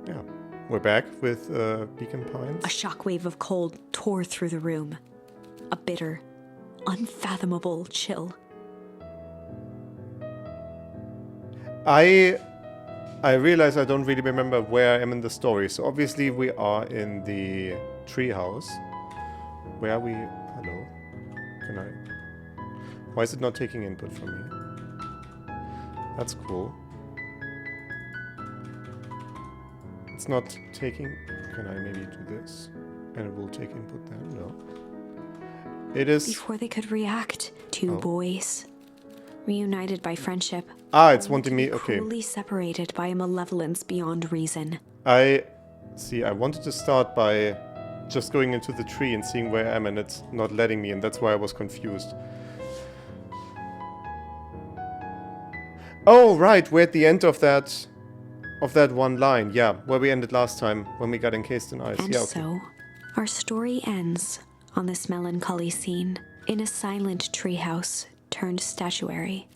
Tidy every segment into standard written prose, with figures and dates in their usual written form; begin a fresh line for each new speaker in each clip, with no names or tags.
Yeah. We're back with Beacon Pines.
A shockwave of cold tore through the room. A bitter, unfathomable chill.
I realize I don't really remember where I am in the story. So obviously we are in the treehouse. Where are we? Hello? Can I? Why is it not taking input from me? That's cool. It's not taking... Can I maybe do this? And it will take input then? No. It is...
Before they could react, two boys, reunited by friendship.
Ah, it's wanting me... Okay.
Cruelly separated by a malevolence beyond reason.
I wanted to start by just going into the tree and seeing where I am, and it's not letting me, and that's why I was confused. Oh, right, we're at the end of that one line. Yeah, where we ended last time when we got encased in ice.
And
yeah, okay.
so, our story ends on this melancholy scene in a silent treehouse turned statuary.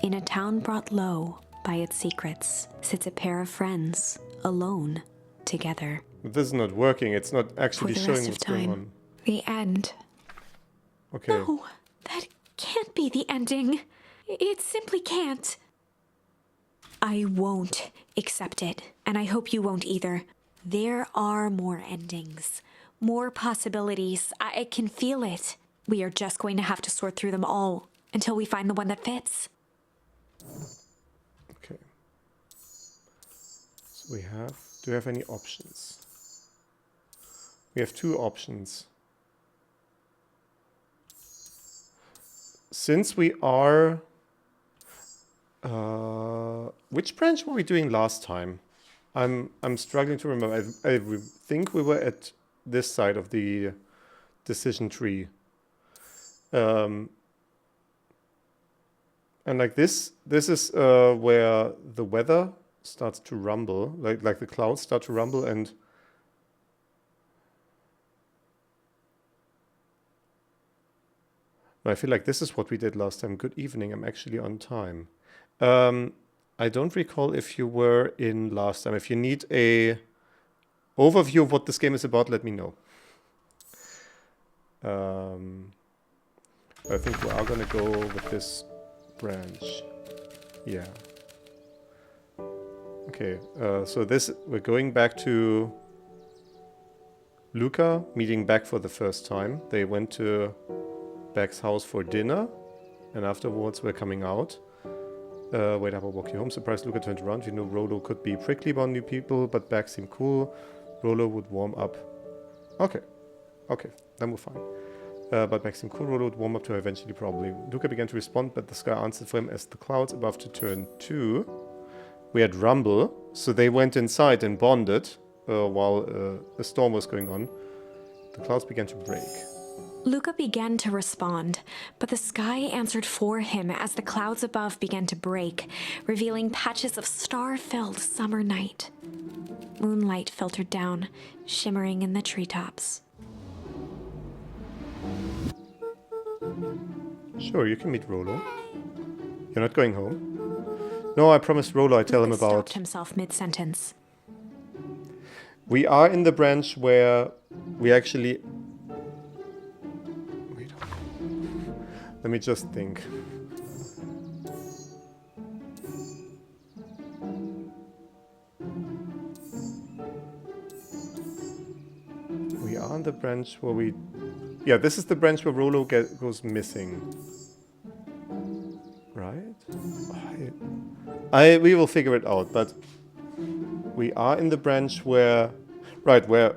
In a town brought low by its secrets sits a pair of friends, alone, together.
This is not working. It's not actually
For the
showing
rest of
what's going
time.
on.
The end.
Okay.
No, that can't be the ending. It simply can't. I won't accept it, and I hope you won't either. There are more endings, more possibilities. I can feel it. We are just going to have to sort through them all until we find the one that fits.
Okay. So we have... Do we have any options? We have two options. Since we are... which branch were we doing last time? I'm struggling to remember. I think we were at this side of the decision tree. And like this is where the weather starts to rumble, like the clouds start to rumble, and I feel like this is what we did last time. Good evening, I'm actually on time. I don't recall if you were in last time. If you need a overview of what this game is about, let me know. I think we are gonna go with this branch. Yeah. Okay, so we're going back to Luca, meeting Beck for the first time. They went to Beck's house for dinner, and afterwards we're coming out. Wait, I will walk you home. Surprised Luca turned around. You know, Rolo could be prickly about new people, but Beck seemed cool. Rolo would warm up. Okay, then we're fine. But Beck seemed cool. Rolo would warm up to her eventually, probably. Luca began to respond, but the sky answered for him as the clouds above to turn to. We had rumble, so they went inside and bonded while a storm was going on. The clouds began to break.
Luca began to respond, but the sky answered for him as the clouds above began to break, revealing patches of star-filled summer night. Moonlight filtered down, shimmering in the treetops.
Sure, you can meet Rolo. You're not going home? No, I promised Rolo I'd tell him about...
stopped himself mid-sentence.
We are in the branch where we actually... Wait. Let me just think. We are in the branch where we... Yeah, this is the branch where Rolo goes missing. Right? We will figure it out, but... We are in the branch where... Right, where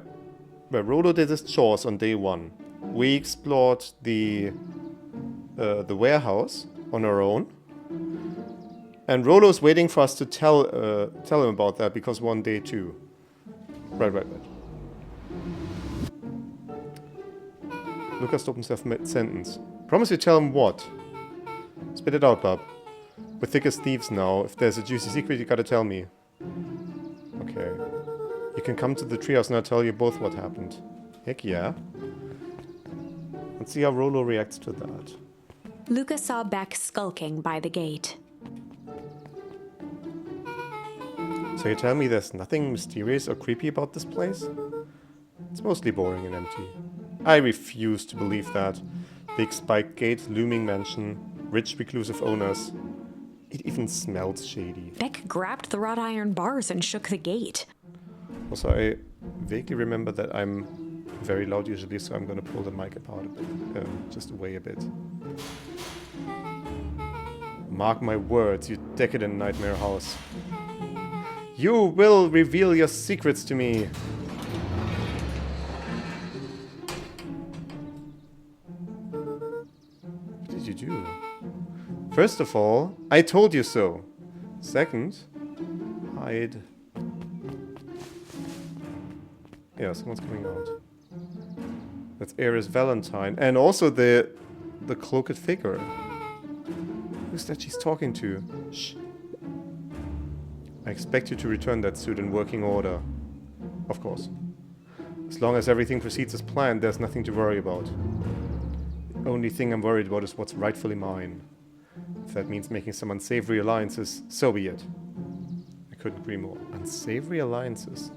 Rolo did his chores on day one. We explored the warehouse on our own. And Rolo's waiting for us to tell him about that because we're on day two. Right. Lucas stopped himself mid-sentence. Promise you tell him what? Spit it out, bub. We're thick as thieves now. If there's a juicy secret, you gotta tell me. Okay. You can come to the treehouse and I'll tell you both what happened. Heck yeah. Let's see how Rolo reacts to that.
Luca saw Beck skulking by the gate.
So you tell me there's nothing mysterious or creepy about this place? It's mostly boring and empty. I refuse to believe that. Big spiked gate, looming mansion, rich reclusive owners. It even smells shady.
Beck grabbed the wrought iron bars and shook the gate.
Also, I vaguely remember that I'm very loud usually, so I'm gonna pull the mic apart a bit, just away a bit. Mark my words, you decadent nightmare house. You will reveal your secrets to me. What did you do? First of all, I told you so. Second, hide. Yeah, someone's coming out. That's Ares Valentine. And also the cloaked figure. Who's that she's talking to? Shh. I expect you to return that suit in working order. Of course. As long as everything proceeds as planned, there's nothing to worry about. The only thing I'm worried about is what's rightfully mine. If that means making some unsavory alliances, so be it. I couldn't agree more. Unsavory alliances?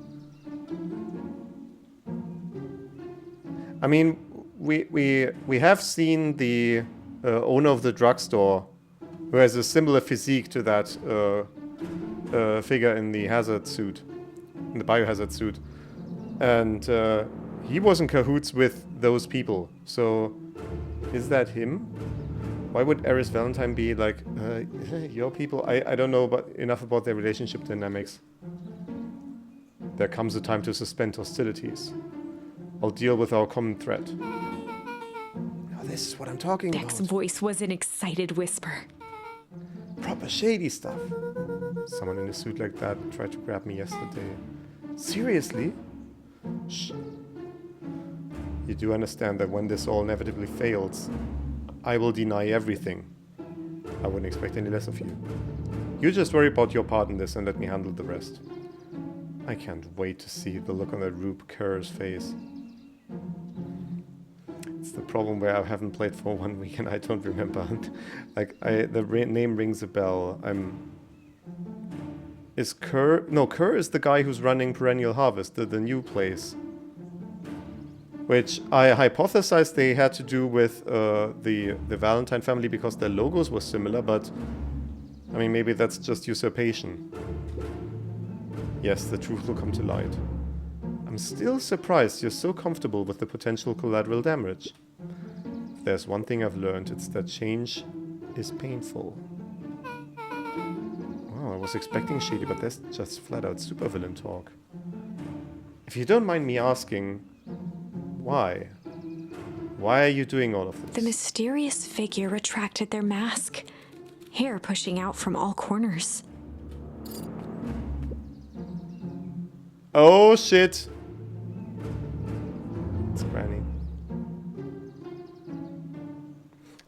I mean, we have seen the owner of the drugstore, who has a similar physique to that figure in the hazard suit, in the biohazard suit, and he was in cahoots with those people. So, is that him? Why would Ares Valentine be like your people? I don't know enough about their relationship dynamics. There comes a time to suspend hostilities. I'll deal with our common threat. Now this is what I'm talking
Beck's
about.
voice was an excited whisper.
Proper shady stuff. Someone in a suit like that tried to grab me yesterday. Seriously? Shh. You do understand that when this all inevitably fails, I will deny everything. I wouldn't expect any less of you. You just worry about your part in this and let me handle the rest. I can't wait to see the look on that Rube Kerr's face. It's the problem where I haven't played for 1 week and I don't remember. Like, the name rings a bell. Is Kerr... No, Kerr is the guy who's running Perennial Harvest, the new place. Which I hypothesized they had to do with the Valentine family because their logos were similar, but... I mean, maybe that's just usurpation. Yes, the truth will come to light. I'm still surprised you're so comfortable with the potential collateral damage. If there's one thing I've learned, it's that change is painful. Wow, I was expecting shady, but that's just flat out supervillain talk. If you don't mind me asking, why? Why are you doing all of this?
The mysterious figure retracted their mask, hair pushing out from all corners.
Oh shit! It's Granny.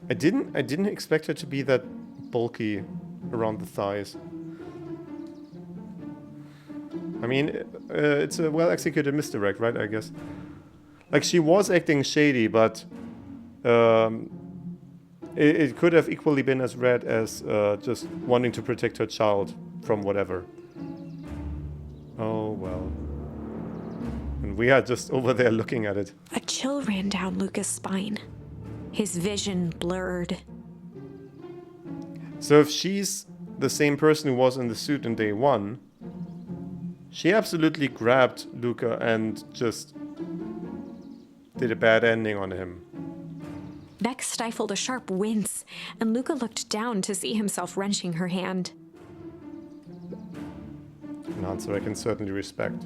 I didn't expect her to be that bulky around the thighs. I mean, it's a well-executed misdirect, right, I guess. Like, she was acting shady, but it could have equally been as read as just wanting to protect her child from whatever. Oh, well. And we are just over there looking at it.
A chill ran down Luca's spine. His vision blurred.
So if she's the same person who was in the suit in day one, she absolutely grabbed Luca and just did a bad ending on him.
Beck stifled a sharp wince, and Luca looked down to see himself wrenching her hand.
An answer I can certainly respect.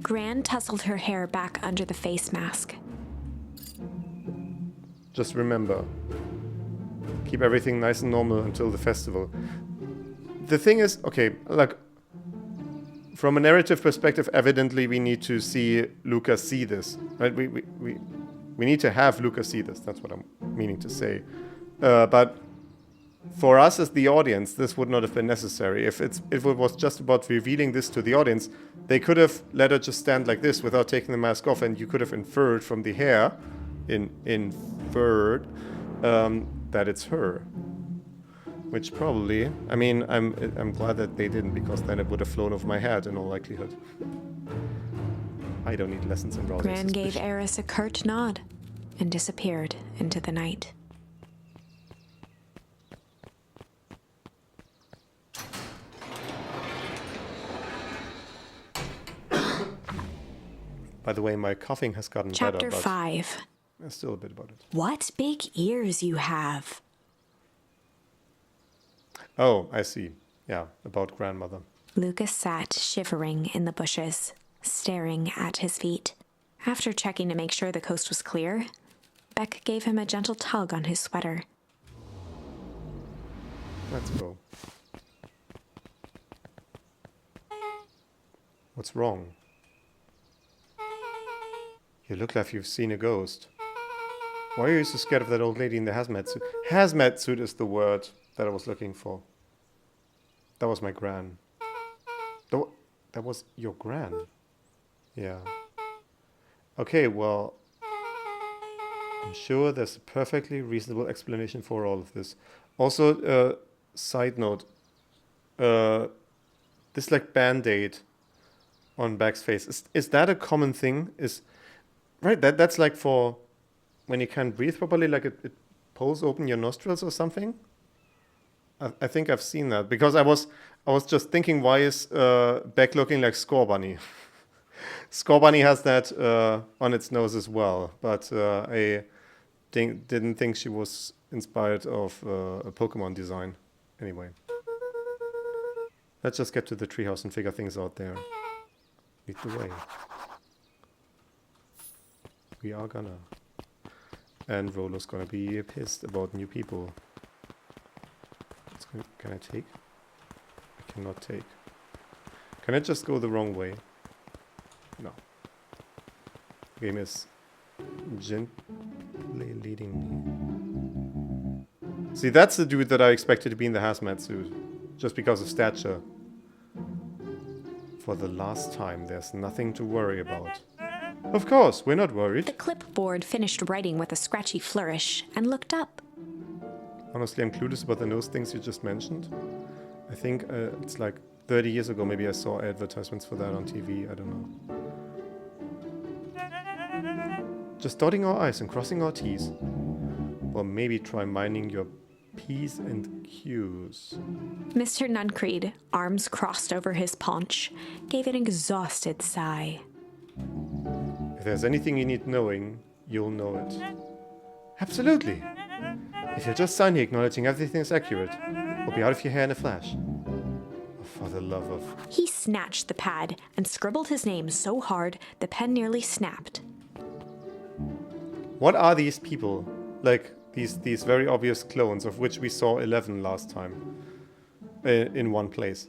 Gran tousled her hair back under the face mask.
Just remember, keep everything nice and normal until the festival. The thing is, okay, like, from a narrative perspective, evidently we need to see Luca see this, right? We need to have Luca see this. That's what I'm meaning to say. But for us as the audience, this would not have been necessary. If it was just about revealing this to the audience, they could have let her just stand like this without taking the mask off, and you could have inferred from the hair, that it's her. Which probably... I mean, I'm glad that they didn't, because then it would have flown over my head in all likelihood. I don't need lessons in rousing
Gran gave
suspicion.
Eris a curt nod and disappeared into the night.
By the way, my coughing has gotten
Chapter
better, but
5.
there's still a bit about it.
What big ears you have.
Oh, I see. Yeah, about grandmother.
Lucas sat shivering in the bushes, staring at his feet. After checking to make sure the coast was clear, Beck gave him a gentle tug on his sweater.
Let's go. What's wrong? You look like you've seen a ghost. Why are you so scared of that old lady in the hazmat suit? Hazmat suit is the word that I was looking for. That was my gran. That was your gran? Yeah. Okay, well... I'm sure there's a perfectly reasonable explanation for all of this. Also, side note. This like band-aid on Beck's face. Is that a common thing? Right, that's like for when you can't breathe properly, like it pulls open your nostrils or something. I think I've seen that, because I was just thinking, why is Beck looking like Score Bunny? Score Bunny has that on its nose as well, but I didn't think she was inspired of a Pokemon design. Anyway, let's just get to the treehouse and figure things out there. Lead the way. We are gonna. And Rollo's gonna be pissed about new people. Can I take? I cannot take. Can I just go the wrong way? No. The game is gently leading me. See, that's the dude that I expected to be in the hazmat suit. Just because of stature. For the last time, there's nothing to worry about. Of course, we're not worried.
The clipboard finished writing with a scratchy flourish and looked up.
Honestly, I'm clueless about the nose things you just mentioned. I think it's like 30 years ago, maybe I saw advertisements for that on TV. I don't know. Just dotting our I's and crossing our T's. Or maybe try minding your P's and Q's.
Mr. Nuncreed, arms crossed over his paunch, gave an exhausted sigh.
If there's anything you need knowing, you'll know it. Absolutely. If you'll just sign here acknowledging everything is accurate, we'll be out of your hair in a flash. Oh, for the love of...
He snatched the pad and scribbled his name so hard the pen nearly snapped.
What are these people? Like, these very obvious clones, of which we saw 11 last time. In one place.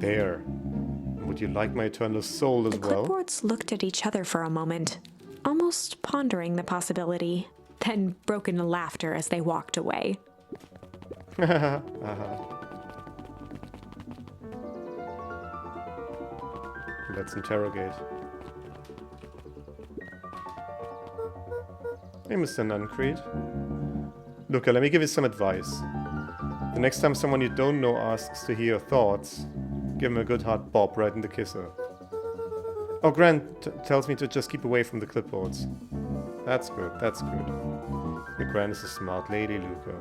There. Would you like my eternal soul as well?
The clipboards looked at each other for a moment, almost pondering the possibility, then broke into laughter as they walked away.
Let's interrogate. Hey, Mr. Nuncreed. Look, let me give you some advice. The next time someone you don't know asks to hear your thoughts, give him a good hard bop right in the kisser. Oh, Grant tells me to just keep away from the clipboards. That's good, that's good. Your Gran is a smart lady, Luca.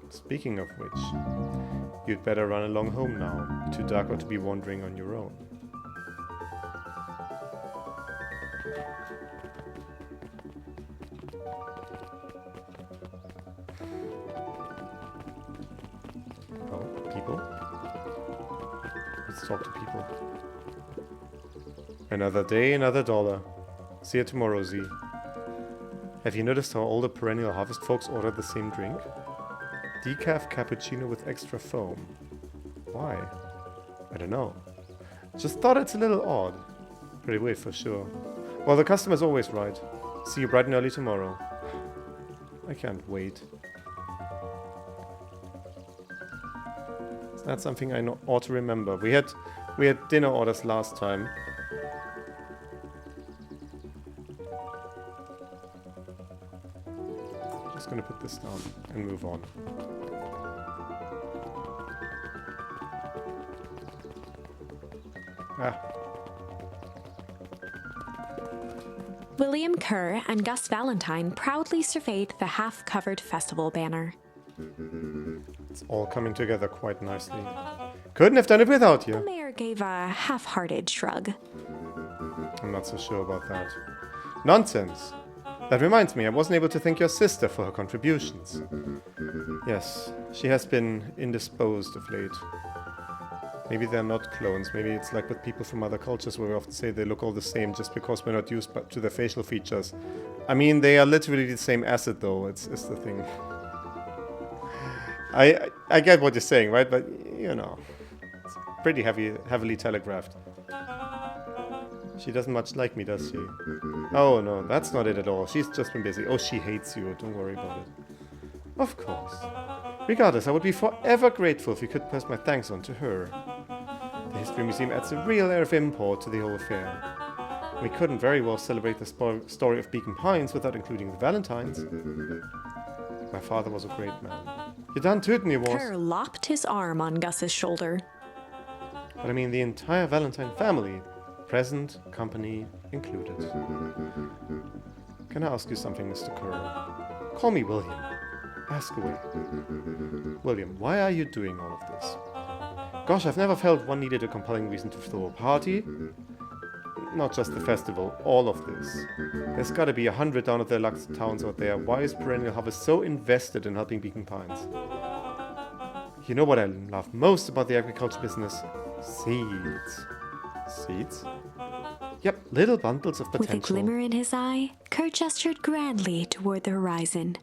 Speaking of which, you'd better run along home now. Too dark out to be wandering on your own. Oh, people? Let's talk to people. Another day, another dollar. See you tomorrow, Z. Have you noticed how all the perennial harvest folks order the same drink? Decaf cappuccino with extra foam. Why? I don't know. Just thought it's a little odd. Pretty weird for sure. Well, the customer's always right. See you bright and early tomorrow. I can't wait. That's something I ought to remember. We had dinner orders last time. Just gonna put this down and move on. Ah.
William Kerr and Gus Valentine proudly surveyed the half-covered festival banner.
It's all coming together quite nicely. Couldn't have done it without
The
you.
mayor gave a half-hearted shrug.
I'm not so sure about that. Nonsense. That reminds me, I wasn't able to thank your sister for her contributions. Yes, she has been indisposed of late. Maybe they're not clones. Maybe it's like with people from other cultures where we often say they look all the same just because we're not used to their facial features. I mean, they are literally the same acid, though. It's the thing. I get what you're saying, right? But, you know, it's pretty heavily telegraphed. She doesn't much like me, does she? Oh, no, that's not it at all. She's just been busy. Oh, she hates you. Don't worry about it. Of course. Regardless, I would be forever grateful if you could pass my thanks on to her. The History Museum adds a real air of import to the whole affair. We couldn't very well celebrate the story of Beacon Pines without including the Valentines. My father was a great man. You done tootin' he was.
Kerr lopped his arm on Gus's shoulder.
But I mean the entire Valentine family. Present, company included. Can I ask you something, Mr. Kerr? Call me William. Ask away. William, why are you doing all of this? Gosh, I've never felt one needed a compelling reason to throw a party. Not just the festival, all of this. There's gotta be 100 down at the Lux towns out there. Why is Perennial Harvest so invested in helping Beacon Pines? You know what I love most about the agriculture business? Seeds. Seeds? Yep, little bundles of potential.
With a glimmer in his eye, Kerr gestured grandly toward the horizon.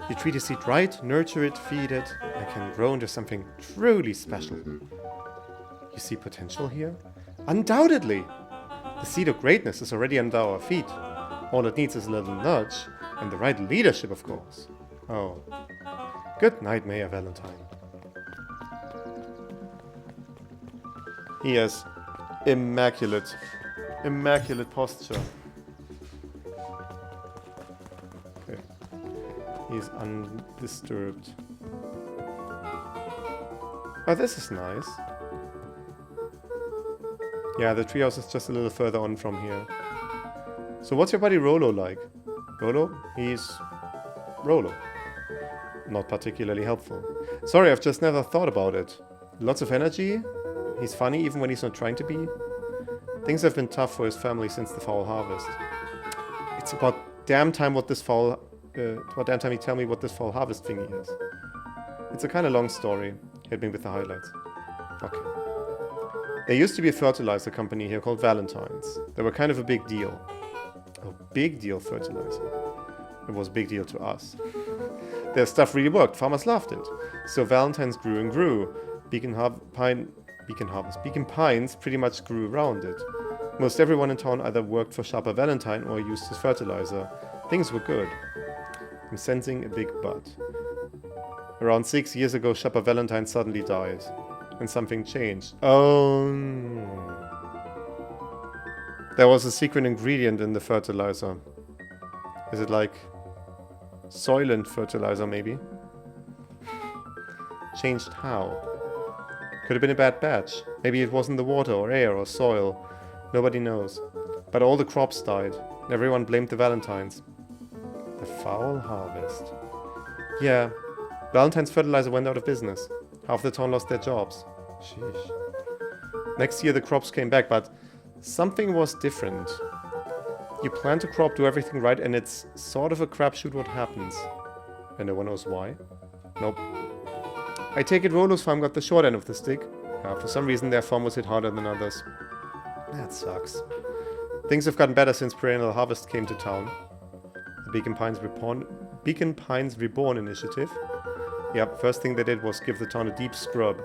You treat a seed right, nurture it, feed it, and it can grow into something truly special. You see potential here? Undoubtedly! The seed of greatness is already under our feet. All it needs is a little nudge, and the right leadership, of course. Oh. Good night, Mayor Valentine. He has immaculate posture. Okay. He's undisturbed. Oh, this is nice. Yeah, the treehouse is just a little further on from here. So what's your buddy Rollo like? Rollo? He's... Rollo. Not particularly helpful. Sorry, I've just never thought about it. Lots of energy. He's funny even when he's not trying to be. Things have been tough for his family since the foul harvest. It's about damn time what this foul... about damn time you tell me what this foul harvest thingy is. It's a kind of long story. Hit me with the highlights. Okay. There used to be a fertilizer company here called Valentine's. They were kind of a big deal. A big deal fertilizer. It was a big deal to us. Their stuff really worked. Farmers loved it. So Valentine's grew and grew. Beacon Pines pretty much grew around it. Most everyone in town either worked for Sharper Valentine or used his fertilizer. Things were good. I'm sensing a big but. Around 6 years ago, Sharper Valentine suddenly died. And something changed. Oh. There was a secret ingredient in the fertilizer. Is it like soylent fertilizer, maybe? Changed how? Could have been a bad batch. Maybe it wasn't the water or air or soil. Nobody knows. But all the crops died. And everyone blamed the Valentines. The foul harvest. Yeah. Valentine's fertilizer went out of business. Half the town lost their jobs. Sheesh. Next year the crops came back, but something was different. You plant a crop, do everything right, and it's sort of a crapshoot what happens. And no one knows why. Nope. I take it Rollo's farm got the short end of the stick. For some reason their farm was hit harder than others. That sucks. Things have gotten better since Perennial Harvest came to town. The Beacon Pines Reborn initiative. Yep, first thing they did was give the town a deep scrub.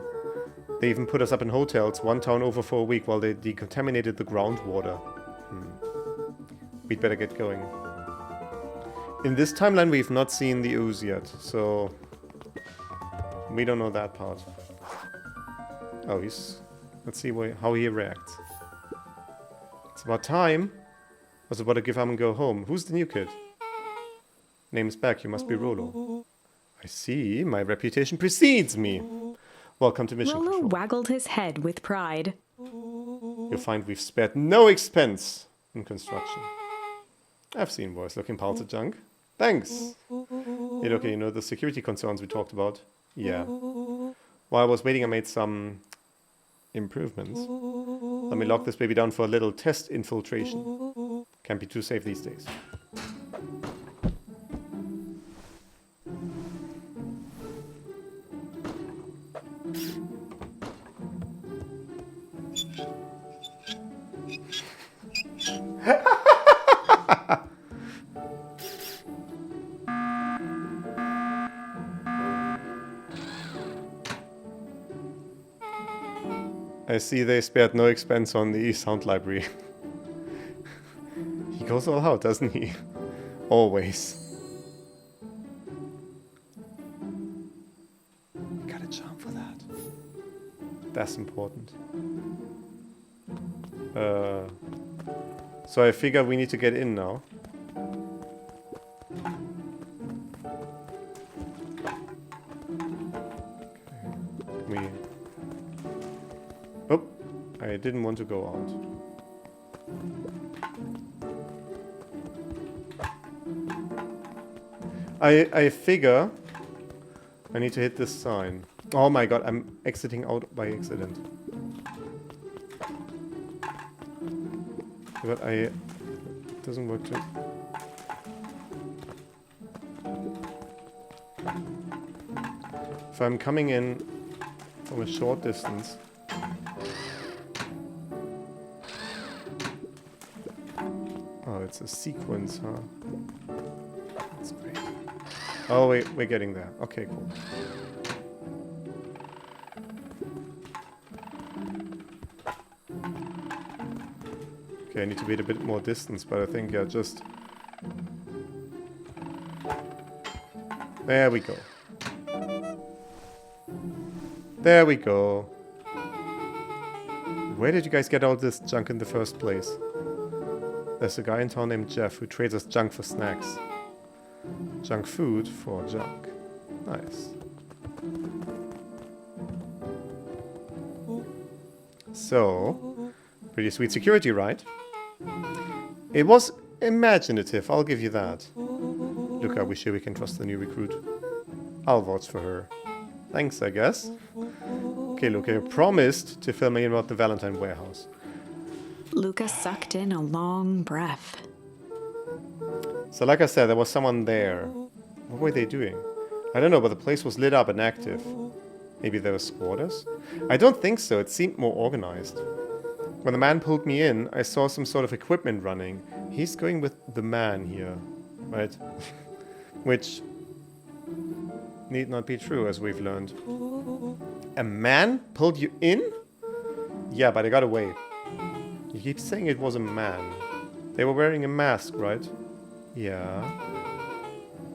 They even put us up in hotels, one town over for a week while they decontaminated the groundwater. We'd better get going. In this timeline we've not seen the ooze yet, so... we don't know that part. Oh, he's... let's see how he reacts. It's about time. I was about to give up and go home. Who's the new kid? Name's back, you must be Rollo. I see, my reputation precedes me. Welcome to Mission
Rollo
Control.
waggled his head with pride.
you'll find we've spared no expense in construction. I've seen worse looking piles of junk. Thanks. Hey, okay, you know the security concerns we talked about? Yeah. While I was waiting, I made some improvements. Let me lock this baby down for a little test infiltration. Can't be too safe these days. I see they spared no expense on the sound library. He goes all out, doesn't he? Always. Got a charm for that. That's important. So I figure we need to get in now. Okay. Oh, I didn't want to go out. I figure I need to hit this sign. Oh my god, I'm exiting out by accident. But it doesn't work too. If I'm coming in from a short distance. Oh, it's a sequence, huh? That's great. Oh, wait, we're getting there. Okay, cool. Okay, I need to be at a bit more distance, but I think, yeah, just... There we go. There we go. Where did you guys get all this junk in the first place? There's a guy in town named Jeff who trades us junk for snacks. Junk food for junk. Nice. So, pretty sweet security, right? It was imaginative, I'll give you that. Look, are we sure we can trust the new recruit? I'll vote for her. Thanks, I guess. Okay, look, I promised to fill me in about the Valentine warehouse.
Luca sucked in a long breath.
So like I said, there was someone there. What were they doing? I don't know, but the place was lit up and active. Maybe there were squatters? I don't think so, it seemed more organized. When the man pulled me in, I saw some sort of equipment running. He's going with the man here, right? Which need not be true, as we've learned. A man pulled you in? Yeah, but I got away. You keep saying it was a man. They were wearing a mask, right? Yeah.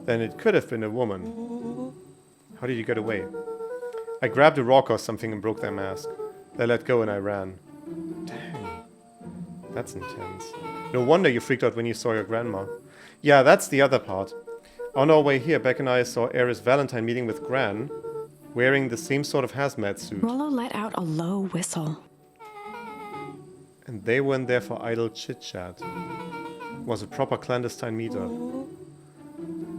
Then it could have been a woman. How did you get away? I grabbed a rock or something and broke their mask. They let go and I ran. Dang. That's intense. No wonder you freaked out when you saw your grandma. Yeah, that's the other part. On our way here, Beck and I saw Eris Valentine meeting with Gran, wearing the same sort of hazmat suit.
Rollo let out a low whistle.
And they weren't there for idle chit-chat. It was a proper clandestine meetup.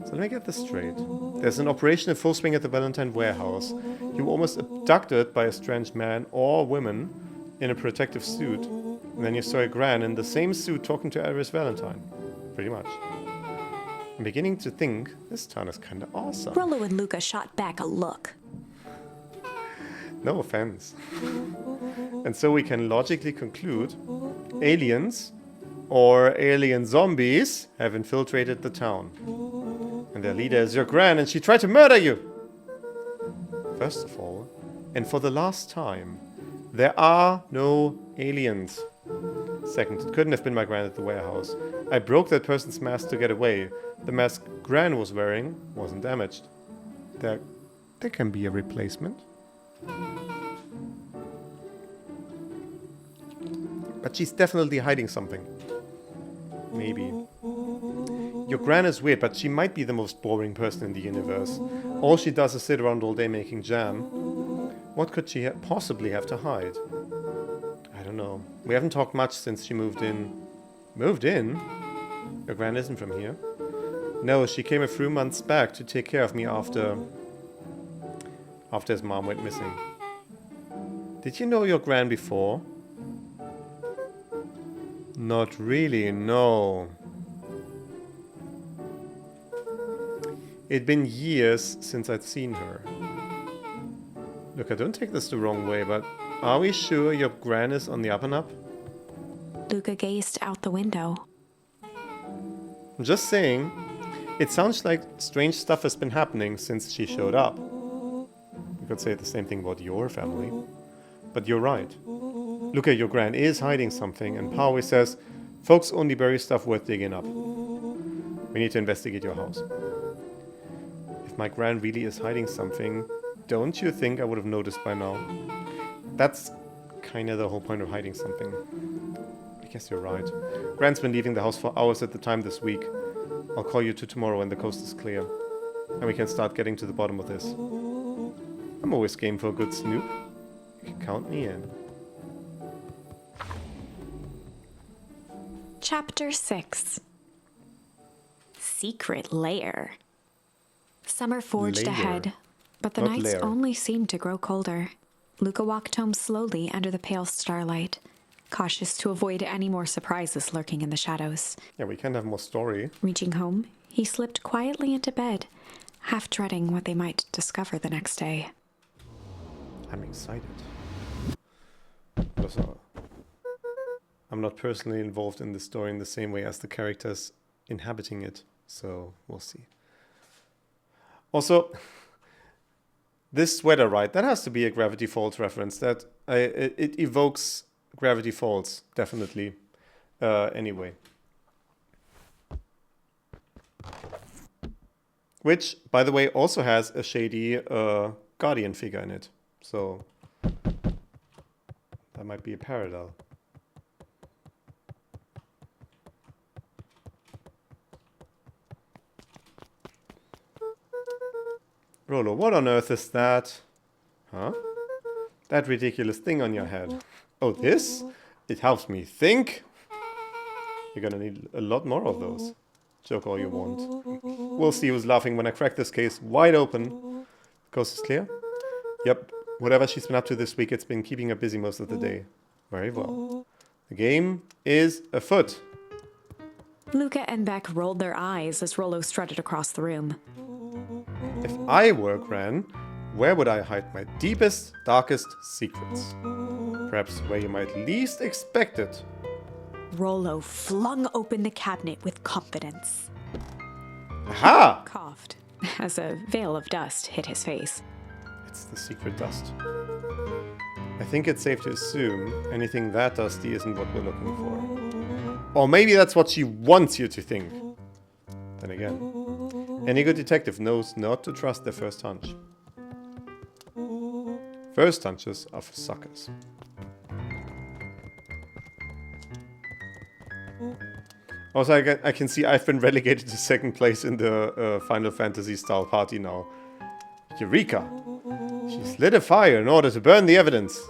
So let me get this straight. There's an operation in full swing at the Valentine warehouse. You were almost abducted by a strange man or woman in a protective suit. And then you saw a Gran in the same suit talking to Eris Valentine. Pretty much. I'm beginning to think this town is kinda awesome.
Rollo and Luca shot back a look.
No offense. And so we can logically conclude aliens or alien zombies have infiltrated the town. And their leader is your Gran and she tried to murder you! First of all, and for the last time, there are no aliens. Second, it couldn't have been my Gran at the warehouse. I broke that person's mask to get away. The mask Gran was wearing wasn't damaged. There can be a replacement. But she's definitely hiding something. Maybe. Your Gran is weird, but she might be the most boring person in the universe. All she does is sit around all day making jam. What could she possibly have to hide? I I don't know. We haven't talked much since she moved in. Moved in? Your gran isn't from here. No, she came a few months back to take care of me after his mom went missing. Did you know your gran before? Not really, no. It'd been years since I'd seen her. Look, I don't take this the wrong way, but are we sure your gran is on the up and up?
Luca gazed out the window.
I'm just saying, it sounds like strange stuff has been happening since she showed up. You could say the same thing about your family. But you're right. Look at your gran is hiding something, and Pa always says, folks only bury stuff worth digging up. We need to investigate your house. If my gran really is hiding something, don't you think I would have noticed by now? That's kind of the whole point of hiding something. I guess you're right. Gran's been leaving the house for hours at the time this week. I'll call you tomorrow when the coast is clear. And we can start getting to the bottom of this. I'm always game for a good snoop. You can count me in.
Chapter 6. Secret Lair. Summer forged ahead, but the
Not
nights
lair.
only seemed to grow colder. Luca walked home slowly under the pale starlight, cautious to avoid any more surprises lurking in the shadows.
Yeah, we can have more story.
Reaching home, he slipped quietly into bed, half dreading what they might discover the next day.
I'm excited. Also, I'm not personally involved in the story in the same way as the characters inhabiting it, so we'll see. Also, this sweater, right? That has to be a Gravity Falls reference. That it evokes Gravity Falls, definitely. Anyway. Which, by the way, also has a shady Guardian figure in it. So, that might be a parallel. Rolo, what on earth is that? Huh? That ridiculous thing on your head. Oh, this? It helps me think. You're gonna need a lot more of those. Joke all you want. We'll see who's laughing when I crack this case wide open. Coast is clear? Yep. Whatever she's been up to this week, it's been keeping her busy most of the day. Very well. The game is afoot.
Luca and Beck rolled their eyes as Rollo strutted across the room.
If I were Gran, where would I hide my deepest, darkest secrets? Perhaps where you might least expect it.
Rollo flung open the cabinet with confidence.
Aha!
Coughed as a veil of dust hit his face.
It's the secret dust. I think it's safe to assume anything that dusty isn't what we're looking for. Or maybe that's what she wants you to think. Then again, any good detective knows not to trust their first hunch. First hunches are for suckers. Also, I can see I've been relegated to second place in the Final Fantasy style party now. Eureka! She's lit a fire in order to burn the evidence.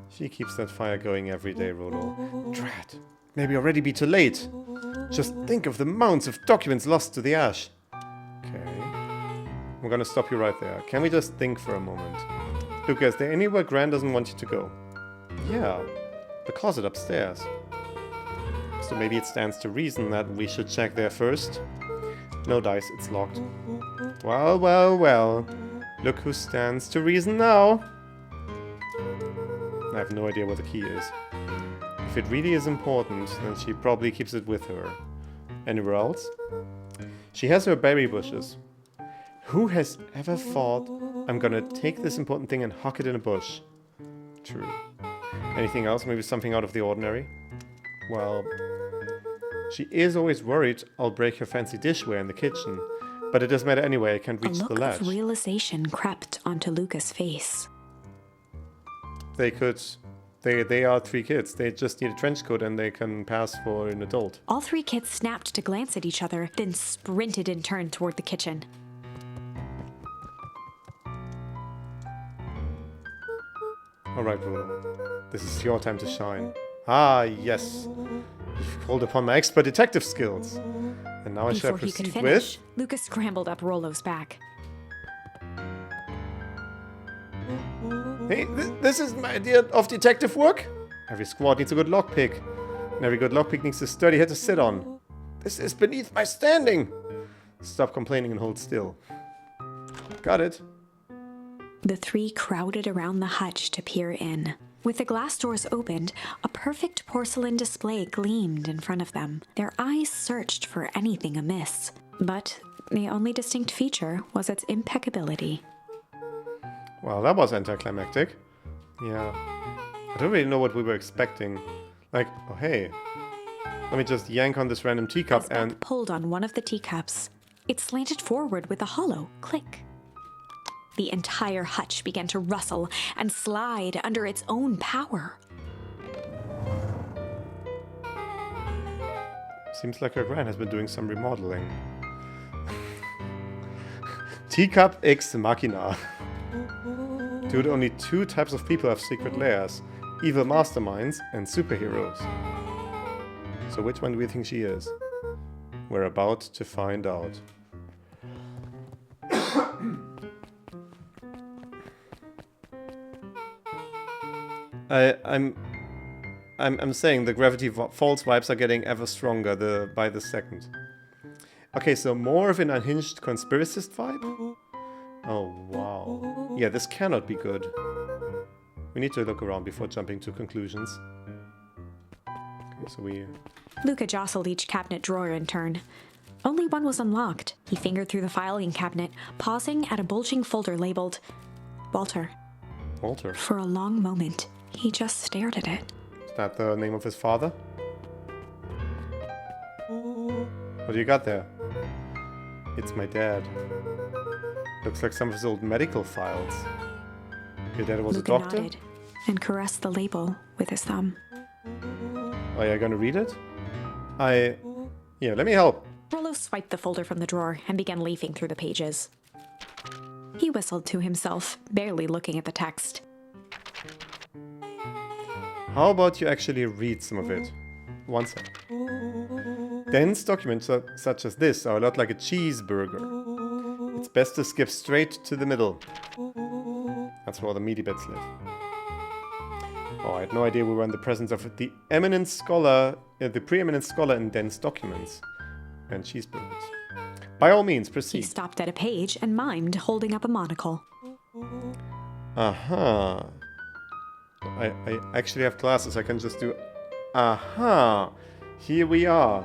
She keeps that fire going every day, Rolo. Drat. Maybe already be too late. Just think of the mounds of documents lost to the ash. Okay. I'm gonna stop you right there. Can we just think for a moment? Luca, is there anywhere Gran doesn't want you to go? Yeah. The closet upstairs. So maybe it stands to reason that we should check there first. No dice, it's locked. Well, well, well. Look who stands to reason now. I have no idea where the key is. If it really is important, then she probably keeps it with her. Anywhere else? She has her berry bushes. Who has ever thought, I'm gonna take this important thing and huck it in a bush? True. Anything else? Maybe something out of the ordinary? Well, she is always worried I'll break her fancy dishware in the kitchen. But it doesn't matter anyway, I can't reach the latch.
A look of realization crept onto Luca's face.
They are 3 kids. They just need a trench coat and they can pass for an adult.
All 3 kids snapped to glance at each other, then sprinted in turn toward the kitchen.
Alright, Bruno. This is your time to shine. Ah, yes. You've called upon my expert detective skills. And now I shall
Before he could
proceed
finish,
with...
Luca scrambled up Rollo's back.
Hey, this is my idea of detective work. Every squad needs a good lockpick. And every good lockpick needs a sturdy head to sit on. This is beneath my standing. Stop complaining and hold still. Got it.
The three crowded around the hutch to peer in. With the glass doors opened, a perfect porcelain display gleamed in front of them. Their eyes searched for anything amiss, but the only distinct feature was its impeccability.
Well, that was anticlimactic. Yeah. I don't really know what we were expecting. Like, oh hey, let me just yank on this random teacup
As Beck
and...
pulled on one of the teacups, it slanted forward with a hollow click. The entire hutch began to rustle and slide under its own power.
Seems like our Gran has been doing some remodeling. Teacup X Machina. Dude, only 2 types of people have secret lairs. Evil masterminds and superheroes. So which one do we think she is? We're about to find out. I'm saying the Gravity Falls vibes are getting ever stronger by the second. Okay, so more of an unhinged conspiracist vibe? Oh, wow. Yeah, this cannot be good. We need to look around before jumping to conclusions. Okay, so we...
Luca jostled each cabinet drawer in turn. Only one was unlocked. He fingered through the filing cabinet, pausing at a bulging folder labeled Walter.
Walter?
For a long moment, he just stared at it.
Is that the name of his father? What do you got there? It's my dad. Looks like some of his old medical files. Your dad was
Luca
a doctor?
nodded and caressed the label with his thumb.
Are you gonna read it? Yeah, let me help.
Rollo swiped the folder from the drawer and began leafing through the pages. He whistled to himself, barely looking at the text.
How about you actually read some of it? One sec. Dense documents such as this are a lot like a cheeseburger. It's best to skip straight to the middle. That's where all the meaty bits live. Oh, I had no idea we were in the presence of the preeminent scholar in dense documents and cheeseburgers. By all means,
He
proceed.
stopped at a page and mimed, holding up a monocle.
Aha. I actually have glasses. I can just do... Aha. Here we are.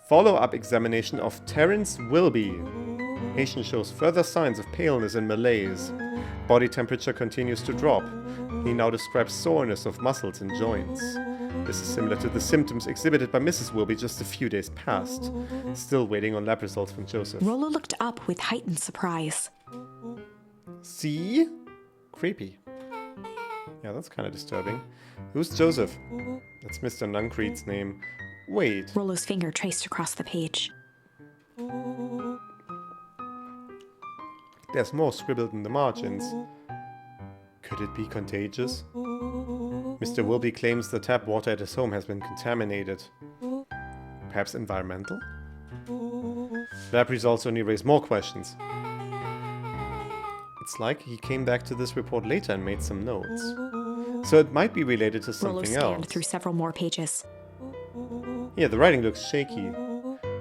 Follow-up examination of Terence Wilby. Patient shows further signs of paleness and malaise. Body temperature continues to drop. He now describes soreness of muscles and joints. This is similar to the symptoms exhibited by Mrs. Wilby just a few days past. Still waiting on lab results from Joseph.
Rollo looked up with heightened surprise.
See? Creepy. Yeah, that's kind of disturbing. Who's Joseph? That's Mr. Nuncreed's name. Wait.
Rollo's finger traced across the page.
There's more scribbled in the margins. Could it be contagious? Mr. Wilby claims the tap water at his home has been contaminated. Perhaps environmental? Lab results only raise more questions. It's like he came back to this report later and made some notes. So it might be related to
Rollo
something
scanned
else.
through several more pages.
Yeah, the writing looks shaky.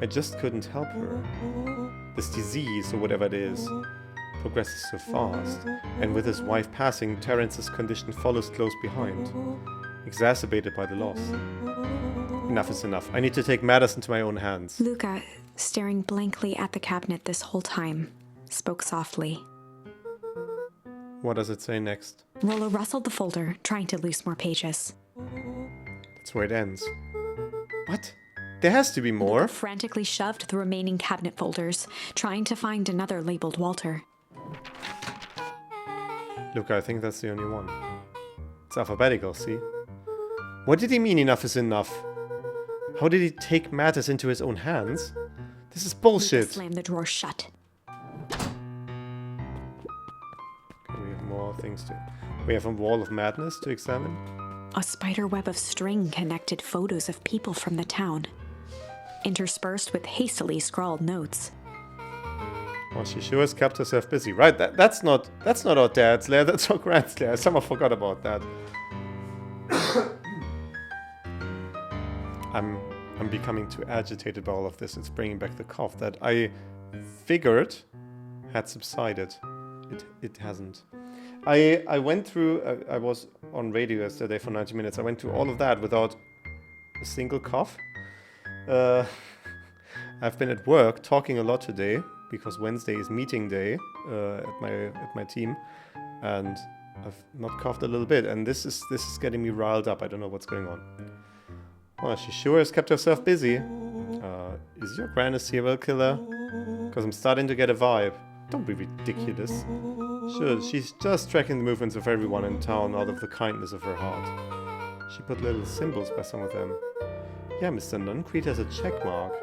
I just couldn't help her. This disease, or whatever it is, progresses so fast. And with his wife passing, Terence's condition follows close behind, exacerbated by the loss. Enough is enough. I need to take matters into my own hands.
Luca, staring blankly at the cabinet this whole time, spoke softly.
What does it say next?
Rollo rustled the folder, trying to loose more pages.
That's where it ends. What? There has to be more.
Luca frantically shoved the remaining cabinet folders, trying to find another labeled Walter.
Look, I think that's the only one. It's alphabetical, see? What did he mean enough is enough? How did he take matters into his own hands? This is
Luca
bullshit.
slammed the drawer shut.
Okay, we have more things to... We have a wall of madness to examine.
A spider web of string connected photos of people from the town, interspersed with hastily scrawled notes.
Well, she sure has kept herself busy. Right, that's not our dad's lair, that's our grand's lair. I somehow forgot about that. I'm becoming too agitated by all of this. It's bringing back the cough that I figured had subsided. It hasn't. I went through, I was on radio yesterday for 90 minutes. I went through all of that without a single cough. I've been at work talking a lot today because Wednesday is meeting day at my team, and I've not coughed a little bit, and this is getting me riled up. I don't know what's going on. Well, she sure has kept herself busy. Is your gran a serial killer? Because I'm starting to get a vibe. Don't be ridiculous. Sure, she's just tracking the movements of everyone in town out of the kindness of her heart. She put little symbols by some of them. Yeah, Mr. Nuncreed has a check mark.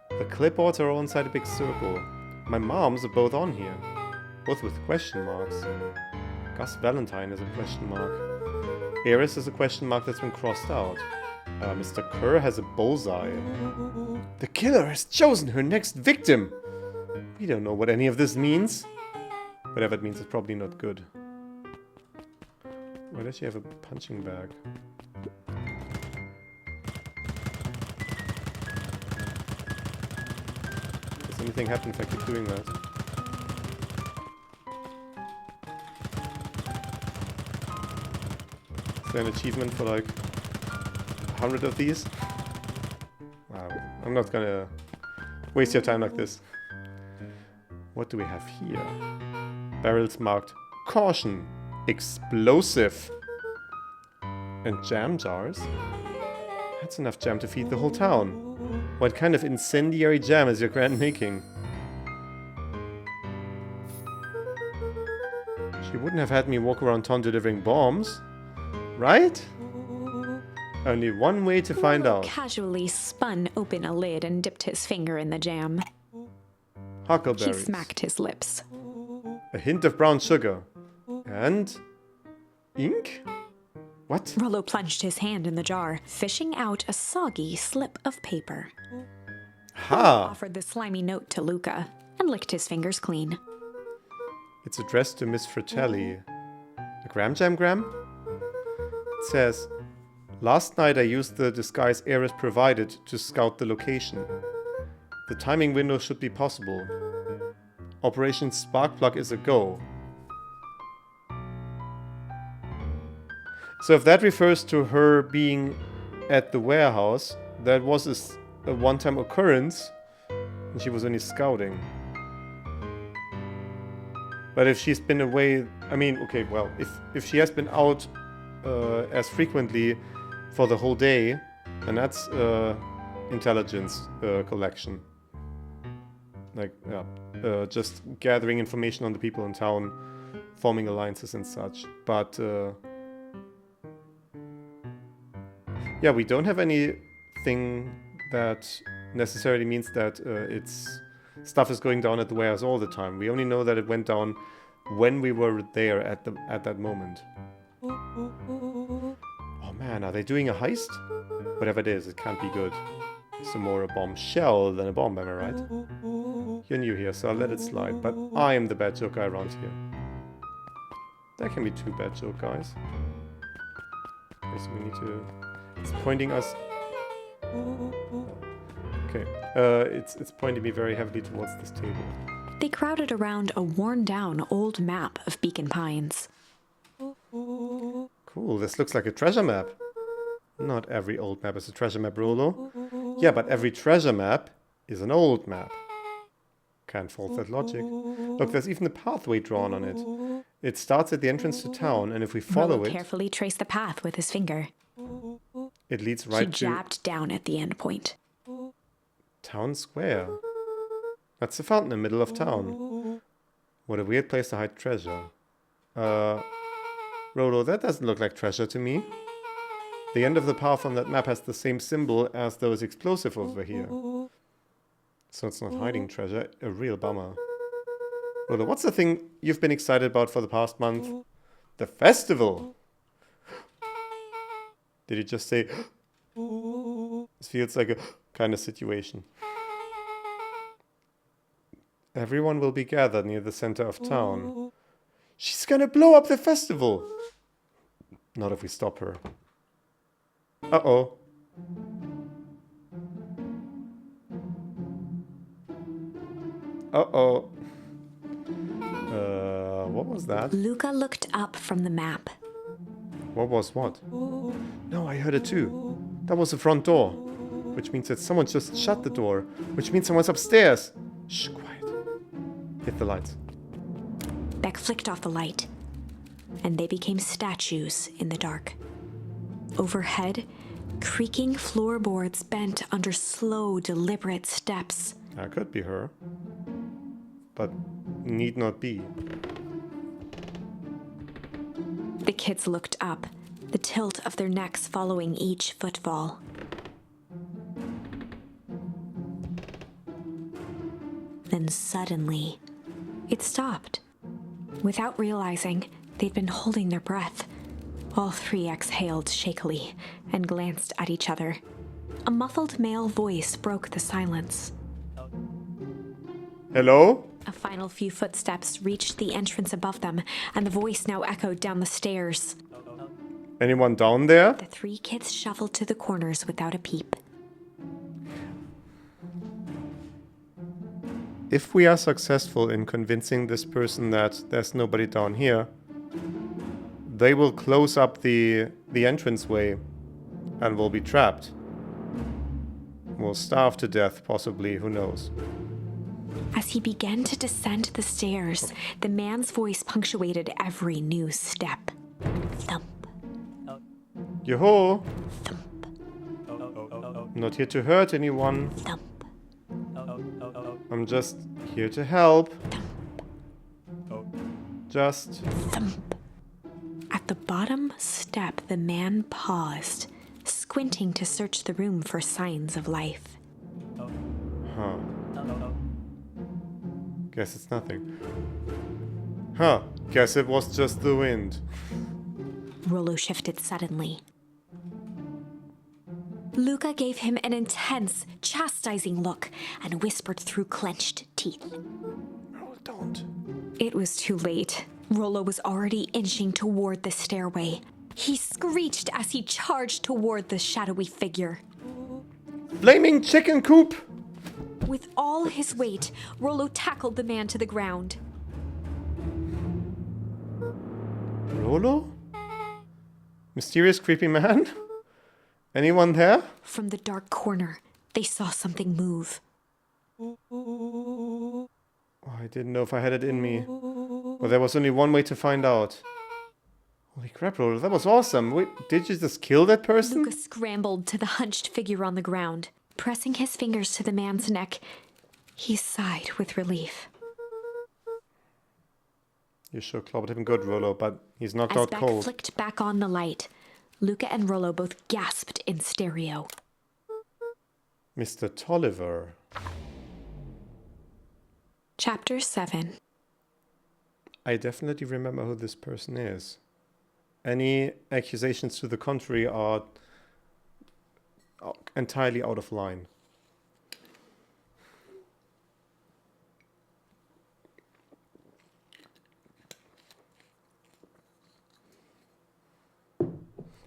The clipboards are all inside a big circle. My mom's are both on here. Both with question marks. Gus Valentine is a question mark. Eris is a question mark that's been crossed out. Mr. Kerr has a bullseye. The killer has chosen her next victim! We don't know what any of this means. Whatever it means, it's probably not good. Why does she have a punching bag? Does anything happen if I keep doing that? Is there an achievement for like 100 of these? Wow, I'm not gonna waste your time like this. What do we have here? Barrels marked caution, explosive, and jam jars. That's enough jam to feed the whole town. What kind of incendiary jam is your gran making? She wouldn't have had me walk around town delivering bombs, right? Only one way to find out.
Casually spun open a lid and dipped his finger in the jam.
Huckleberries.
He smacked his lips.
A hint of brown sugar. And... ink? What?
Rollo plunged his hand in the jar, fishing out a soggy slip of paper.
Ha!
Offered the slimy note to Luca and licked his fingers clean.
It's addressed to Miss Fratelli. A gram jam gram? It says, last night I used the disguise Eris provided to scout the location. The timing window should be possible. Operation Sparkplug is a go. So if that refers to her being at the warehouse, that was a one-time occurrence, and she was only scouting. But if she's been away, I mean, okay, well, if she has been out as frequently for the whole day, then that's intelligence collection. Like, yeah, just gathering information on the people in town, forming alliances and such. But yeah, we don't have anything that necessarily means that stuff is going down at the warehouse all the time. We only know that it went down when we were there at that moment. Oh man, are they doing a heist? Whatever it is, it can't be good. Some more a bombshell than a bomb, am I right? You're new here, so I'll let it slide, but I am the bad joke guy around here. There can be two bad joke guys. Okay, so we need to... It's pointing us... Okay, it's pointing me very heavily towards this table.
They crowded around a worn-down old map of Beacon Pines.
Cool, this looks like a treasure map. Not every old map is a treasure map, Rollo. Yeah, but every treasure map is an old map. Can't fault that logic. Look, there's even a pathway drawn on it. It starts at the entrance to town, and if we follow
Rollo
it...
carefully traced the path with his finger.
It leads right to...
He jabbed down at the end point.
Town Square. That's the fountain in the middle of town. What a weird place to hide treasure. Rollo, that doesn't look like treasure to me. The end of the path on that map has the same symbol as those explosives over here. So it's not hiding treasure. A real bummer. Rollo, what's the thing you've been excited about for the past month? The festival! Did he just say... This feels like a kind of situation. Everyone will be gathered near the center of town. She's gonna blow up the festival! Not if we stop her. Uh-oh. Uh-oh. What was that?
Luca looked up from the map.
What was what? No, I heard it too. That was the front door. Which means that someone just shut the door. Which means someone's upstairs. Shh, quiet. Hit the lights.
Beck flicked off the light, and they became statues in the dark. Overhead, creaking floorboards bent under slow, deliberate steps.
That could be her. But need not be.
The kids looked up, the tilt of their necks following each footfall. Then suddenly, it stopped. Without realizing, they'd been holding their breath. All three exhaled shakily and glanced at each other. A muffled male voice broke the silence.
Hello?
A final few footsteps reached the entrance above them, and the voice now echoed down the stairs.
Anyone down there?
The three kids shuffled to the corners without a peep.
If we are successful in convincing this person that there's nobody down here, they will close up the entranceway and we'll be trapped. We'll starve to death, possibly, who knows.
As he began to descend the stairs, the man's voice punctuated every new step. Thump,
Yo-ho!
thump,
I'm not here to hurt anyone.
thump,
I'm just here to help. Just...
thump. At the bottom step, the man paused, squinting to search the room for signs of life.
Huh. Guess it's nothing. Huh. Guess it was just the wind.
Rollo shifted suddenly. Luca gave him an intense, chastising look and whispered through clenched teeth.
No, don't.
It was too late. Rollo was already inching toward the stairway. He screeched as he charged toward the shadowy figure.
Flaming chicken coop!
With all his weight, Rollo tackled the man to the ground.
Rolo? Mysterious creepy man? Anyone there?
From the dark corner, they saw something move.
Oh, I didn't know if I had it in me. Well, there was only one way to find out. Holy crap, Rolo, that was awesome. Wait, did you just kill that person?
Luca scrambled to the hunched figure on the ground. Pressing his fingers to the man's neck, he sighed with relief.
You sure clobbered him good, Rolo, but he's knocked
As
out
Beck
cold.
flicked back on the light, Luca and Rollo both gasped in stereo.
Mr. Tolliver.
Chapter 7.
I definitely remember who this person is. Any accusations to the contrary are entirely out of line.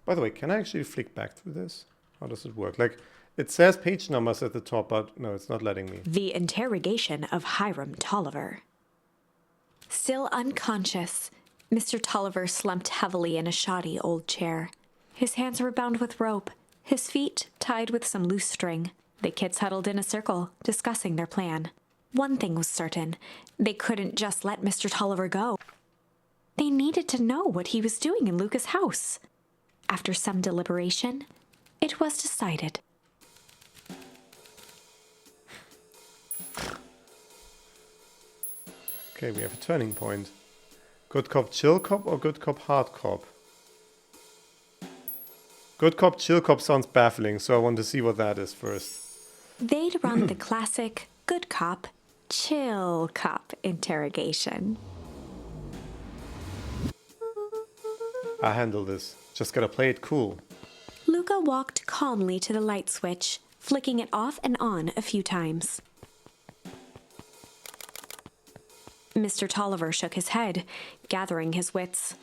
By the way, can I actually flick back through this? How does it work? Like, it says page numbers at the top, but no, it's not letting me.
The interrogation of Hiram Tolliver. Still unconscious, Mr. Tolliver slumped heavily in a shoddy old chair. His hands were bound with rope, his feet tied with some loose string. The kids huddled in a circle, discussing their plan. One thing was certain, they couldn't just let Mr. Tolliver go. They needed to know what he was doing in Luca's house. After some deliberation, it was decided.
Okay, we have a turning point. Good cop, chill cop, or good cop, hard cop? Good cop, chill cop sounds baffling, so I want to see what that is first.
They'd run the classic good cop, chill cop interrogation.
I handle this. Just gotta play it cool.
Luca walked calmly to the light switch, flicking it off and on a few times. Mr. Tolliver shook his head, gathering his wits.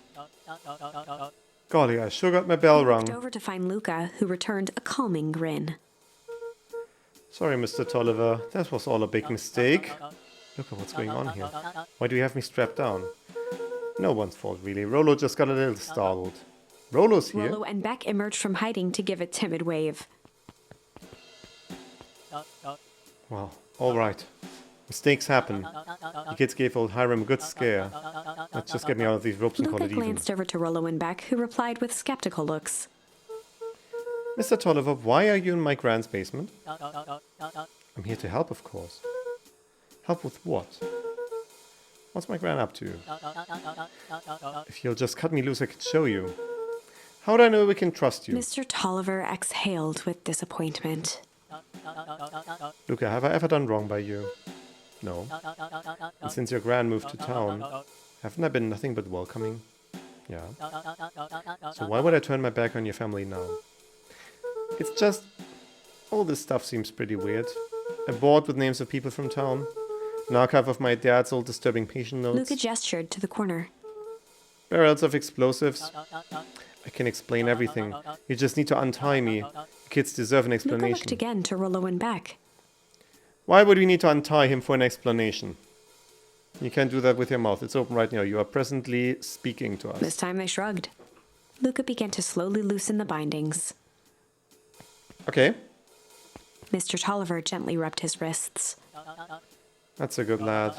Golly, I sure got my bell
He looked
rung.
over to find Luca, who returned a calming grin.
Sorry, Mr. Tolliver. That was all a big mistake. Look at what's going on here. Why do you have me strapped down? No one's fault, really. Rollo just got a little startled. Rollo's here.
Rollo and Beck emerged from hiding to give a timid wave.
Well, alright. Mistakes happen. The kids gave old Hiram a good scare. Let's just get me out of these ropes and call
Luca
it even.
glanced over to Rollo and Beck, who replied with skeptical looks.
Mr. Tolliver, why are you in my grand's basement? I'm here to help, of course. Help with what? What's my gran up to? If you'll just cut me loose, I could show you. How do I know we can trust you?
Mr. Tolliver exhaled with disappointment.
Luca, have I ever done wrong by you? No. And since your gran moved to town, haven't I been nothing but welcoming? Yeah. So why would I turn my back on your family now? It's just... all this stuff seems pretty weird. A board with names of people from town. An archive of my dad's old disturbing patient notes.
Luca gestured to the corner.
Barrels of explosives. I can explain everything. You just need to untie me. The kids deserve an
Luca
explanation.
looked again to Rollo and Beck.
Why would we need to untie him for an explanation? You can't do that with your mouth. It's open right now. You are presently speaking to us.
This time they shrugged. Luca began to slowly loosen the bindings.
Okay.
Mr. Tolliver gently rubbed his wrists.
That's a good lad.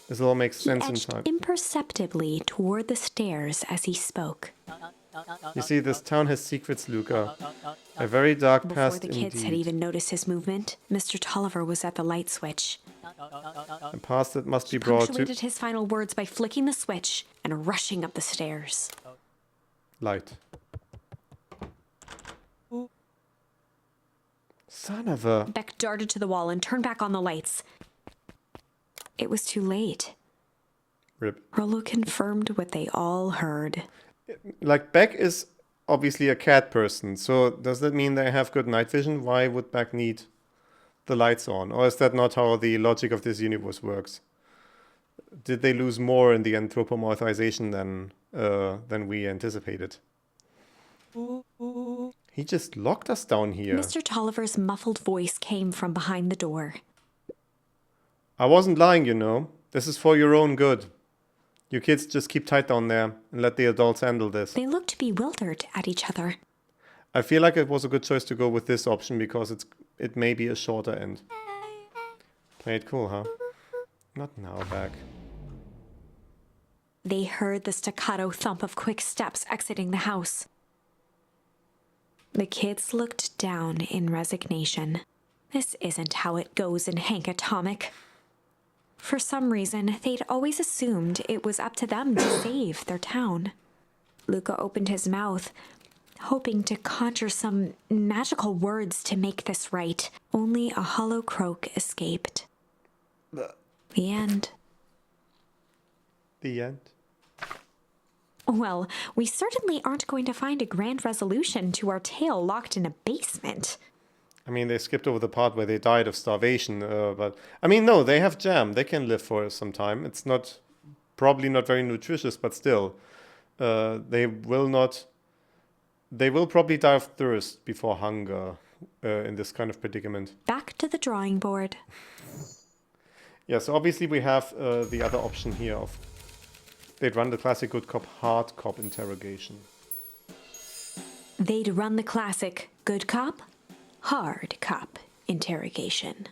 This all makes
He
sense in
edged
time.
imperceptibly toward the stairs as he spoke.
You see, this town has secrets, Luca. A very dark
Before
past
the kids had
indeed.
even noticed his movement, Mr. Tolliver was at the light switch.
A past that must be
He
brought to
punctuated his final words by flicking the switch and rushing up the stairs.
light. Son of a...
Beck darted to the wall and turned back on the lights. It was too late.
Rip.
Rollo confirmed what they all heard.
Like, Beck is obviously a cat person, so does that mean they have good night vision? Why would Beck need the lights on? Or is that not how the logic of this universe works? Did they lose more in the anthropomorphization than we anticipated? He just locked us down here.
Mr. Tolliver's muffled voice came from behind the door.
I wasn't lying, you know. This is for your own good. You kids just keep tight down there and let the adults handle this.
They looked bewildered at each other.
I feel like it was a good choice to go with this option because it may be a shorter end. Play it cool, huh? Not now, Beck.
They heard the staccato thump of quick steps exiting the house. The kids looked down in resignation. This isn't how it goes in Hank Atomic. For some reason, they'd always assumed it was up to them to save their town. Luca opened his mouth, hoping to conjure some magical words to make this right. Only a hollow croak escaped. The end.
The end.
Well, we certainly aren't going to find a grand resolution to our tale locked in a basement.
I mean, they skipped over the part where they died of starvation, but... I mean, no, they have jam. They can live for some time. It's not... probably not very nutritious, but still. They will probably die of thirst before hunger in this kind of predicament.
Back to the drawing board.
Yeah, so obviously we have the other option here of... they'd run the classic good cop, hard cop interrogation.
They'd run the classic good cop, hard cop interrogation.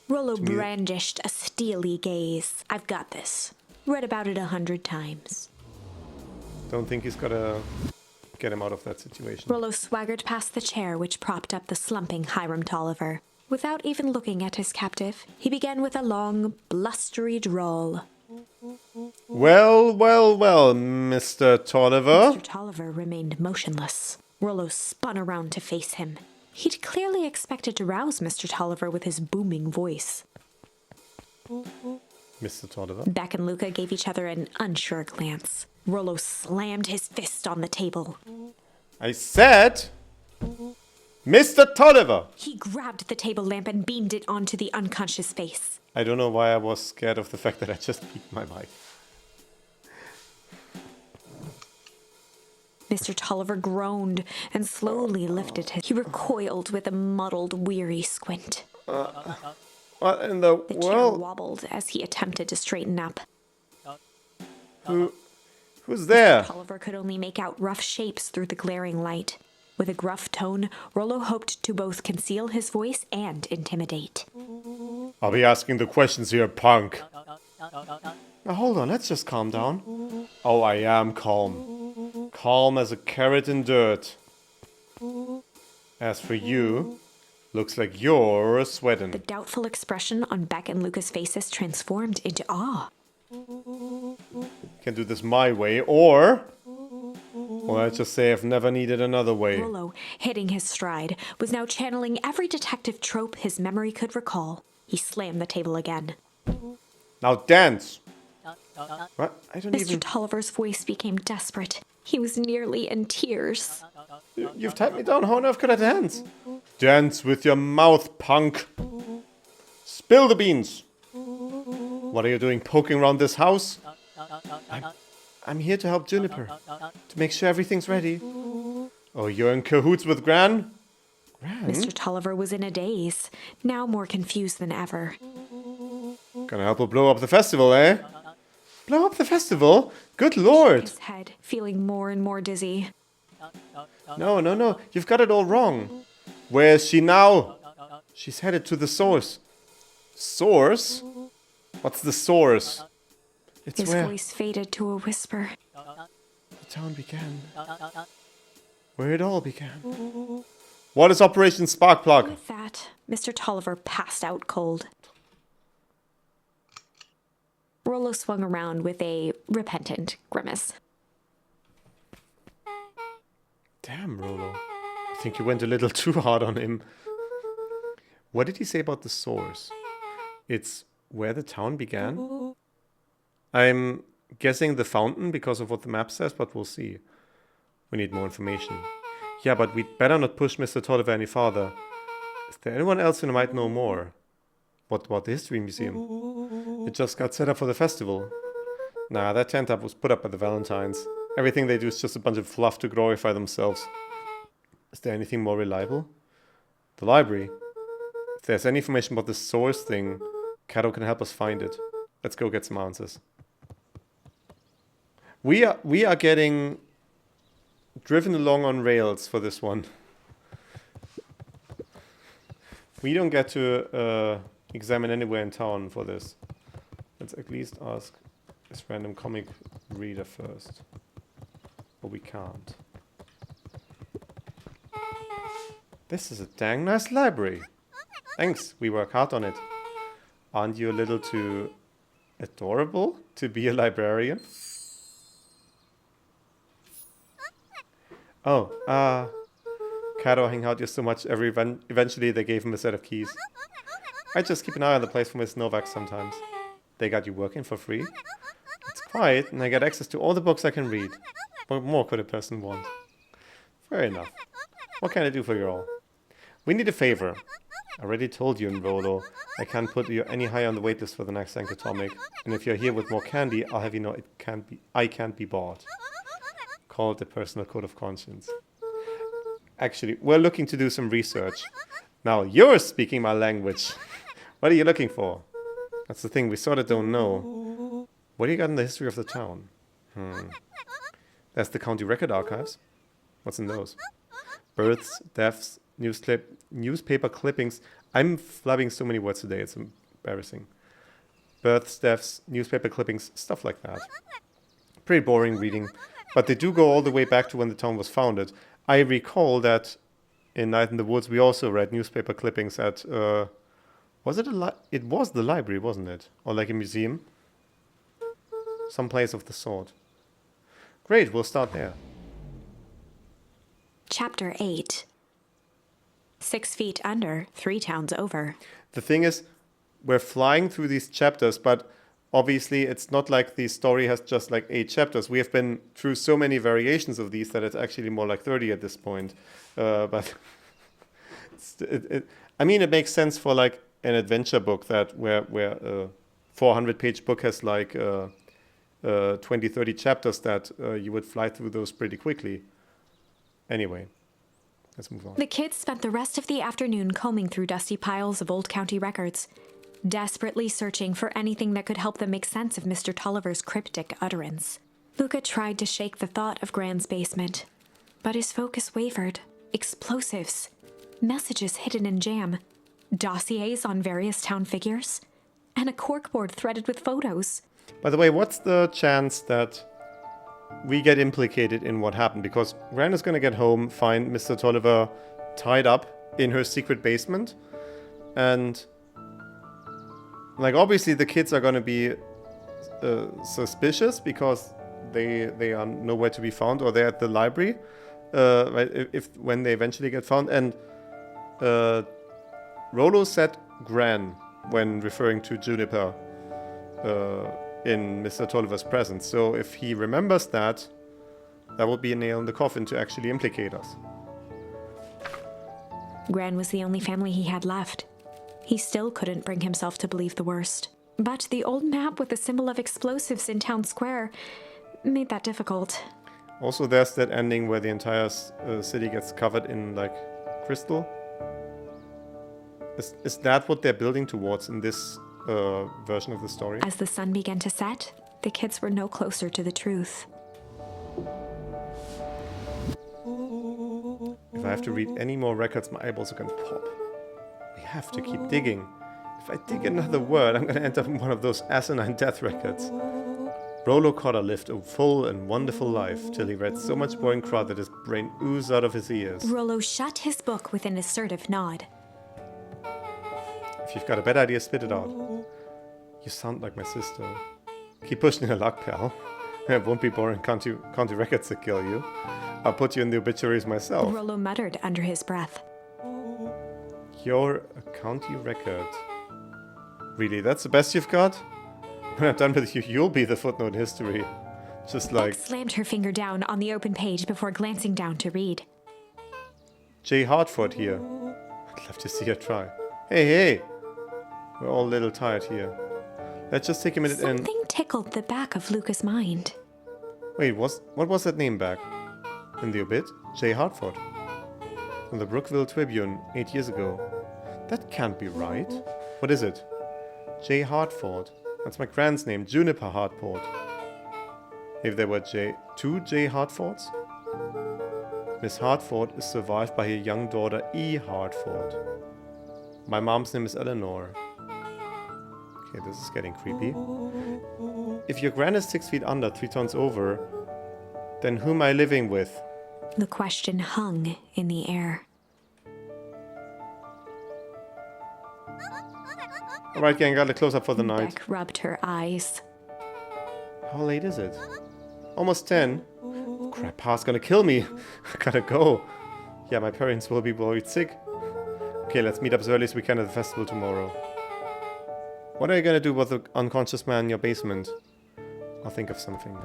Rollo brandished a steely gaze. I've got this. Read about it 100 times.
Don't think he's gotta get him out of that situation.
Rollo swaggered past the chair which propped up the slumping Hiram Tolliver. Without even looking at his captive, he began with a long, blustery drawl.
Well, Mr. Tolliver.
Mr. Tolliver remained motionless. Rollo spun around to face him. He'd clearly expected to rouse Mr. Tolliver with his booming voice.
Mr. Tolliver.
Beck and Luca gave each other an unsure glance. Rollo slammed his fist on the table.
I said... Mr. Tolliver!
He grabbed the table lamp and beamed it onto the unconscious face.
I don't know why I was scared of the fact that I just peeked my mic.
Mr. Tolliver groaned and slowly lifted his... He recoiled with a muddled, weary squint.
What in the
The chair
world?
wobbled as he attempted to straighten up.
Who's there?
Tolliver could only make out rough shapes through the glaring light. With a gruff tone, Rollo hoped to both conceal his voice and intimidate.
I'll be asking the questions here, punk. Now hold on, let's just calm down. Oh, I am calm. Calm as a carrot in dirt. As for you, looks like you're sweating.
The doubtful expression on Beck and Lucas' faces transformed into awe.
Can do this my way, or let's just say I've never needed another way.
Rollo, hitting his stride, was now channeling every detective trope his memory could recall. He slammed the table again.
Now dance! What? I don't
Mr.
even...
Tolliver's voice became desperate. He was nearly in tears.
You've tied me down, how on earth could I dance? Dance with your mouth, punk! Spill the beans! What are you doing poking around this house? I'm here to help Juniper. To make sure everything's ready. Oh, you're in cahoots with Gran? Gran?
Mr. Tolliver was in a daze, now more confused than ever.
Gonna help her blow up the festival, eh? Blow up the festival? Good lord!
His head, feeling more and more dizzy.
No. You've got it all wrong. Where is she now? She's headed to the source. Source? What's the source? It's
His
where
voice faded to a whisper.
the town began. Where it all began. What is Operation Sparkplug?
With that, Mr. Tolliver passed out cold. Rollo swung around with a repentant grimace.
Damn, Rollo. I think you went a little too hard on him. What did he say about the source? It's where the town began? I'm guessing the fountain because of what the map says, but we'll see. We need more information. Yeah, but we'd better not push Mr. Tolliver any farther. Is there anyone else who might know more? What about the History Museum? It just got set up for the festival. Nah, that tent up was put up by the Valentines. Everything they do is just a bunch of fluff to glorify themselves. Is there anything more reliable? The library. If there's any information about the source thing, Cato can help us find it. Let's go get some answers. We are getting driven along on rails for this one. We don't get to examine anywhere in town for this. Let's at least ask this random comic reader first. But we can't. This is a dang nice library. Thanks, we work hard on it. Aren't you a little too adorable to be a librarian? Oh, Cato hung out here so much, eventually they gave him a set of keys. I just keep an eye on the place for Miss Novak sometimes. They got you working for free? It's quiet, and I get access to all the books I can read. What more could a person want? Fair enough. What can I do for you all? We need a favor. I already told you in Rollo, I can't put you any higher on the waitlist for the next Anchatomic. And if you're here with more candy, I'll have you know I can't be bought. Call it a personal code of conscience. Actually, we're looking to do some research. Now, you're speaking my language. What are you looking for? That's the thing, we sort of don't know. What do you got in the history of the town? There's the county record archives. What's in those? Births, deaths, newspaper clippings. I'm flubbing so many words today, it's embarrassing. Births, deaths, newspaper clippings, stuff like that. Pretty boring reading, but they do go all the way back to when the town was founded. I recall that in Night in the Woods we also read newspaper clippings at, was it it was the library, wasn't it? Or like a museum? Some place of the sort. Great, we'll start there.
Chapter 8. 6 feet under, 3 towns over.
The thing is, we're flying through these chapters, but obviously it's not like the story has just like 8 chapters. We have been through so many variations of these that it's actually more like 30 at this point. But I mean, it makes sense for like an adventure book that where a 400-page book has like 20, 30 chapters that you would fly through those pretty quickly. Anyway, let's move on.
The kids spent the rest of the afternoon combing through dusty piles of old county records, desperately searching for anything that could help them make sense of Mr. Tolliver's cryptic utterance. Luca tried to shake the thought of Gran's basement, but his focus wavered. Explosives, messages hidden in jam, dossiers on various town figures, and a corkboard threaded with photos.
By the way, what's the chance that we get implicated in what happened? Because Gran is going to get home, find Mr. Tolliver tied up in her secret basement, and like obviously the kids are going to be suspicious because they are nowhere to be found, or they're at the library right, if when they eventually get found. And Rollo said Gran when referring to Juniper in Mr. Tolliver's presence. So if he remembers that, that would be a nail in the coffin to actually implicate us.
Gran was the only family he had left. He still couldn't bring himself to believe the worst. But the old map with the symbol of explosives in town square made that difficult.
Also, there's that ending where the entire city gets covered in, like, crystal. Is that what they're building towards in this version of the story?
As the sun began to set, the kids were no closer to the truth.
If I have to read any more records, my eyeballs are going to pop. We have to keep digging. If I dig another word, I'm going to end up in one of those asinine death records. Rollo Cotter lived a full and wonderful life till he read so much boring crud that his brain oozed out of his ears.
Rollo shut his book with an assertive nod.
If you've got a bad idea, spit it out. You sound like my sister. Keep pushing your luck, pal. It won't be boring county records that kill you. I'll put you in the obituaries myself.
Rollo muttered under his breath.
You're a county record. Really, that's the best you've got? When I'm done with you, you'll be the footnote in history. Just like...
Beck slammed her finger down on the open page before glancing down to read.
J. Hartford here. I'd love to see her try. Hey! We're all a little tired here. Let's just take a minute and...
Something tickled the back of Luca's mind.
Wait, what was that name back? In the obit? J. Hartford. From the Brookville Tribune 8 years ago. That can't be right. What is it? J. Hartford. That's my grand's name, Juniper Hartford. If there were two J. Hartfords? Miss Hartford is survived by her young daughter E. Hartford. My mom's name is Eleanor. Okay, this is getting creepy. If your gran is 6 feet under, 3 tons over, then who am I living with?
The question hung in the air.
Alright, gang, got a close-up for the night.
Beck rubbed her eyes.
How late is it? Almost 10. Crap, Pa's gonna kill me. I gotta go. Yeah, my parents will be worried sick. Okay, let's meet up as early as we can at the festival tomorrow. What are you gonna do with the unconscious man in your basement? I'll think of something.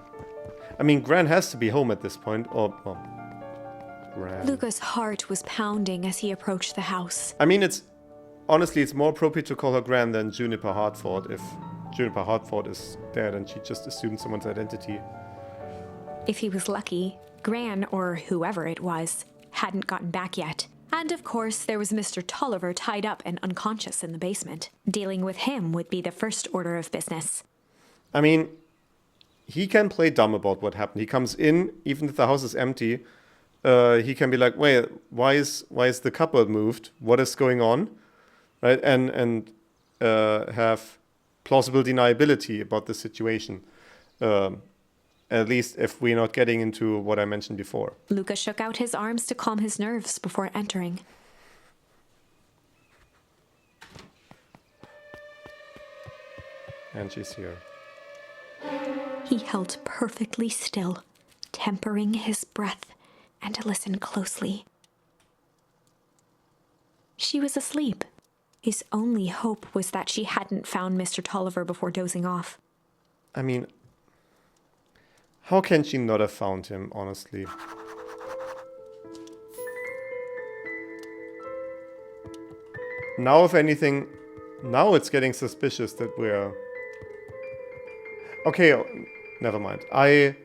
I mean, Gran has to be home at this point, or... well, Gran.
Luca's heart was pounding as he approached the house.
I mean, honestly, it's more appropriate to call her Gran than Juniper Hartford. If Juniper Hartford is dead and she just assumed someone's identity.
If he was lucky, Gran, or whoever it was, hadn't gotten back yet. And of course, there was Mr. Tolliver tied up and unconscious in the basement. Dealing with him would be the first order of business.
I mean, he can play dumb about what happened. He comes in, even if the house is empty. He can be like, wait, why is the cupboard moved? What is going on? Right? And have plausible deniability about the situation. At least if we're not getting into what I mentioned before.
Luca shook out his arms to calm his nerves before entering.
And she's here.
He held perfectly still, tempering his breath, and listened closely. She was asleep. His only hope was that she hadn't found Mr. Tolliver before dozing off.
I mean, how can she not have found him, honestly? Now, if anything, now it's getting suspicious that we're... Okay, never mind. I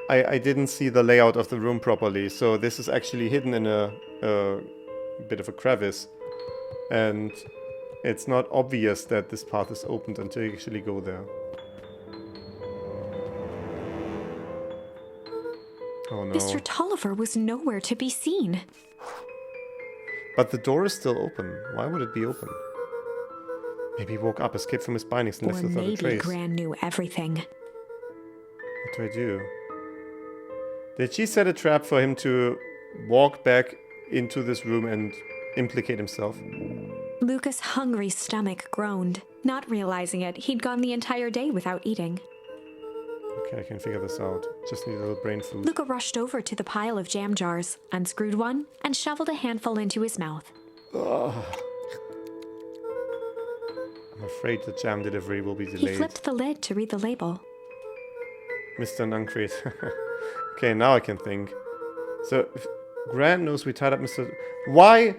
didn't see the layout of the room properly, so this is actually hidden in a bit of a crevice. And it's not obvious that this path is opened until you actually go there. Oh no.
Mr. Tolliver was nowhere to be seen.
But the door is still open. Why would it be open? Maybe he woke up, escaped from his bindings, and left
Or
without a
maybe
trace.
Gran knew everything.
What do I do? Did she set a trap for him to walk back into this room and implicate himself?
Luca's hungry stomach groaned. Not realizing it, he'd gone the entire day without eating.
Okay, I can figure this out. Just need a little brain food.
Luca rushed over to the pile of jam jars, unscrewed one, and shoveled a handful into his mouth.
Ugh. I'm afraid the jam delivery will be delayed.
He flipped the lid to read the label.
Mr. Nuncrete. Okay, now I can think. So, if Grant knows we tied up Mr. Why?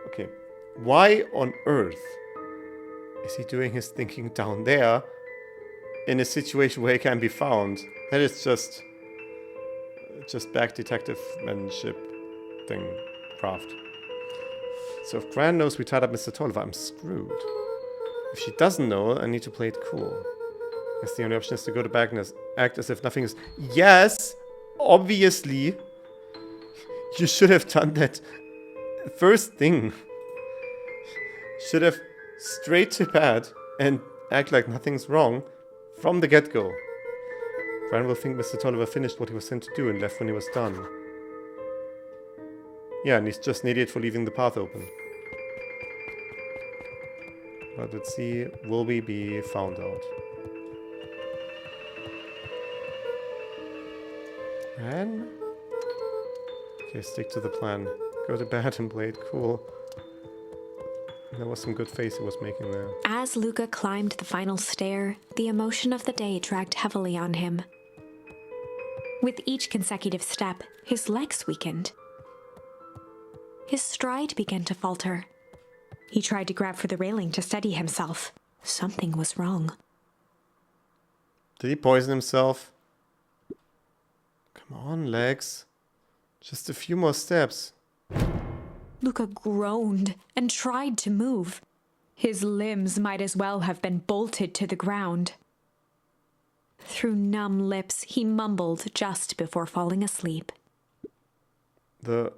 Okay. Why on earth is he doing his thinking down there in a situation where he can be found? That is just back detective-manship thing, craft. So if Grant knows we tied up Mr. Tolliver, I'm screwed. If she doesn't know, I need to play it cool. I guess the only option is to go to back and act as if nothing is... Yes! Obviously! You should have done that first thing. Should have straight to bed and act like nothing's wrong from the get-go. Grant will think Mr. Tolliver finished what he was sent to do and left when he was done. Yeah, and he's just an idiot for leaving the path open. But let's see, will we be found out? Ran? Okay, stick to the plan. Go to bed and play it cool. There was some good face he was making there.
As Luca climbed the final stair, the emotion of the day dragged heavily on him. With each consecutive step, his legs weakened. His stride began to falter. He tried to grab for the railing to steady himself. Something was wrong.
Did he poison himself? Come on, legs. Just a few more steps.
Luca groaned and tried to move. His limbs might as well have been bolted to the ground. Through numb lips, he mumbled just before falling asleep.
The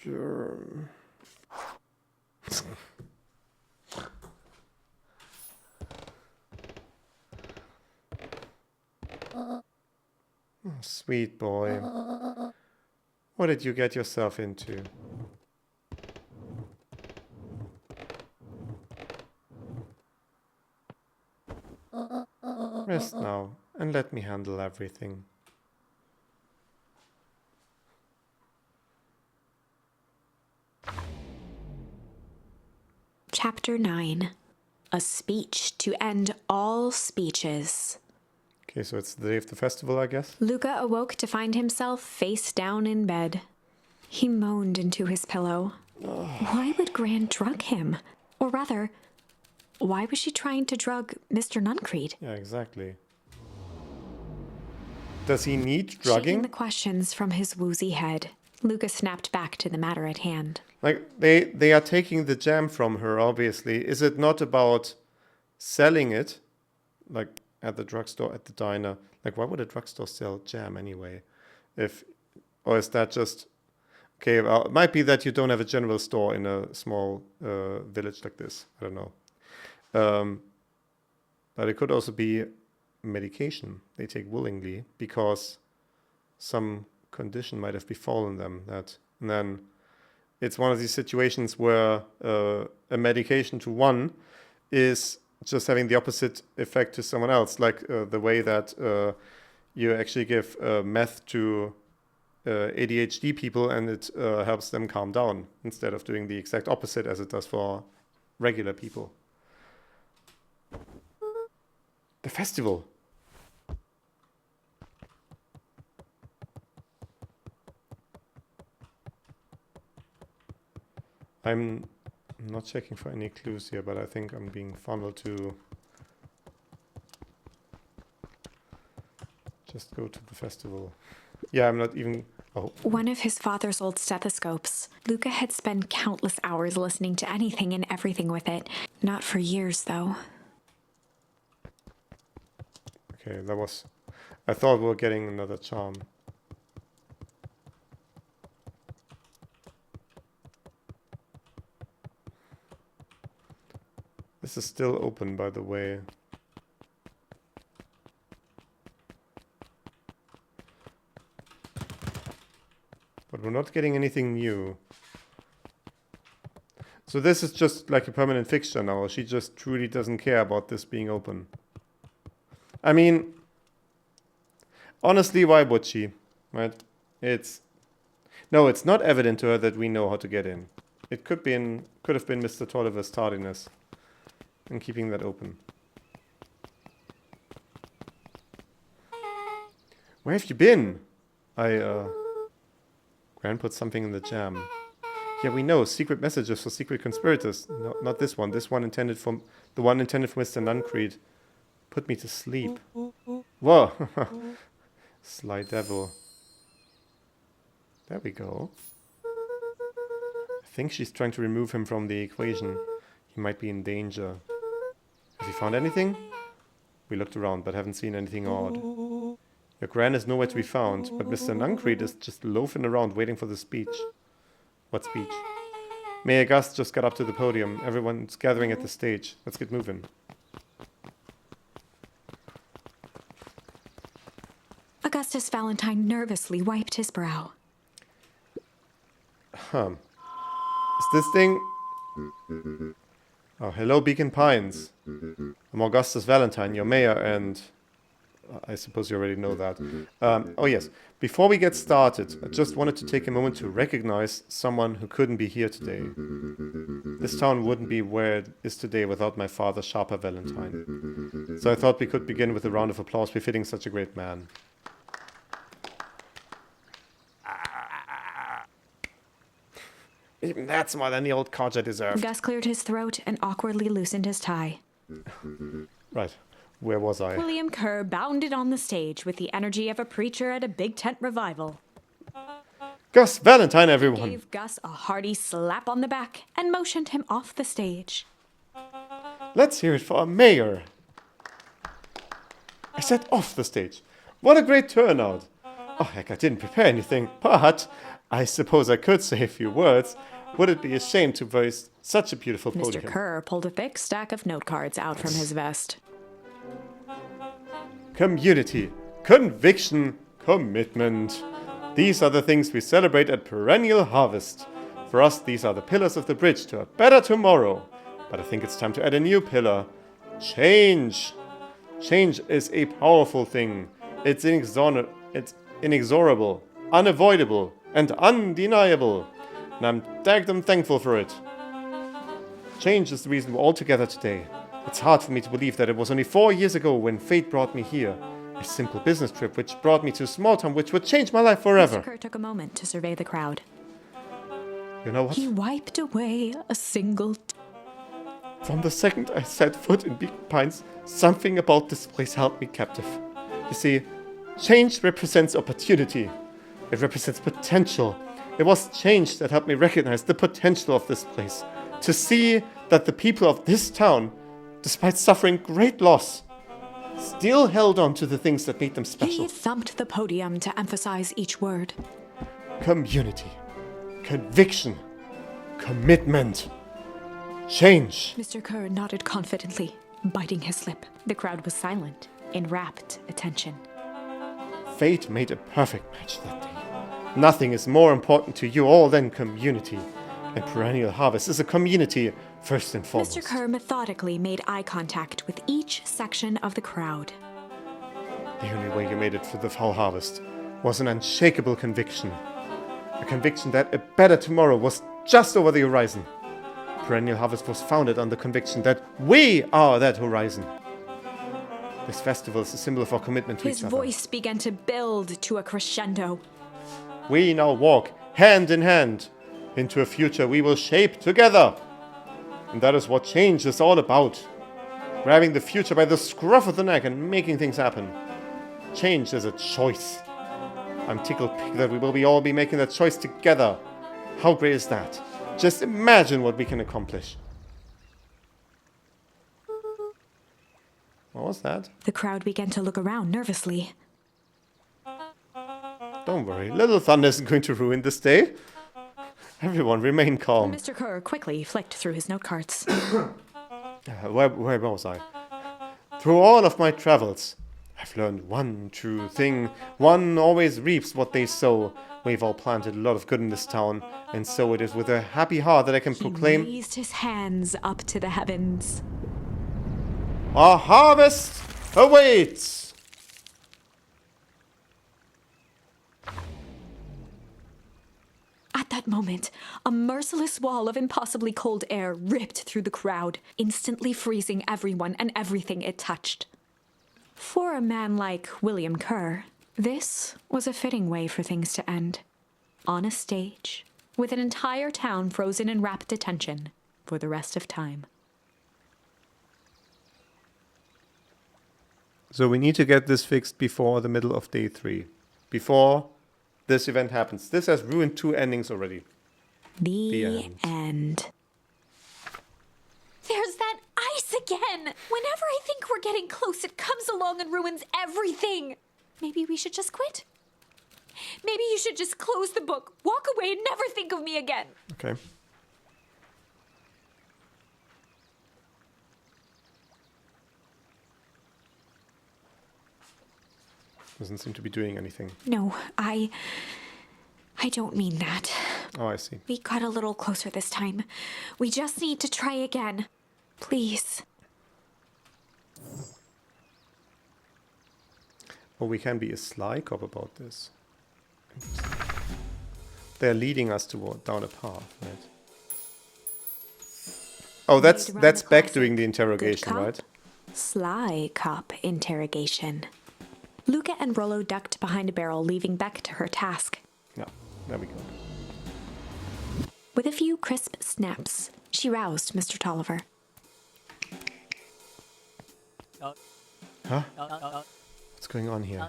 germ. Oh, sweet boy. What did you get yourself into? Rest now, and let me handle everything.
Chapter 9. A speech to end all speeches.
Okay, so it's the day of the festival, I guess?
Luca awoke to find himself face down in bed. He moaned into his pillow. Why would Gran drug him? Or rather, why was she trying to drug Mr. Nuncrete?
Yeah, exactly. Does he need
Shaking
drugging?
the questions from his woozy head, Luca snapped back to the matter at hand.
Like, they are taking the jam from her, obviously. Is it not about selling it? Like, at the drugstore, at the diner? Like, why would a drugstore sell jam anyway? Or is that just... Okay, well, it might be that you don't have a general store in a small village like this. I don't know. But it could also be medication they take willingly because some condition might have befallen them. And then it's one of these situations where a medication to one is just having the opposite effect to someone else, like the way that you actually give meth to ADHD people and it helps them calm down instead of doing the exact opposite as it does for regular people. The festival. I'm not checking for any clues here, but I think I'm being funneled to just go to the festival. Yeah, I'm not even... Oh.
One of his father's old stethoscopes. Luca had spent countless hours listening to anything and everything with it. Not for years, though.
Okay, that was... I thought we were getting another charm. This is still open, by the way. But we're not getting anything new. So this is just like a permanent fixture now. She just truly doesn't care about this being open. I mean, honestly, why would she? Right? No, it's not evident to her that we know how to get in. It could have been Mr. Tolliver's tardiness in keeping that open. Where have you been? Gran put something in the jam. Yeah, we know. Secret messages for secret conspirators. No, not this one. This one intended for... The one intended for Mr. Nuncreed. Put me to sleep. Whoa! Sly devil. There we go. I think she's trying to remove him from the equation. He might be in danger. Have you found anything? We looked around, but haven't seen anything odd. Your Gran is nowhere to be found, but Mr. Nuncreed is just loafing around waiting for the speech. What speech? Mayor Gus just got up to the podium. Everyone's gathering at the stage. Let's get moving.
Augustus Valentine nervously wiped his brow.
Is this thing... Oh, hello, Beacon Pines. I'm Augustus Valentine, your mayor, and... I suppose you already know that. Oh yes, before we get started, I just wanted to take a moment to recognize someone who couldn't be here today. This town wouldn't be where it is today without my father, Sharper Valentine. So I thought we could begin with a round of applause befitting such a great man. Even that's more than the old codger deserved.
Gus cleared his throat and awkwardly loosened his tie.
Right. Where was I?
William Kerr bounded on the stage with the energy of a preacher at a big tent revival.
Gus Valentine, everyone!
Gave Gus a hearty slap on the back and motioned him off the stage.
Let's hear it for our mayor! I said off the stage. What a great turnout! Oh heck, I didn't prepare anything, but I suppose I could say a few words. Would it be a shame to waste such a beautiful podium?
Mr. Kerr pulled a thick stack of note cards out from his vest.
Community, conviction, commitment. These are the things we celebrate at Perennial Harvest. For us, these are the pillars of the bridge to a better tomorrow. But I think it's time to add a new pillar. Change. Change is a powerful thing. It's inexorable, unavoidable, and undeniable. And I'm daggum thankful for it. Change is the reason we're all together today. It's hard for me to believe that it was only 4 years ago when fate brought me here. A simple business trip which brought me to a small town which would change my life forever.
Mr. Kerr took a moment to survey the crowd.
You know what?
He wiped away a single
From the second I set foot in Beacon Pines, something about this place held me captive. You see, change represents opportunity. It represents potential. It was change that helped me recognize the potential of this place. To see that the people of this town, despite suffering great loss, still held on to the things that made them special.
He thumped the podium to emphasize each word.
Community, conviction, commitment, change.
Mr. Kerr nodded confidently, biting his lip. The crowd was silent, in rapt attention.
Fate made a perfect match that day. Nothing is more important to you all than community. And Perennial Harvest is a community, first and foremost.
Mr. Kerr methodically made eye contact with each section of the crowd.
The only way you made it for the fall harvest was an unshakable conviction. A conviction that a better tomorrow was just over the horizon. Perennial Harvest was founded on the conviction that we are that horizon. This festival is a symbol of our commitment to
His
each other.
voice began to build to a crescendo.
We now walk hand in hand into a future we will shape together. And that is what change is all about. Grabbing the future by the scruff of the neck and making things happen. Change is a choice. I'm tickled pink that we will all be making that choice together. How great is that? Just imagine what we can accomplish. What was that?
The crowd began to look around nervously.
Don't worry, Little Thunder isn't going to ruin this day. Everyone remain calm.
Mr. Kerr quickly flicked through his note cards.
Where was I? Through all of my travels, I've learned one true thing. One always reaps what they sow. We've all planted a lot of good in this town, and so it is with a happy heart that I can proclaim...
He raised his hands up to the heavens.
Our harvest awaits!
At that moment, a merciless wall of impossibly cold air ripped through the crowd, instantly freezing everyone and everything it touched. For a man like William Kerr, this was a fitting way for things to end. On a stage, with an entire town frozen in rapt attention for the rest of time.
So we need to get this fixed before the middle of day 3. Before this event happens. This has ruined 2 endings already.
The end. There's that ice again! Whenever I think we're getting close, it comes along and ruins everything! Maybe we should just quit? Maybe you should just close the book, walk away, and never think of me again.
Okay. Doesn't seem to be doing anything.
No, I don't mean that.
Oh, I see.
We got a little closer this time. We just need to try again. Please.
Or we can be a sly cop about this. They're leading us down a path, right? Oh, that's Beck doing the interrogation, right?
Sly cop interrogation. Luca and Rollo ducked behind a barrel, leaving Beck to her task.
Yeah, there we go.
With a few crisp snaps, she roused Mr. Tolliver.
Huh? What's going on here?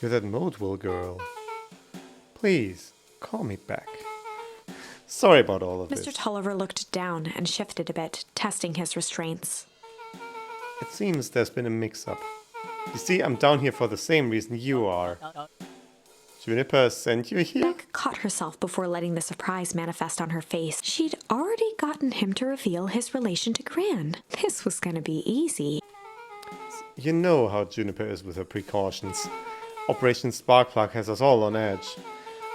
You're that Modewell girl. Please, call me back. Sorry about all of this.
Mr. Tolliver looked down and shifted a bit, testing his restraints.
It seems there's been a mix-up. You see, I'm down here for the same reason you are. Juniper sent you here?
Beck caught herself before letting the surprise manifest on her face. She'd already gotten him to reveal his relation to Gran. This was gonna be easy.
You know how Juniper is with her precautions. Operation Sparkplug has us all on edge.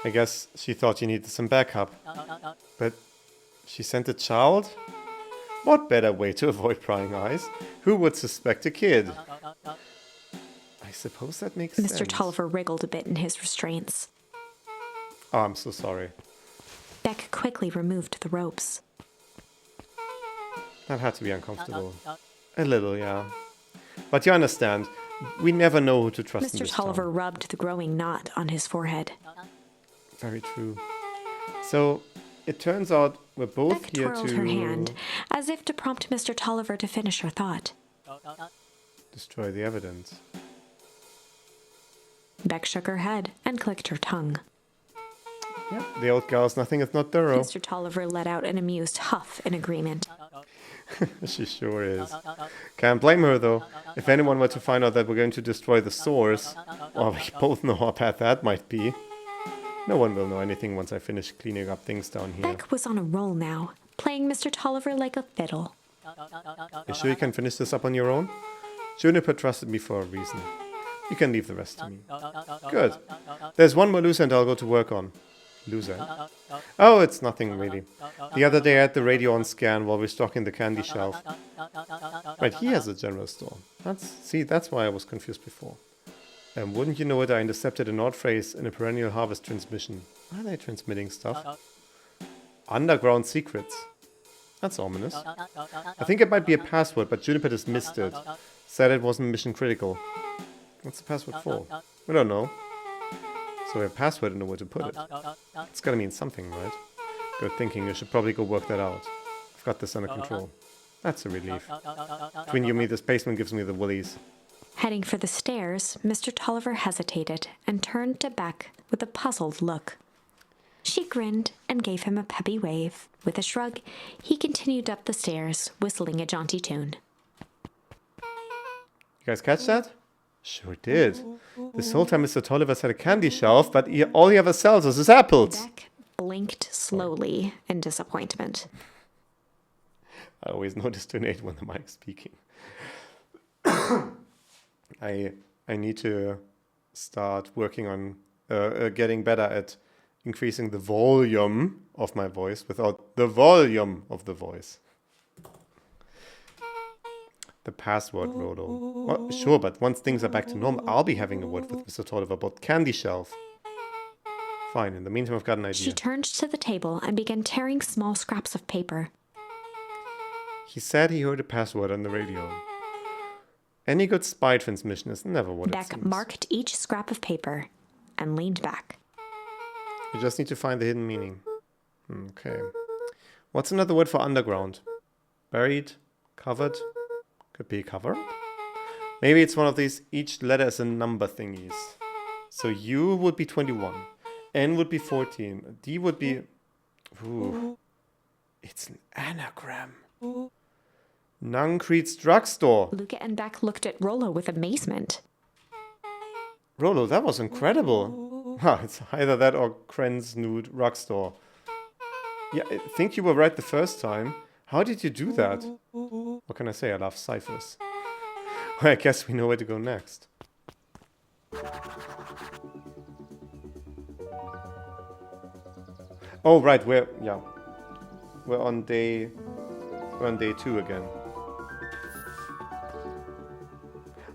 I guess she thought you needed some backup. But she sent a child? What better way to avoid prying eyes? Who would suspect a kid? I suppose that makes sense.
Mr. Tolliver wriggled a bit in his restraints.
Oh, I'm so sorry.
Beck quickly removed the ropes.
That had to be uncomfortable. A little, yeah. But you understand, we never know who to trust in
Mr.
this
Tolliver
town.
rubbed the growing knot on his forehead.
Very true. So, it turns out we're both
Beck
here
twirled
to...
her hand, as if to prompt Mr. Tolliver to finish her thought.
destroy the evidence.
Beck shook her head and clicked her tongue.
Yeah, the old gal's nothing if not thorough.
Mr. Tolliver let out an amused huff in agreement.
She sure is. Can't blame her though. If anyone were to find out that we're going to destroy the source, well, we both know how bad that might be. No one will know anything once I finish cleaning up things down here.
Beck was on a roll now, playing Mr. Tolliver like a fiddle.
You sure you can finish this up on your own? Juniper trusted me for a reason. You can leave the rest to me. Good. There's one more loose end I'll go to work on. Loose end? Oh, it's nothing really. The other day I had the radio on scan while we're stocking the candy shelf. Right, he has a general store. That's why I was confused before. And wouldn't you know it, I intercepted an odd phrase in a perennial harvest transmission. Are they transmitting stuff? Underground secrets. That's ominous. I think it might be a password, but Juniper dismissed it. Said it wasn't mission critical. What's the password for? We don't know. So we have a password and know where to put it. It's gotta mean something, right? Good thinking, you should probably go work that out. I've got this under control. That's a relief. Between you and me, this basement gives me the willies.
Heading for the stairs, Mr. Tolliver hesitated and turned to Beck with a puzzled look. She grinned and gave him a peppy wave. With a shrug, he continued up the stairs, whistling a jaunty tune.
You guys catch that? Sure did. This whole time Mr. Tolliver's had a candy shelf, but all he ever sells is his apples.
Beck blinked slowly in disappointment.
I always notice to Nate when the mic's speaking. I need to start working on getting better at increasing the volume of my voice without the volume of the voice. The password, Rodo. Well, sure, but once things are back to normal, I'll be having a word with Mr. Tolliver about candy shelf. Fine, in the meantime, I've got an idea.
She turned to the table and began tearing small scraps of paper.
He said he heard a password on the radio. Any good spy transmission is never what it
Beck
seems.
marked each scrap of paper and leaned back.
You just need to find the hidden meaning. Okay. What's another word for underground? Buried? Covered? Could be a cover. Maybe it's one of these each letter is a number thingies. So U would be 21. N would be 14. D would be... Ooh. It's an anagram. Nuncrete's drugstore.
Luca and Beck looked at Rollo with amazement.
Rollo, that was incredible. Huh, it's either that or Kren's nude drugstore. Yeah, I think you were right the first time. How did you do that? What can I say? I love ciphers. Well, I guess we know where to go next. Oh, right, we're on day 2 again.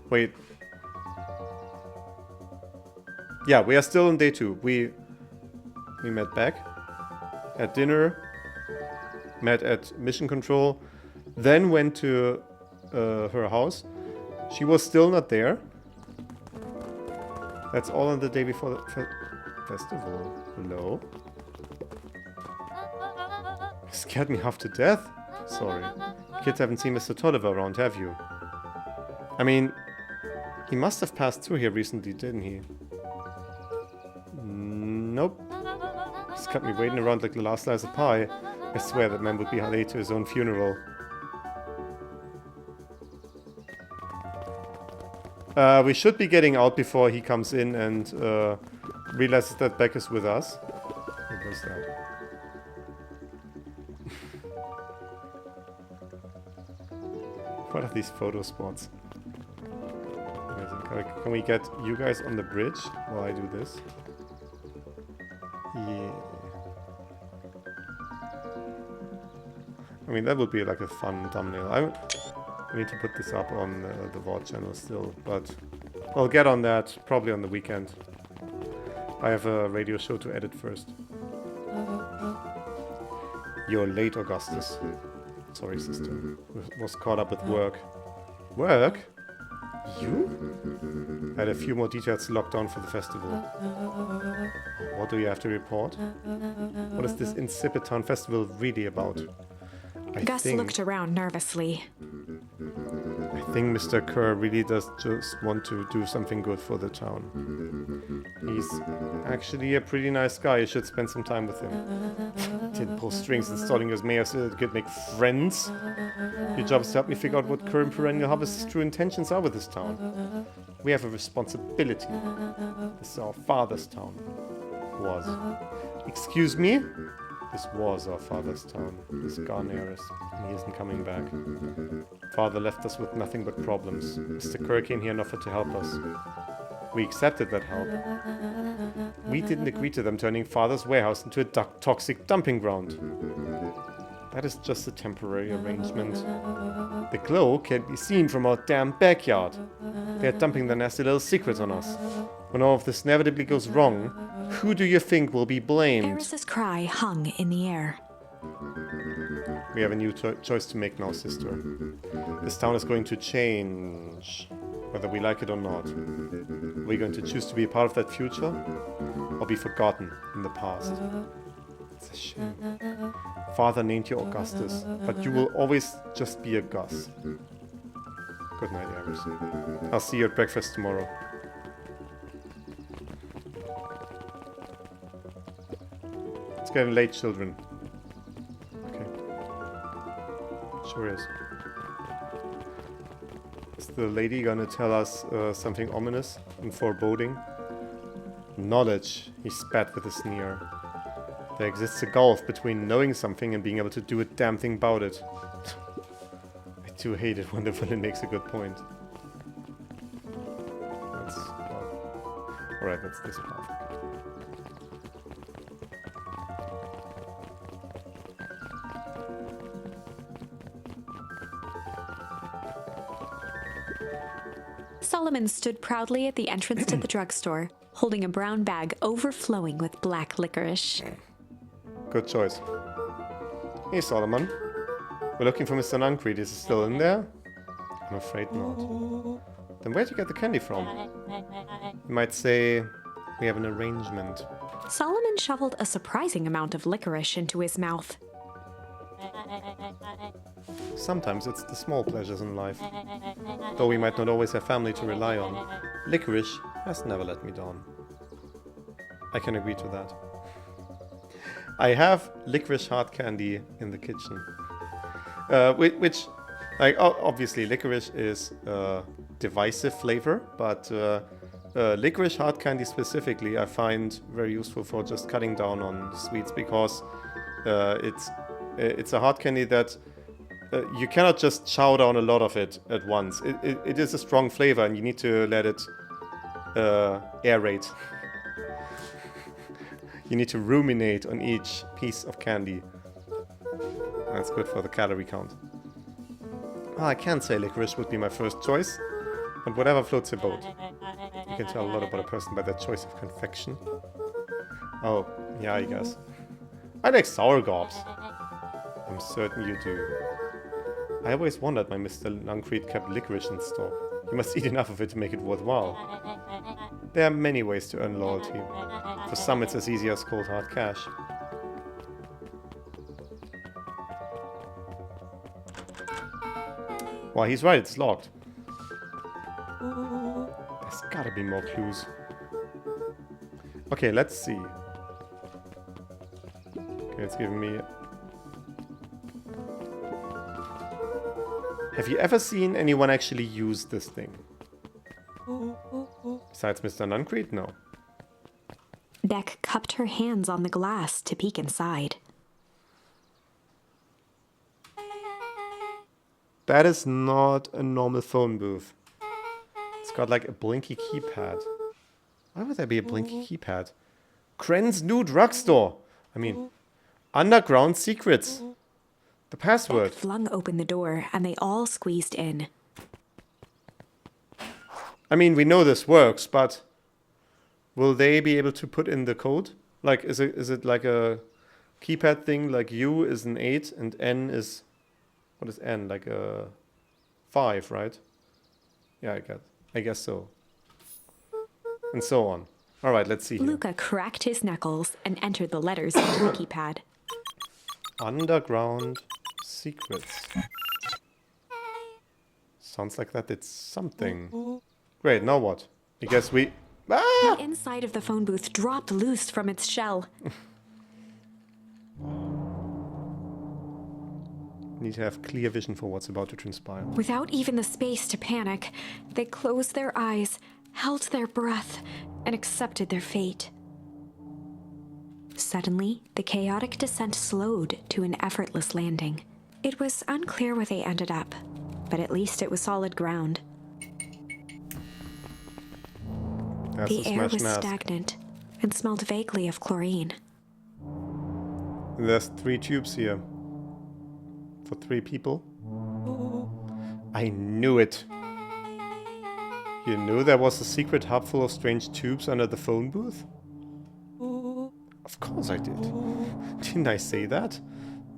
Wait. Yeah, we are still on day 2. We met Beck at dinner, met at mission control, then went to her house. She was still not there. That's all on the day before the festival. Hello? You scared me half to death. Sorry. Kids haven't seen Mr. Tolliver around, have you? I mean, he must have passed through here recently, didn't he? Nope. He's kept me waiting around like the last slice of pie. I swear that man would be late to his own funeral. We should be getting out before he comes in and realizes that Beck is with us. What was that? What are these photo spots? Can we get you guys on the bridge while I do this? Yeah. I mean, that would be like a fun thumbnail. I need to put this up on the VOD channel still, but I'll get on that probably on the weekend. I have a radio show to edit first. You're late, Augustus. Sorry, sister. Was caught up with work. Work? You? I had a few more details locked down for the festival. What do you have to report? What is this insipid town festival really about?
Gus looked around nervously.
I think Mr. Kerr really does just want to do something good for the town. He's actually a pretty nice guy. You should spend some time with him. Didn't pull strings installing as mayor so that he could make friends. Your job is to help me figure out what Kerr and Perennial Harvest's true intentions are with this town. We have a responsibility. This is our father's town. Was. Excuse me? This was our father's town. This Garneris, and he isn't coming back. Father left us with nothing but problems. Mr. Kerr came here and offered to help us. We accepted that help. We didn't agree to them turning Father's warehouse into a toxic dumping ground. That is just a temporary arrangement. The glow can be seen from our damn backyard. They're dumping their nasty little secrets on us. When all of this inevitably goes wrong, who do you think will be blamed?
Eris's cry hung in the air.
We have a new choice to make now, sister. This town is going to change, whether we like it or not. We're going to choose to be a part of that future, or be forgotten in the past. It's a shame. Father named you Augustus, but you will always just be a Gus. Good night, Iris. I'll see you at breakfast tomorrow. It's getting late, children. Okay. Sure is. Is the lady gonna tell us something ominous and foreboding? Knowledge, he spat with a sneer. There exists a gulf between knowing something and being able to do a damn thing about it. I do hate it when the villain makes a good point. That's... Alright, that's this path.
Solomon stood proudly at the entrance to the drugstore, holding a brown bag overflowing with black licorice.
Good choice. Hey, Solomon. We're looking for Mr. Nuncreed. Is he still in there? I'm afraid not. Then where'd you get the candy from? You might say we have an arrangement.
Solomon shoveled a surprising amount of licorice into his mouth.
Sometimes it's the small pleasures in life. Though we might not always have family to rely on, licorice has never let me down. I can agree to that. I have licorice hard candy in the kitchen. Which, like, obviously licorice is a divisive flavor, but licorice hard candy specifically I find very useful for just cutting down on sweets, because it's a hard candy that you cannot just chow down a lot of it at once. It is a strong flavor and you need to let it aerate. You need to ruminate on each piece of candy. That's good for the calorie count. Well, I can't say licorice would be my first choice, but whatever floats your boat. You can tell a lot about a person by their choice of confection. Oh, yeah, I guess. I like sour gobs. I'm certain you do. I always wondered why Mr. Nuncreed kept licorice in stock. He must eat enough of it to make it worthwhile. There are many ways to earn loyalty. For some it's as easy as cold hard cash. Well, he's right, it's locked. There's gotta be more clues. Okay, let's see. Okay, it's giving me... Have you ever seen anyone actually use this thing? Besides Mr. Nuncreed? No.
Beck cupped her hands on the glass to peek inside.
That is not a normal phone booth. It's got like a blinky keypad. Why would there be a blinky keypad? Kren's new drugstore! I mean, underground secrets. The password.
Beck flung open the door and they all squeezed in.
I mean, we know this works, but will they be able to put in the code? Like, is it like a keypad thing? Like U is an 8 and N is... What is N? Like a 5, right? Yeah, I guess so. And so on. All right, let's see here.
Luca cracked his knuckles and entered the letters into the keypad.
Underground secrets. Sounds like that did something. Great, now what? I guess we... Ah!
The inside of the phone booth dropped loose from its shell.
Need to have clear vision for what's about to transpire.
Without even the space to panic, they closed their eyes, held their breath, and accepted their fate. Suddenly, the chaotic descent slowed to an effortless landing. It was unclear where they ended up, but at least it was solid ground.
That's
The air was
mask.
stagnant and smelled vaguely of chlorine.
There's 3 tubes here. For 3 people. I knew it. You knew there was a secret hub full of strange tubes under the phone booth? Of course I did. Didn't I say that?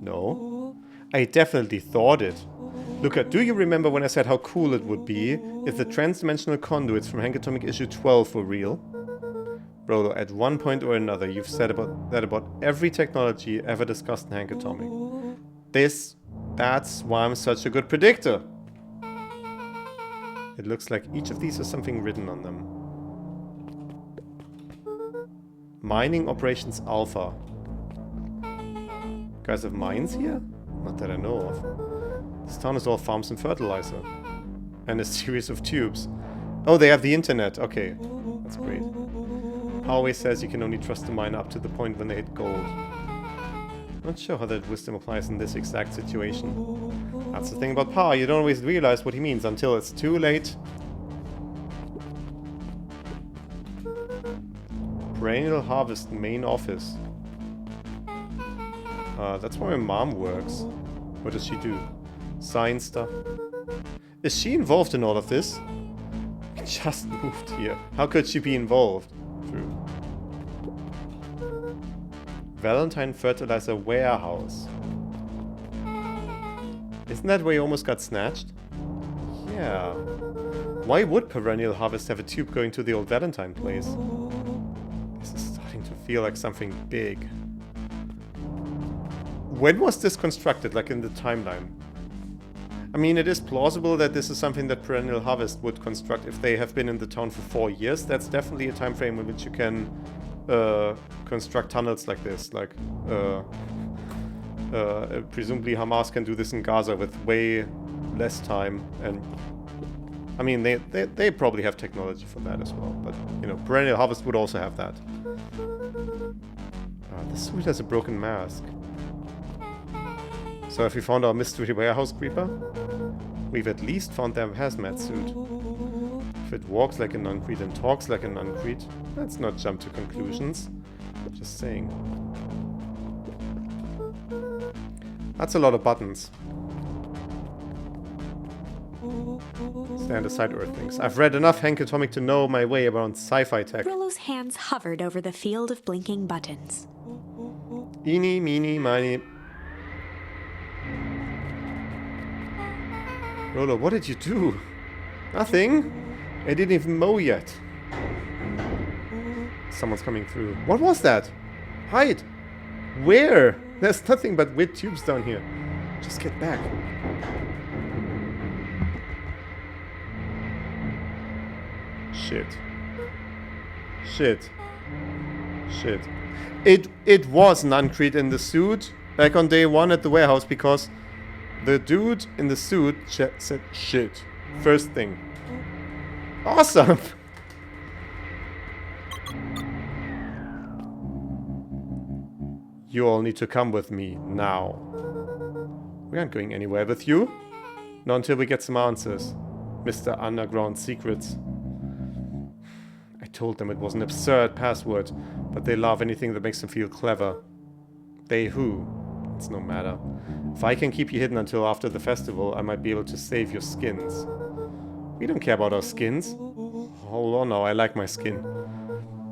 No. I definitely thought it. Luca, do you remember when I said how cool it would be if the transdimensional conduits from Hankatomic issue 12 were real? Rolo, at one point or another, you've said about every technology ever discussed in Hankatomic. That's why I'm such a good predictor. It looks like each of these has something written on them. Mining Operations Alpha. Guys have mines here? Not that I know of. This town is all farms and fertilizer. And a series of tubes. Oh, they have the internet. Okay, that's great. Always says you can only trust the miner up to the point when they hit gold. Not sure how that wisdom applies in this exact situation. That's the thing about power, you don't always realize what he means until it's too late. Perennial Harvest main office. That's where my mom works. What does she do? Sign stuff. Is she involved in all of this? I just moved here. How could she be involved? True. Valentine Fertilizer Warehouse. Isn't that where you almost got snatched? Yeah. Why would Perennial Harvest have a tube going to the old Valentine place? This is starting to feel like something big. When was this constructed, like in the timeline? I mean, it is plausible that this is something that Perennial Harvest would construct if they have been in the town for 4 years. That's definitely a time frame in which you can construct tunnels like this. Like, presumably Hamas can do this in Gaza with way less time. And I mean, they probably have technology for that as well. But, you know, Perennial Harvest would also have that. This suit has a broken mask. So have we found our mystery warehouse creeper? We've at least found their hazmat suit. If it walks like a non-creed and talks like a non-creed, let's not jump to conclusions. Just saying. That's a lot of buttons. Stand aside, Earthlings. I've read enough Hankatomic to know my way around sci-fi tech.
Rolo's hands hovered over the field of blinking buttons.
Eeny, meeny, miny. Rolo, what did you do? Nothing. I didn't even mow yet. Someone's coming through. What was that? Hide! Where? There's nothing but weird tubes down here. Just get back. Shit. Shit. Shit. It was Nuncrete in the suit back on day 1 at the warehouse because the dude in the suit said shit. First thing. Awesome! You all need to come with me now. We aren't going anywhere with you. Not until we get some answers. Mr. Underground Secrets. I told them it was an absurd password, but they love anything that makes them feel clever. They who? It's no matter. If I can keep you hidden until after the festival, I might be able to save your skins. We don't care about our skins. Hold on now, I like my skin.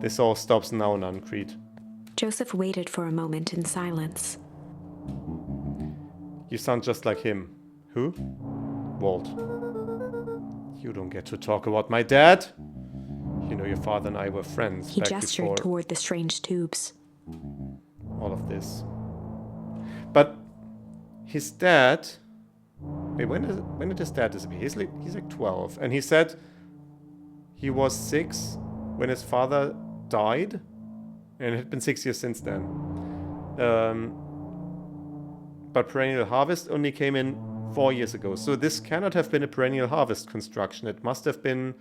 This all stops now, Nuncrete.
Joseph waited for a moment in silence.
You sound just like him. Who? Walt. You don't get to talk about my dad. You know your father and I were friends.
He
back
gestured
before
toward the strange tubes.
all of this. But his dad... Wait, when did his dad disappear? He's like 12. And he said he was 6 when his father died. And it had been 6 years since then. But Perennial Harvest only came in 4 years ago. So this cannot have been a Perennial Harvest construction. It must have been...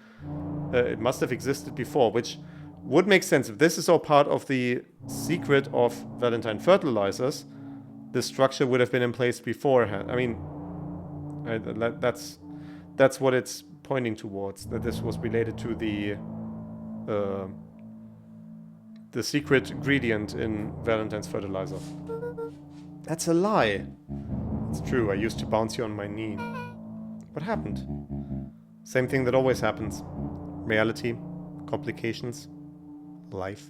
it must have existed before, which would make sense. If this is all part of the secret of Valentine Fertilizers, the structure would have been in place beforehand. I mean, that's what it's pointing towards, that this was related to the secret ingredient in Valentine's Fertilizer. That's a lie. It's true, I used to bounce you on my knee. What happened? Same thing that always happens. Reality, complications, life.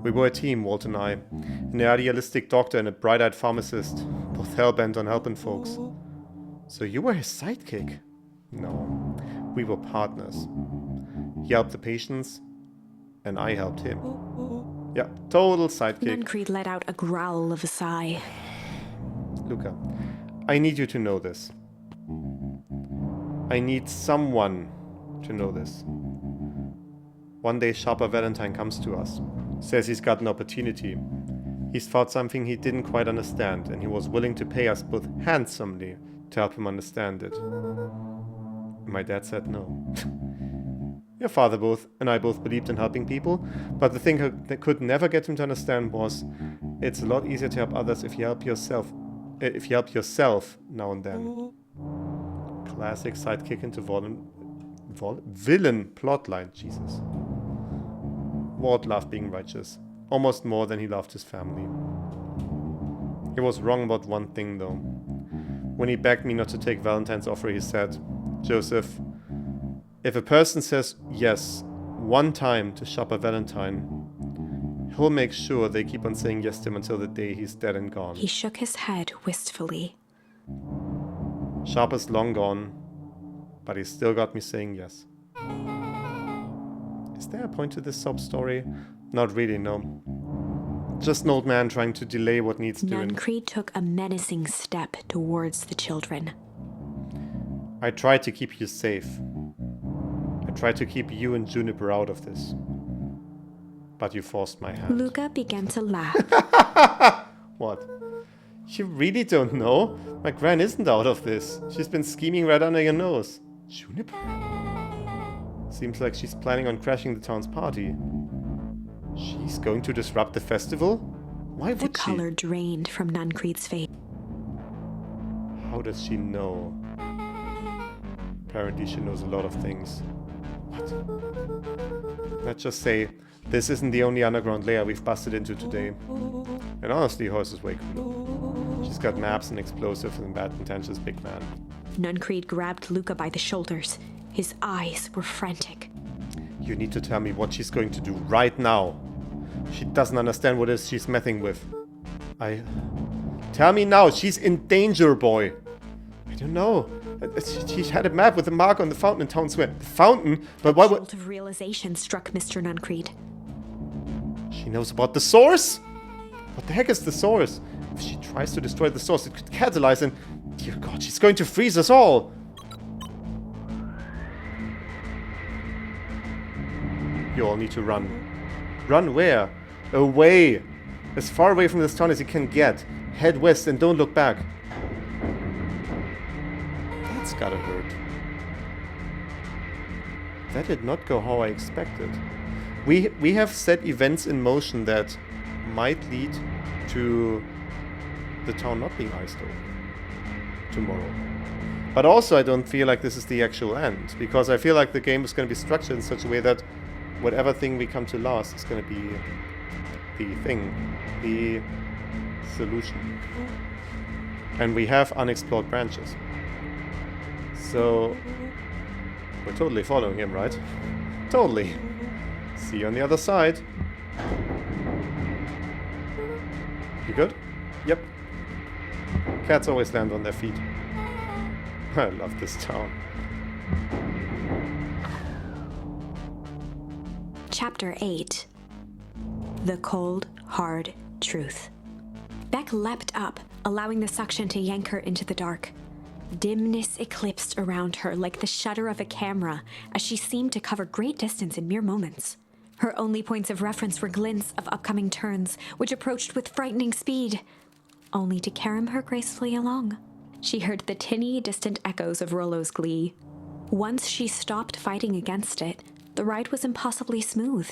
We were a team, Walt and I. An idealistic doctor and a bright-eyed pharmacist, both hell-bent on helping folks. So you were his sidekick? No, we were partners. He helped the patients, and I helped him. Yeah, total sidekick.
Nuncreed let out a growl of a sigh.
Luca, I need you to know this. I need someone to know this. One day Sharper Valentine comes to us, says he's got an opportunity. He's found something he didn't quite understand, and he was willing to pay us both handsomely to help him understand it. My dad said no. Your father and I both believed in helping people, but the thing that could never get him to understand was, it's a lot easier to help others if you help yourself. If you help yourself now and then. Classic sidekick into villain plotline. Jesus. Walt loved being righteous, almost more than he loved his family. He was wrong about one thing, though. When he begged me not to take Valentine's offer, he said, "Joseph, if a person says yes one time to Sharper Valentine, he'll make sure they keep on saying yes to him until the day he's dead and gone."
He shook his head wistfully.
Sharper's long gone, but he's still got me saying yes. Is there a point to this sob story? Not really, no. Just an old man trying to delay what needs doing.
Nuncreed took a menacing step towards the children.
I tried to keep you safe. I tried to keep you and Juniper out of this. But you forced my hand.
Luca began to laugh.
What? You really don't know? My gran isn't out of this. She's been scheming right under your nose. Juniper? Seems like she's planning on crashing the town's party. She's going to disrupt the festival? Why would she?
The color drained from Nuncreed's face.
How does she know? Apparently she knows a lot of things. What? Let's just say, this isn't the only underground layer we've busted into today. And honestly, Horse is way cooler. She's got maps and explosives and bad intentions, big man.
Nuncreed grabbed Luca by the shoulders. His eyes were frantic.
You need to tell me what she's going to do right now. She doesn't understand what it is she's messing with. Tell me now, she's in danger, boy. I don't know. She had a map with a mark on the fountain in Town Square. The fountain? But why would...
A jolt of realization struck Mr. Nuncreed.
She knows about the source? What the heck is the source? If she tries to destroy the source, it could catalyze and... Dear God, she's going to freeze us all! You all need to run. Run where? Away! As far away from this town as you can get. Head west and don't look back. That's gotta hurt. That did not go how I expected. We have set events in motion that might lead to the town not being iced over tomorrow. But also I don't feel like this is the actual end, because I feel like the game is going to be structured in such a way that whatever thing we come to last is going to be the thing, the solution. And we have unexplored branches. So we're totally following him, right? Totally. See you on the other side. You good? Yep. Cats always land on their feet. I love this town.
Chapter 8. The Cold, Hard Truth. Beck leapt up, allowing the suction to yank her into the dark. Dimness eclipsed around her like the shutter of a camera as she seemed to cover great distance in mere moments. Her only points of reference were glints of upcoming turns, which approached with frightening speed, only to carom her gracefully along. She heard the tinny, distant echoes of Rollo's glee. Once she stopped fighting against it, the ride was impossibly smooth.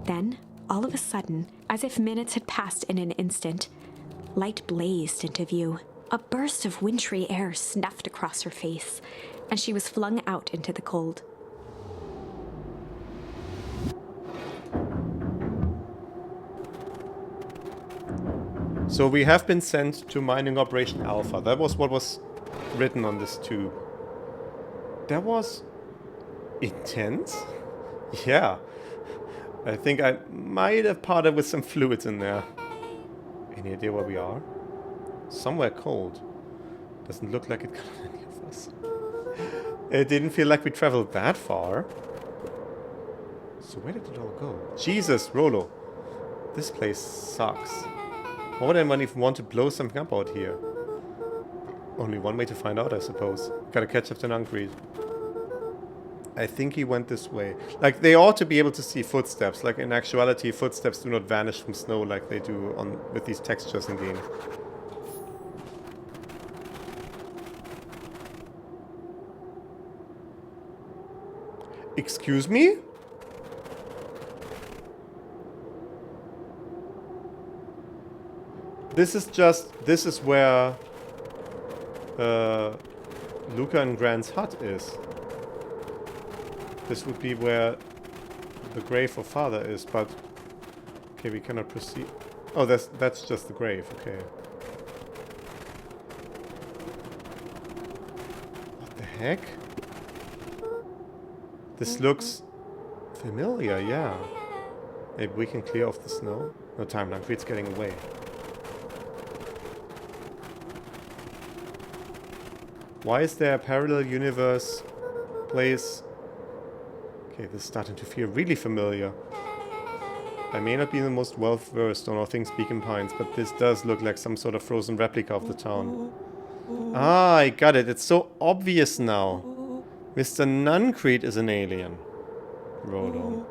Then, all of a sudden, as if minutes had passed in an instant, light blazed into view. A burst of wintry air snuffed across her face, and she was flung out into the cold.
So we have been sent to Mining Operation Alpha. That was what was written on this tube. That was intense? Yeah. I think I might have parted with some fluids in there. Any idea where we are? Somewhere cold. Doesn't look like it got on any of us. It didn't feel like we traveled that far. So where did it all go? Jesus, Rolo. This place sucks. Why would anyone even want to blow something up out here? Only one way to find out, I suppose. Gotta catch up to Nuncreed. I think he went this way. Like, they ought to be able to see footsteps. Like, in actuality, footsteps do not vanish from snow like they do on with these textures in game. Excuse me? This is where Luca and Grant's hut is. This would be where the grave of father is, but okay, we cannot proceed. Oh, that's just the grave. Okay. What the heck? This looks familiar, yeah. Maybe we can clear off the snow. No time, Nuncreed's getting away. Why is there a parallel universe place? Okay, this is starting to feel really familiar. I may not be the most well-versed on all things Beacon Pines, but this does look like some sort of frozen replica of the town. Ah, I got it. It's so obvious now. Mr. Nuncreed is an alien. Rolo.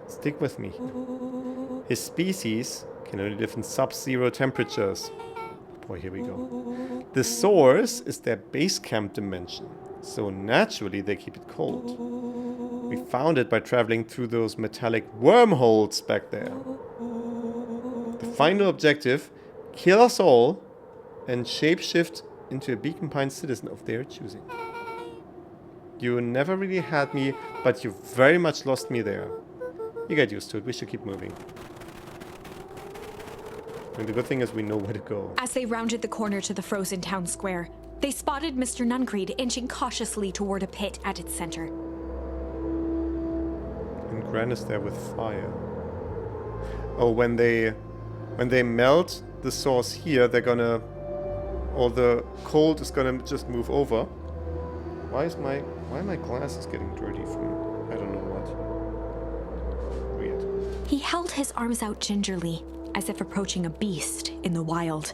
Stick with me. His species can only live in sub-zero temperatures. Boy, here we go. The source is their base camp dimension, so naturally they keep it cold. We found it by traveling through those metallic wormholes back there. The final objective, kill us all and shapeshift into a Beacon Pine citizen of their choosing. You never really had me, but you very much lost me there. You get used to it. We should keep moving. And the good thing is we know where to go.
As they rounded the corner to the frozen town square, they spotted Mr. Nuncreed inching cautiously toward a pit at its center.
And Gran is there with fire. Oh, when they melt the source here, they're gonna... Or the cold is gonna just move over. Why are my glasses getting dirty from... I don't know what. Weird.
He held his arms out gingerly, as if approaching a beast in the wild.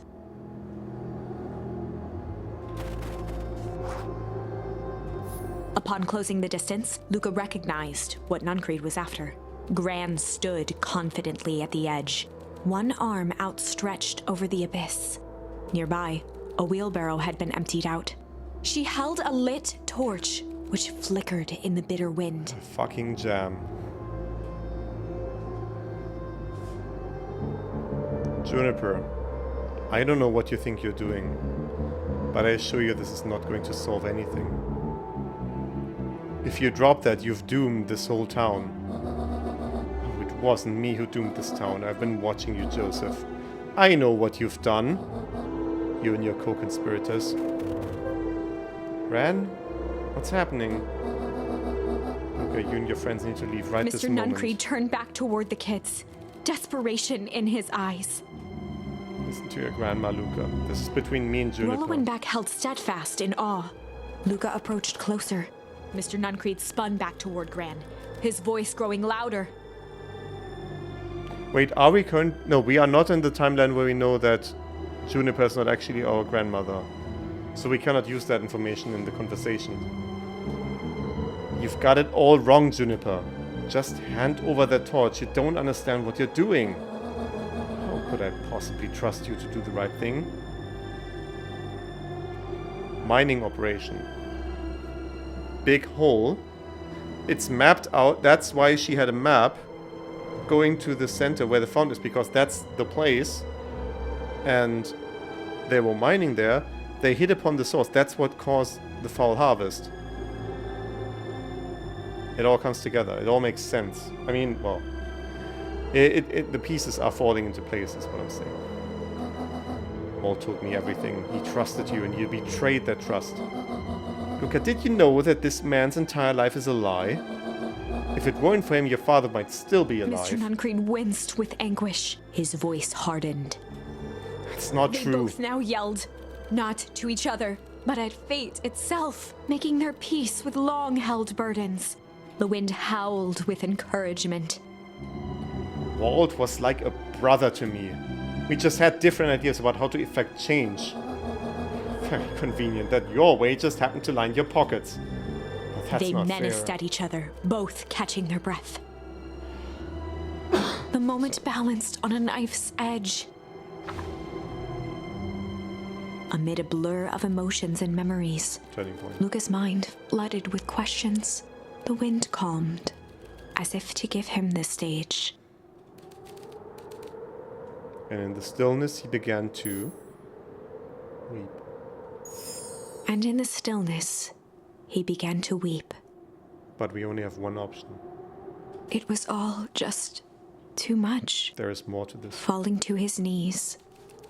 Upon closing the distance, Luca recognized what Nuncreed was after. Gran stood confidently at the edge, one arm outstretched over the abyss. Nearby, a wheelbarrow had been emptied out. She held a lit torch, which flickered in the bitter wind.
Fucking jam. Juniper, I don't know what you think you're doing, but I assure you this is not going to solve anything. If you drop that, you've doomed this whole town. Oh, it wasn't me who doomed this town. I've been watching you, Joseph. I know what you've done. You and your co-conspirators. Ran? What's happening? Okay, you and your friends need to leave right this moment.
Mr. Nuncreed turned back toward the kids, desperation in his eyes.
Listen to your grandma, Luca. This is between me and Juniper.
Rolo and Beck held steadfast in awe. Luca approached closer. Mr. Nuncreed spun back toward Gran, his voice growing louder.
Wait, are we current? No, we are not in the timeline where we know that Juniper is not actually our grandmother. So we cannot use that information in the conversation. You've got it all wrong, Juniper. Just hand over that torch. You don't understand what you're doing. How could I possibly trust you to do the right thing? Mining operation. Big hole. It's mapped out. That's why she had a map going to the center where the fountain is, because that's the place. And they were mining there. They hit upon the source. That's what caused the foul harvest. It all comes together. It all makes sense. I mean, well, the pieces are falling into place, is what I'm saying. Maul told me everything. He trusted you, and you betrayed that trust. Luca, did you know that this man's entire life is a lie? If it weren't for him, your father might still be
Mr.
alive.
Nuncreed winced with anguish. His voice hardened.
That's not
They
true.
both now yelled, not to each other, but at fate itself, making their peace with long-held burdens. The wind howled with encouragement.
Walt was like a brother to me. We just had different ideas about how to effect change. Very convenient that your way just happened to line your pockets. But that's
They
not
menaced
fair.
at each other, both catching their breath. The moment balanced on a knife's edge. Amid a blur of emotions and memories,
Turning point.
Luca's mind flooded with questions. The wind calmed, as if to give him the stage.
And in the stillness, he began to weep.
And in the stillness, he began to weep.
But we only have one option.
It was all just too much.
There is more to this.
Falling to his knees,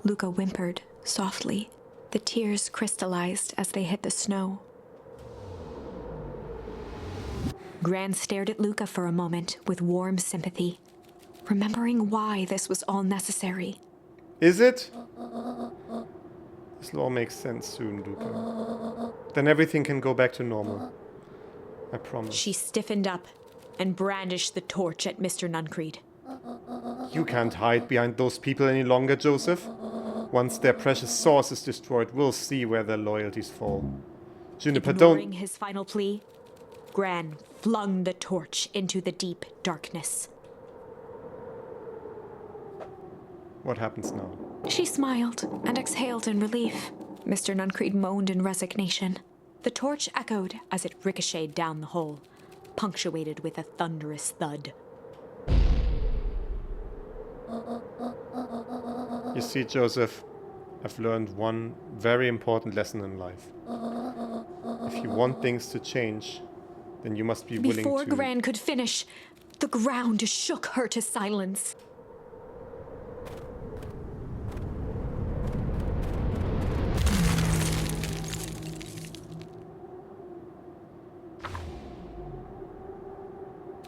Luca whimpered softly. The tears crystallized as they hit the snow. Gran stared at Luca for a moment with warm sympathy, remembering why this was all necessary.
Is it? This will all make sense soon, Luca. Then everything can go back to normal. I promise.
She stiffened up and brandished the torch at Mr. Nuncreed.
You can't hide behind those people any longer, Joseph. Once their precious source is destroyed, we'll see where their loyalties fall. Juniper,
Ignoring
don't...
his final plea, Gran flung the torch into the deep darkness.
What happens now?
She smiled and exhaled in relief. Mr. Nuncreed moaned in resignation. The torch echoed as it ricocheted down the hole, punctuated with a thunderous thud.
You see, Joseph, I've learned one very important lesson in life. If you want things to change, then you must be willing
Before
to...
Gran could finish, the ground shook her to silence.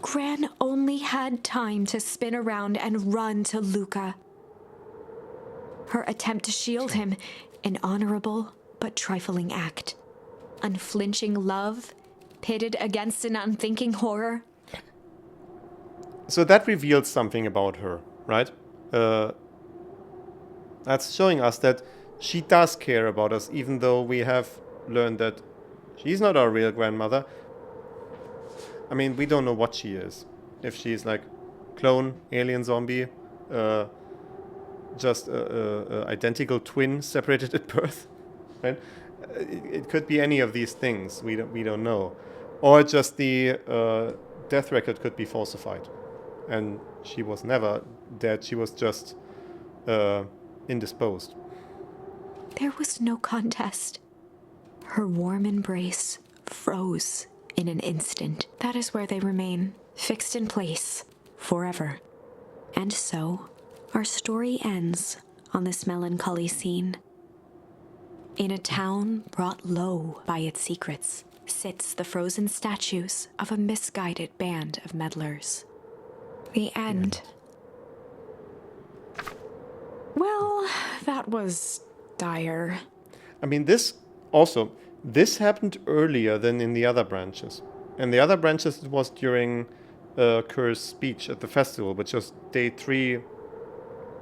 Gran only had time to spin around and run to Luca. Her attempt to shield him, an honorable but trifling act. Unflinching love, pitted against an unthinking horror.
So that reveals something about her, right? That's showing us that she does care about us, even though we have learned that she's not our real grandmother. I mean, we don't know what she is. If she's like clone, alien, zombie, just a identical twin separated at birth, right? It could be any of these things. We don't know, or just the death record could be falsified, and she was never dead. She was just indisposed.
There was no contest. Her warm embrace froze in an instant. That is where they remain, fixed in place, forever. And so, our story ends on this melancholy scene. In a town brought low by its secrets, sits the frozen statues of a misguided band of meddlers. The end. Well, that was dire.
I mean, this happened earlier than in the other branches. And the other branches, it was during Kerr's speech at the festival, which was day 3,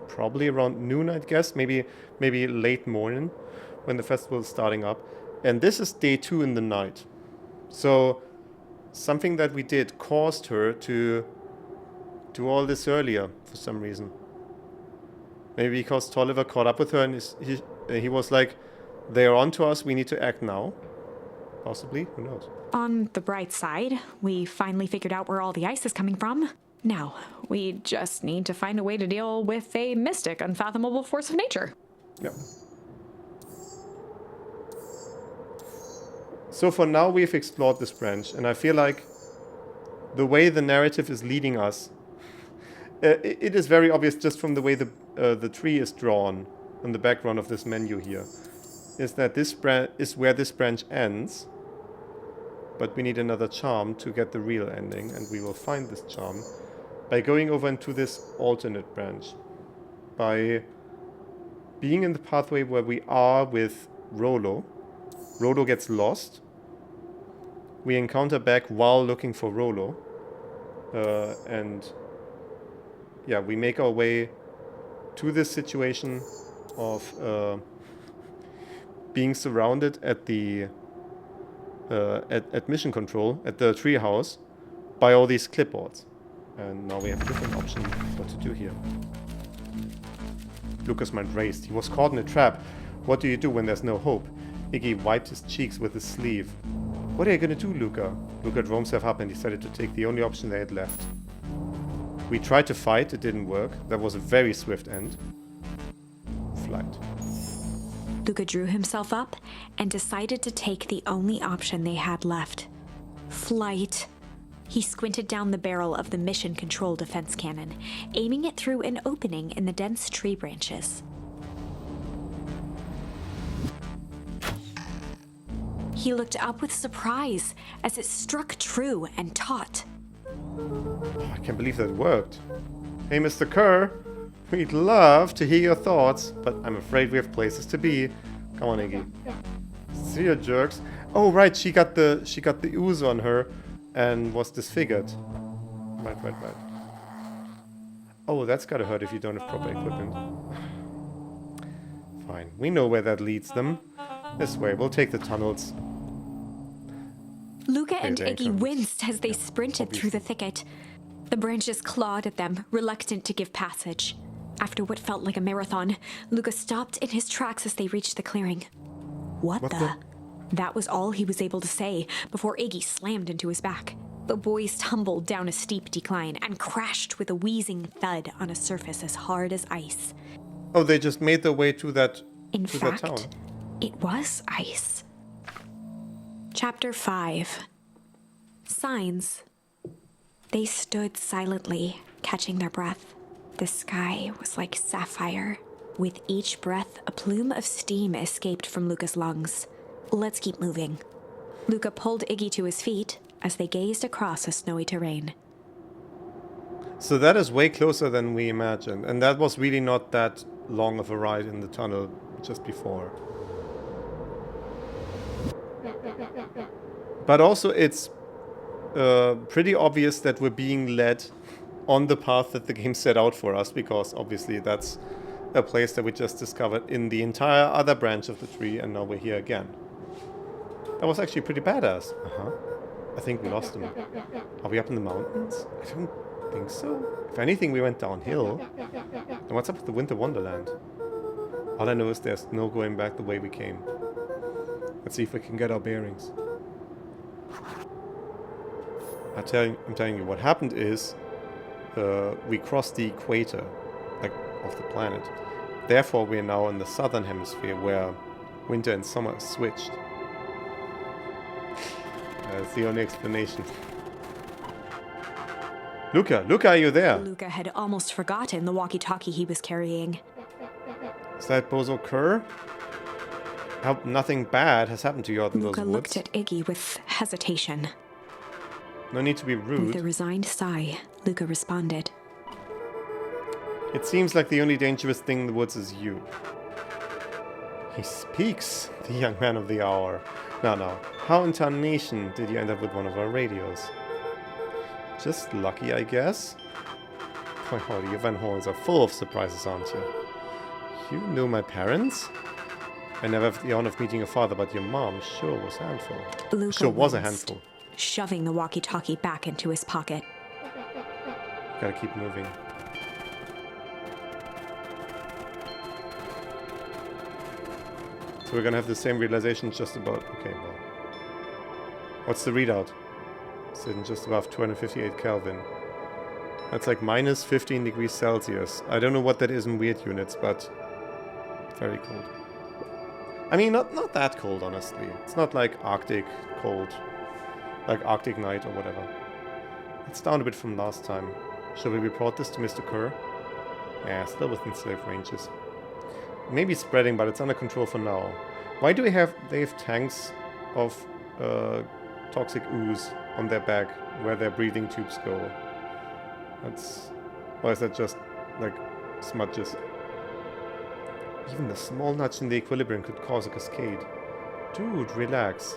probably around noon, I guess, maybe late morning when the festival is starting up. And this is day 2 in the night. So something that we did caused her to do all this earlier for some reason. Maybe because Tolliver caught up with her and he was like, they're on to us, we need to act now. Possibly, who knows?
On the bright side, we finally figured out where all the ice is coming from. Now, we just need to find a way to deal with a mystic, unfathomable force of nature.
Yep. So for now, we've explored this branch, and I feel like the way the narrative is leading us, it is very obvious just from the way the tree is drawn on the background of this menu here, is that this is where this branch ends, but we need another charm to get the real ending, and we will find this charm by going over into this alternate branch. By being in the pathway where we are with Rollo. Rollo gets lost. We encounter Beck while looking for Rollo. And yeah, we make our way to this situation of being surrounded at the at mission control at the treehouse by all these clipboards. And now we have a different option what to do here. Luca's mind raced. He was caught in a trap. What do you do when there's no hope? Iggy wiped his cheeks with his sleeve. What are you gonna do, Luca? Luca drew himself up and decided to take the only option they had left. We tried to fight, it didn't work. That was a very swift end. Flight.
Luca drew himself up and decided to take the only option they had left. Flight. He squinted down the barrel of the mission control defense cannon, aiming it through an opening in the dense tree branches. He looked up with surprise as it struck true and taut.
I can't believe that worked. Hey, Mr. Kerr, we'd love to hear your thoughts, but I'm afraid we have places to be. Come on, Iggy. See you, jerks. Oh, right, she got the ooze on her and was disfigured. Right. Oh, that's gotta hurt if you don't have proper equipment. Fine, we know where that leads them. This way, we'll take the tunnels.
Luca and Iggy winced as they sprinted through the thicket. The branches clawed at them, reluctant to give passage. After what felt like a marathon, Luca stopped in his tracks as they reached the clearing. What the? That was all he was able to say before Iggy slammed into his back. The boys tumbled down a steep decline and crashed with a wheezing thud on a surface as hard as ice.
Oh, they just made their way to that
In fact,
town.
It was ice. Chapter 5. Signs. They stood silently, catching their breath. The sky was like sapphire. With each breath, a plume of steam escaped from Luca's lungs. Let's keep moving. Luca pulled Iggy to his feet as they gazed across a snowy terrain.
So that is way closer than we imagined. And that was really not that long of a ride in the tunnel just before. But also it's pretty obvious that we're being led on the path that the game set out for us, because obviously that's a place that we just discovered in the entire other branch of the tree, and now we're here again. That was actually pretty badass. I think we lost him. Are we up in the mountains? I don't think so. If anything, we went downhill. And what's up with the Winter Wonderland? All I know is there's no going back the way we came. Let's see if we can get our bearings. I'm telling you, what happened is we crossed the equator, like, of the planet. Therefore, we are now in the southern hemisphere, where winter and summer is switched. That's the only explanation. Luca, are you there?
Luca had almost forgotten the walkie-talkie he was carrying.
Is that Bozo Kerr? I hope nothing bad has happened to you out in those
Luca
woods.
looked at Iggy with hesitation.
No need to be rude.
With a resigned sigh, Luca responded.
It seems like the only dangerous thing in the woods is you. He speaks, the young man of the hour. Now, how in tarnation did you end up with one of our radios? Just lucky, I guess. Oh, you Van Horns are full of surprises, aren't you? You knew my parents? I never had the honor of meeting your father, but your mom sure was a handful.
Luca
sure was a
winced,
handful.
Shoving the walkie-talkie back into his pocket.
Gotta keep moving. So we're gonna have the same realization just about... Okay, well... What's the readout? Sitting just above 258 Kelvin. That's like minus 15 degrees Celsius. I don't know what that is in weird units, but... very cold. I mean, not that cold, honestly. It's not like Arctic cold. Like Arctic night or whatever. It's down a bit from last time. Shall we report this to Mr. Kerr? Yeah, still within safe ranges. Maybe spreading, but it's under control for now. Why do they have tanks of toxic ooze on their back where their breathing tubes go. That's... Or is that just, like, smudges? Even a small nudge in the equilibrium could cause a cascade. Dude, relax.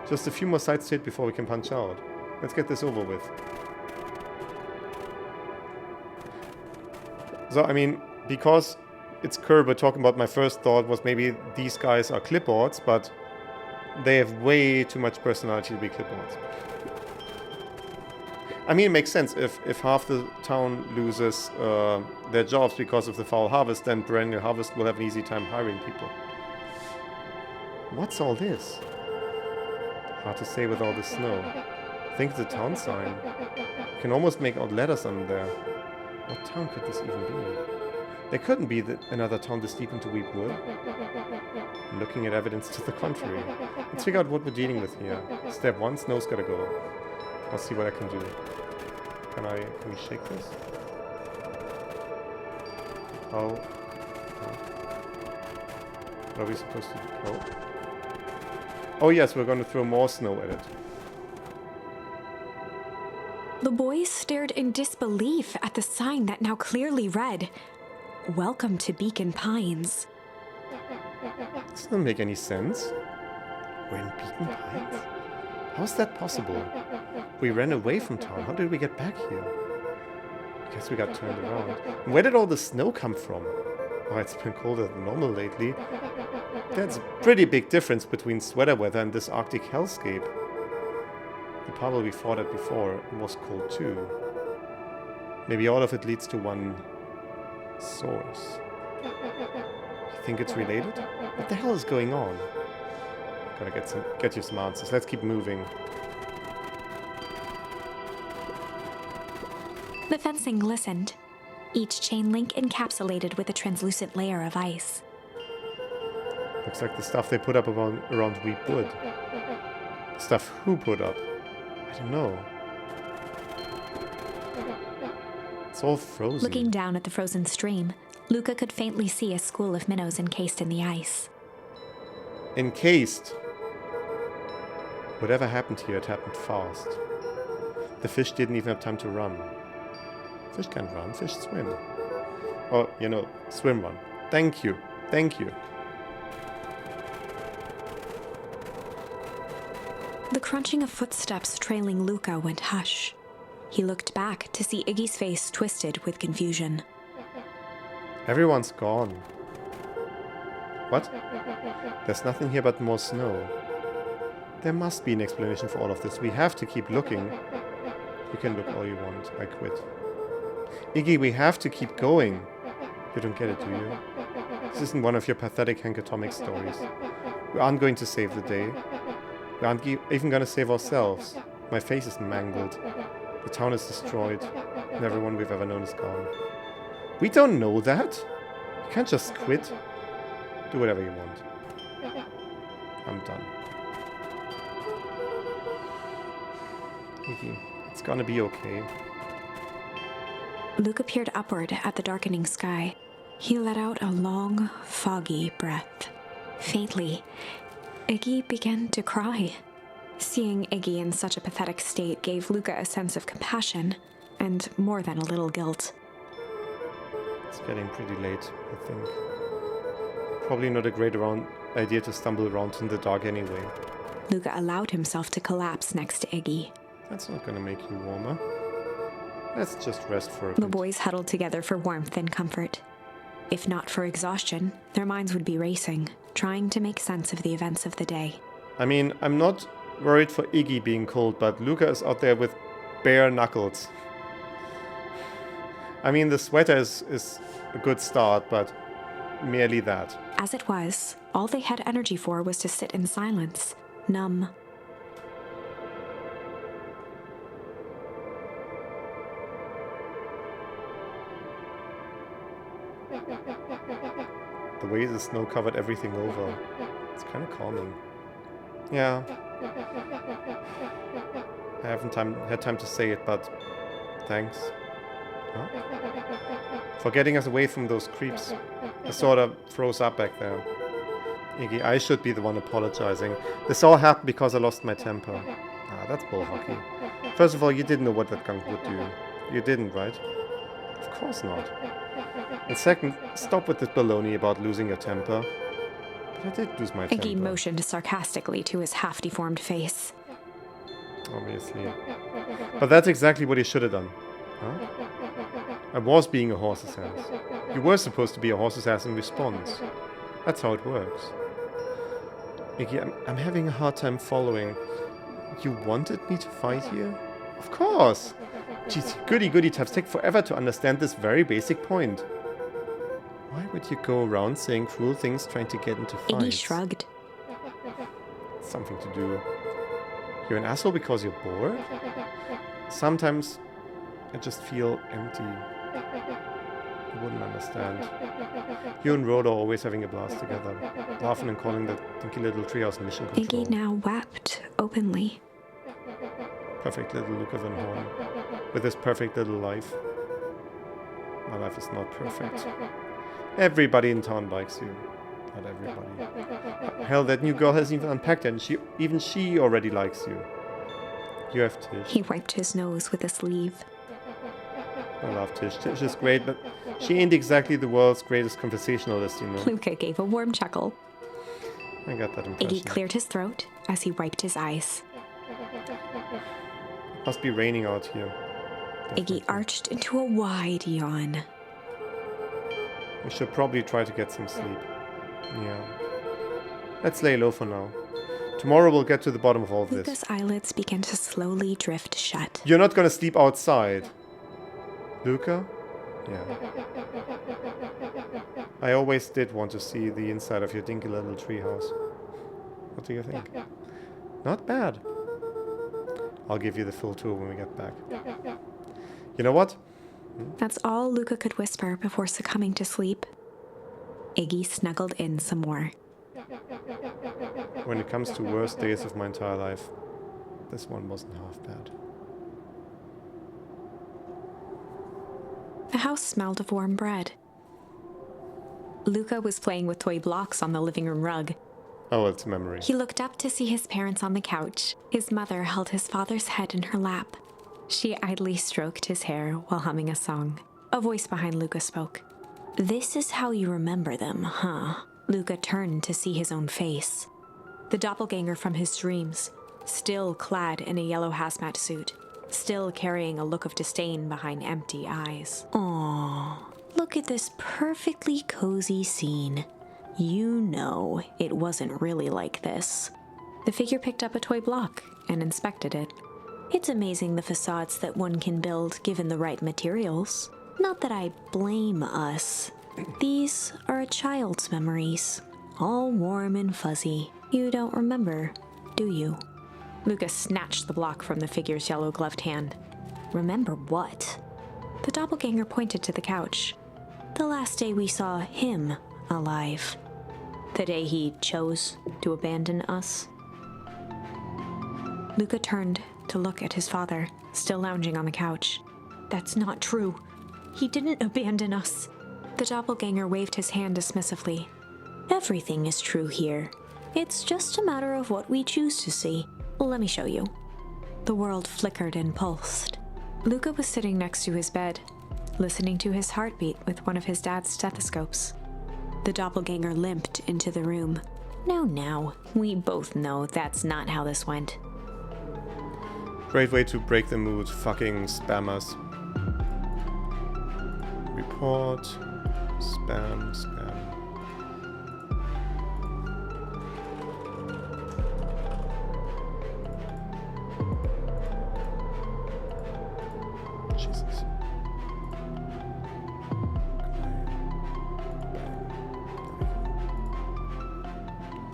Just a few more sides to hit before we can punch out. Let's get this over with. So, I mean, because it's Kerber talking about, my first thought was maybe these guys are clipboards, but they have way too much personality to be clipboards. I mean, it makes sense. If half the town loses their jobs because of the foul harvest, then Perennial Harvest will have an easy time hiring people. What's all this? Hard to say with all the snow. I think it's a town sign. You can almost make out letters on there. What town could this even be? There couldn't be another town this deep into Weep Wood. I'm looking at evidence to the contrary. Let's figure out what we're dealing with here. Step 1, snow's gotta go. I'll see what I can do. Can we shake this? How? What are we supposed to do? Oh yes, we're gonna throw more snow at it.
The boys stared in disbelief at the sign that now clearly read, "Welcome to Beacon Pines."
This doesn't make any sense. We're in Beacon Pines? How's that possible? We ran away from town. How did we get back here? I guess we got turned around. Where did all the snow come from? Oh, it's been colder than normal lately. That's a pretty big difference between sweater weather and this Arctic hellscape. The part where we fought at before was cold too. Maybe all of it leads to one source. You think it's related? What the hell is going on? Gotta get you some answers. Let's keep moving.
The fencing glistened, each chain link encapsulated with a translucent layer of ice.
Looks like the stuff they put up around Weep Wood. Stuff who put up? I don't know. It's all frozen.
Looking down at the frozen stream, Luca could faintly see a school of minnows encased in the ice.
Encased? Whatever happened here, it happened fast. The fish didn't even have time to run. Fish can't run, fish swim. Or, you know, swim run. Thank you. Thank you.
The crunching of footsteps trailing Luca went hush. He looked back to see Iggy's face twisted with confusion.
Everyone's gone. What? There's nothing here but more snow. There must be an explanation for all of this. We have to keep looking. You can look all you want. I quit. Iggy, we have to keep going. You don't get it, do you? This isn't one of your pathetic Hankatomic stories. We aren't going to save the day. We aren't even going to save ourselves. My face is mangled. The town is destroyed. And everyone we've ever known is gone. We don't know that. You can't just quit. Do whatever you want. I'm done. Iggy, it's gonna be okay.
Luca peered upward at the darkening sky. He let out a long, foggy breath. Faintly, Iggy began to cry. Seeing Iggy in such a pathetic state gave Luca a sense of compassion, and more than a little guilt.
It's getting pretty late, I think. Probably not a great idea to stumble around in the dark anyway.
Luca allowed himself to collapse next to Iggy.
That's not gonna make you warmer. Let's just rest for a bit.
The boys huddled together for warmth and comfort. If not for exhaustion, their minds would be racing, trying to make sense of the events of the day.
I mean, I'm not worried for Iggy being cold, but Luca is out there with bare knuckles. I mean, the sweater is a good start, but merely that.
As it was, all they had energy for was to sit in silence, numb.
The way the snow covered everything over. It's kind of calming. Yeah. I haven't had time to say it, but thanks. Huh? For getting us away from those creeps. I sort of froze up back there. Iggy, I should be the one apologizing. This all happened because I lost my temper. Ah, that's bull hockey. First of all, you didn't know what that gunk would do. You didn't, right? Of course not. And second, stop with this baloney about losing your temper. But I did lose my temper.
Iggy motioned sarcastically to his half-deformed face.
Obviously. But that's exactly what he should have done. Huh? I was being a horse's ass. You were supposed to be a horse's ass in response. That's how it works. Iggy, I'm having a hard time following. You wanted me to fight you? Of course! Jeez, goody taps take forever to understand this very basic point. Why would you go around saying cruel things trying to get into fights?
Iggy shrugged.
Something to do. You're an asshole because you're bored? Sometimes I just feel empty. You wouldn't understand. You and Rhoda are always having a blast together, laughing and calling the dinky little treehouse mission control.
Iggy now wept openly.
Perfect little Luca Van Horn, with his perfect little life. My life is not perfect. Everybody in town likes you. Not everybody. Hell, that new girl hasn't even unpacked it, and even she already likes you. You have Tish.
He wiped his nose with a sleeve.
I love Tish. Tish is great, but she ain't exactly the world's greatest conversationalist, you know.
Luca gave a warm chuckle.
I got that impression.
Iggy cleared his throat as he wiped his eyes.
Must be raining out here. Definitely.
Iggy arched into a wide yawn.
We should probably try to get some sleep. Yeah. Let's lay low for now. Tomorrow we'll get to the bottom of all this.
Luca's eyelids began to slowly drift shut.
You're not gonna sleep outside. Luca? Yeah. I always did want to see the inside of your dinky little treehouse. What do you think? Not bad. I'll give you the full tour when we get back. You know what?
That's all Luca could whisper before succumbing to sleep. Iggy snuggled in some more.
When it comes to worst days of my entire life, this one wasn't half bad.
The house smelled of warm bread. Luca was playing with toy blocks on the living room rug.
Oh, it's a memory.
He looked up to see his parents on the couch. His mother held his father's head in her lap. She idly stroked his hair while humming a song. A voice behind Luca spoke. "This is how you remember them, huh?" Luca turned to see his own face. The doppelganger from his dreams, still clad in a yellow hazmat suit, still carrying a look of disdain behind empty eyes. Aww, look at this perfectly cozy scene. You know it wasn't really like this. The figure picked up a toy block and inspected it. It's amazing the facades that one can build given the right materials. Not that I blame us. These are a child's memories, all warm and fuzzy. You don't remember, do you? Luca snatched the block from the figure's yellow-gloved hand. Remember what? The doppelganger pointed to the couch. The last day we saw him alive. The day he chose to abandon us. Luca turned to look at his father, still lounging on the couch. That's not true. He didn't abandon us. The doppelganger waved his hand dismissively. Everything is true here. It's just a matter of what we choose to see. Let me show you. The world flickered and pulsed. Luca was sitting next to his bed, listening to his heartbeat with one of his dad's stethoscopes. The doppelganger limped into the room. Now, we both know that's not how this went.
Great way to break the mood, fucking spammers. Report. Spam. Jesus.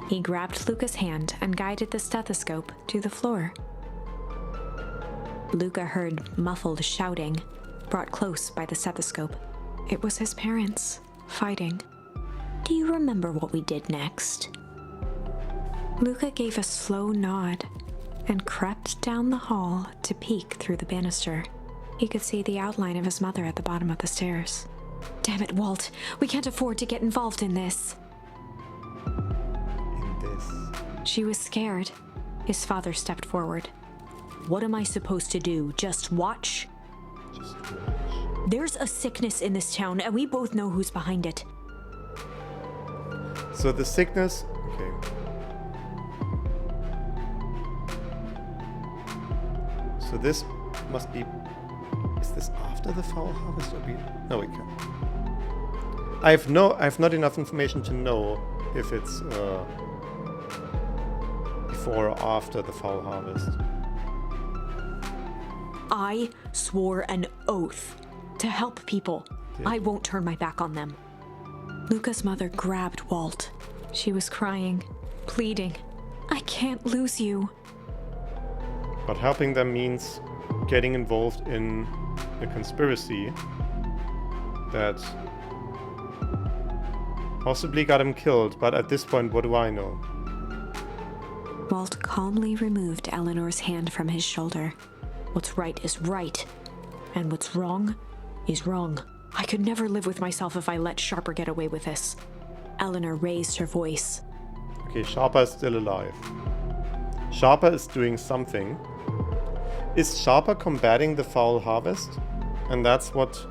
He grabbed Luca's hand and guided the stethoscope to the floor. Luca heard muffled shouting, brought close by the stethoscope. It was his parents, fighting. Do you remember what we did next? Luca gave a slow nod and crept down the hall to peek through the banister. He could see the outline of his mother at the bottom of the stairs. Damn it, Walt. We can't afford to get involved in this. She was scared. His father stepped forward. What am I supposed to do? Just watch?
Just watch.
There's a sickness in this town, and we both know who's behind it.
So the sickness... Okay. So this must be... Is this after the foul harvest or be... No, it can't. I have not enough information to know if it's before or after the foul harvest.
I swore an oath to help people.
Okay.
I won't turn my back on them. Luca's mother grabbed Walt. She was crying, pleading. I can't lose you.
But helping them means getting involved in a conspiracy that possibly got him killed, but at this point, what do I know?
Walt calmly removed Eleanor's hand from his shoulder. What's right is right, and what's wrong is wrong. I could never live with myself if I let Sharper get away with this. Eleanor raised her voice.
Okay, Sharper is still alive. Sharper is doing something. Is Sharper combating the foul harvest? And that's what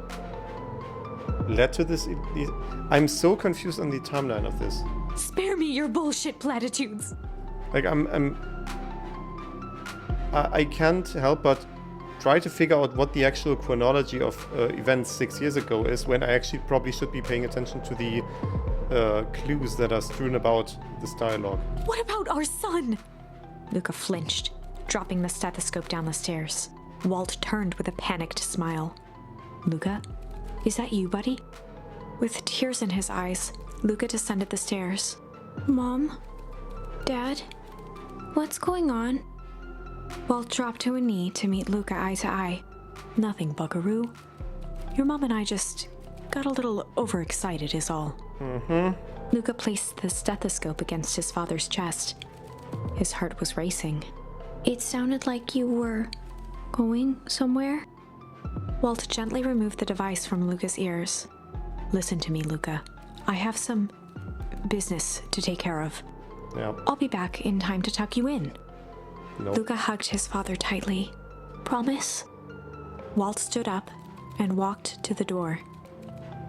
led to this... I'm so confused on the timeline of this.
Spare me your bullshit platitudes.
Like, I can't help but try to figure out what the actual chronology of events 6 years ago is, when I actually probably should be paying attention to the clues that are strewn about this dialogue.
What about our son? Luca flinched, dropping the stethoscope down the stairs. Walt turned with a panicked smile. Luca, is that you, buddy? With tears in his eyes, Luca descended the stairs. Mom? Dad? What's going on? Walt dropped to a knee to meet Luca eye to eye. Nothing, buckaroo. Your mom and I just got a little overexcited is all. Luca placed the stethoscope against his father's chest. His heart was racing. It sounded like you were going somewhere? Walt gently removed the device from Luca's ears. Listen to me, Luca. I have some business to take care of.
Yeah.
I'll be back in time to tuck you in.
Nope.
Luca hugged his father tightly. Promise? Walt stood up and walked to the door.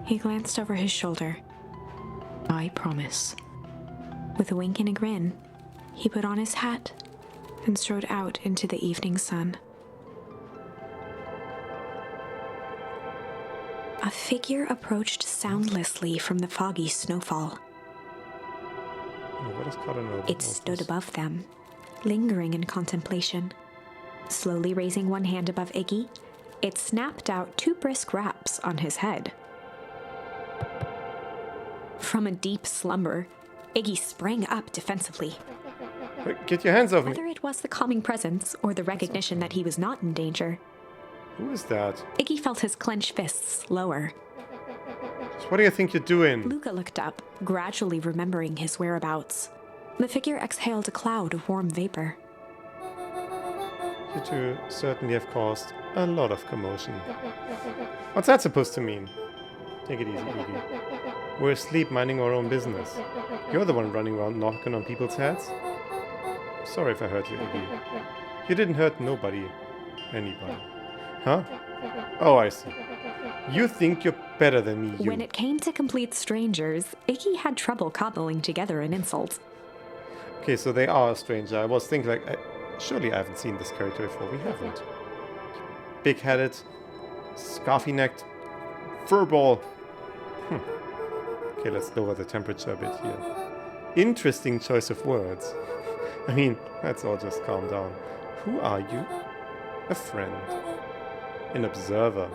He glanced over his shoulder. I promise. With a wink and a grin, he put on his hat and strode out into the evening sun. A figure approached soundlessly from the foggy snowfall.
What is Cardinal?
It stood above them, lingering in contemplation. Slowly raising one hand above Iggy, it snapped out 2 brisk raps on his head. From a deep slumber, Iggy sprang up defensively.
Get your hands off me!
Whether it was the calming presence or the recognition that he was not in danger,
Who is that?
Iggy felt his clenched fists lower.
What do you think you're doing?
Luca looked up, gradually remembering his whereabouts. The figure exhaled a cloud of warm vapor.
You two certainly have caused a lot of commotion. What's that supposed to mean? Take it easy, Iggy. We're asleep minding our own business. You're the one running around knocking on people's heads. Sorry if I hurt you, Iggy. You didn't hurt nobody. Anybody. Huh? Oh, I see. You think you're better than me, you.
When it came to complete strangers, Iggy had trouble cobbling together an insult.
Okay, so they are a stranger. I was thinking, like, surely I haven't seen this character before. We haven't. Big-headed, scarfy-necked, furball. Okay, let's lower the temperature a bit here. Interesting choice of words. I mean, let's all just calm down. Who are you? A friend. An observer.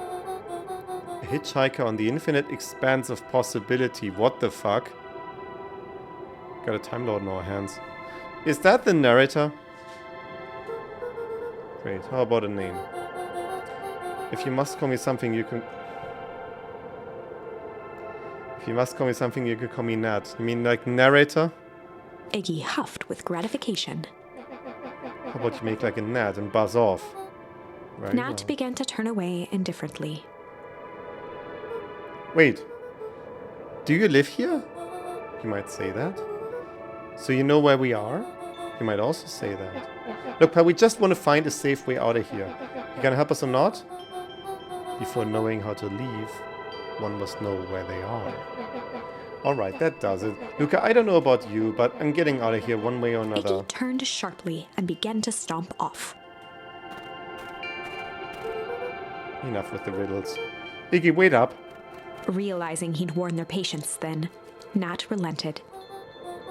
A hitchhiker on the infinite expanse of possibility. What the fuck? Got a Time Lord in our hands. Is that the narrator? Great. How about a name? If you must call me something, you can... If you must call me something, you can call me Nat. You mean like narrator?
Iggy huffed with gratification.
How about you make like a Nat and buzz off? Right
Nat
now.
began to turn away indifferently.
Wait. Do you live here? You might say that. So you know where we are? You might also say that. Look, pal, we just want to find a safe way out of here. You gonna help us or not? Before knowing how to leave, one must know where they are. Alright, that does it. Luca, I don't know about you, but I'm getting out of here one way or another.
Iggy turned sharply and began to stomp off.
Enough with the riddles. Iggy, wait up.
Realizing he'd worn their patience then, Nat relented.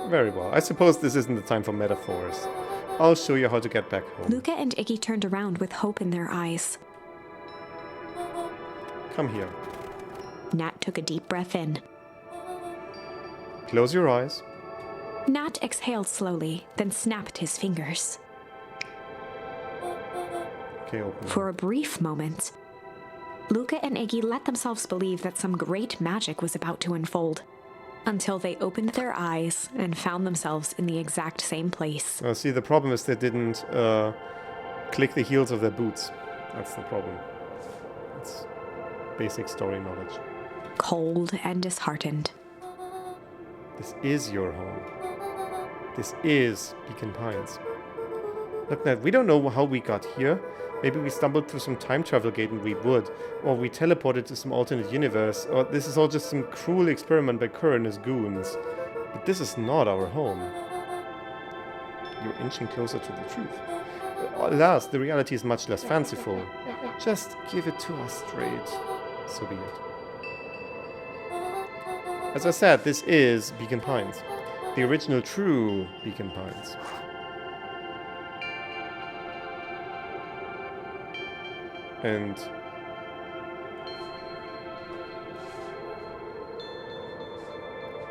Very well. I suppose this isn't the time for metaphors. I'll show you how to get back home.
Luca and Iggy turned around with hope in their eyes.
Come here.
Nat took a deep breath in.
Close your eyes.
Nat exhaled slowly, then snapped his fingers.
Okay, open.
For a brief moment, Luca and Iggy let themselves believe that some great magic was about to unfold, until they opened their eyes and found themselves in the exact same place.
See, the problem is they didn't click the heels of their boots. That's the problem. It's basic story knowledge.
Cold and disheartened.
This is your home. This is Beacon Pines. Look, Ned, we don't know how we got here. Maybe we stumbled through some time travel gate and we would. Or we teleported to some alternate universe. Or this is all just some cruel experiment by Kerr and his goons. But this is not our home. You're inching closer to the truth. Alas, the reality is much less fanciful. Just give it to us straight. So be it. As I said, this is Beacon Pines. The original true Beacon Pines. And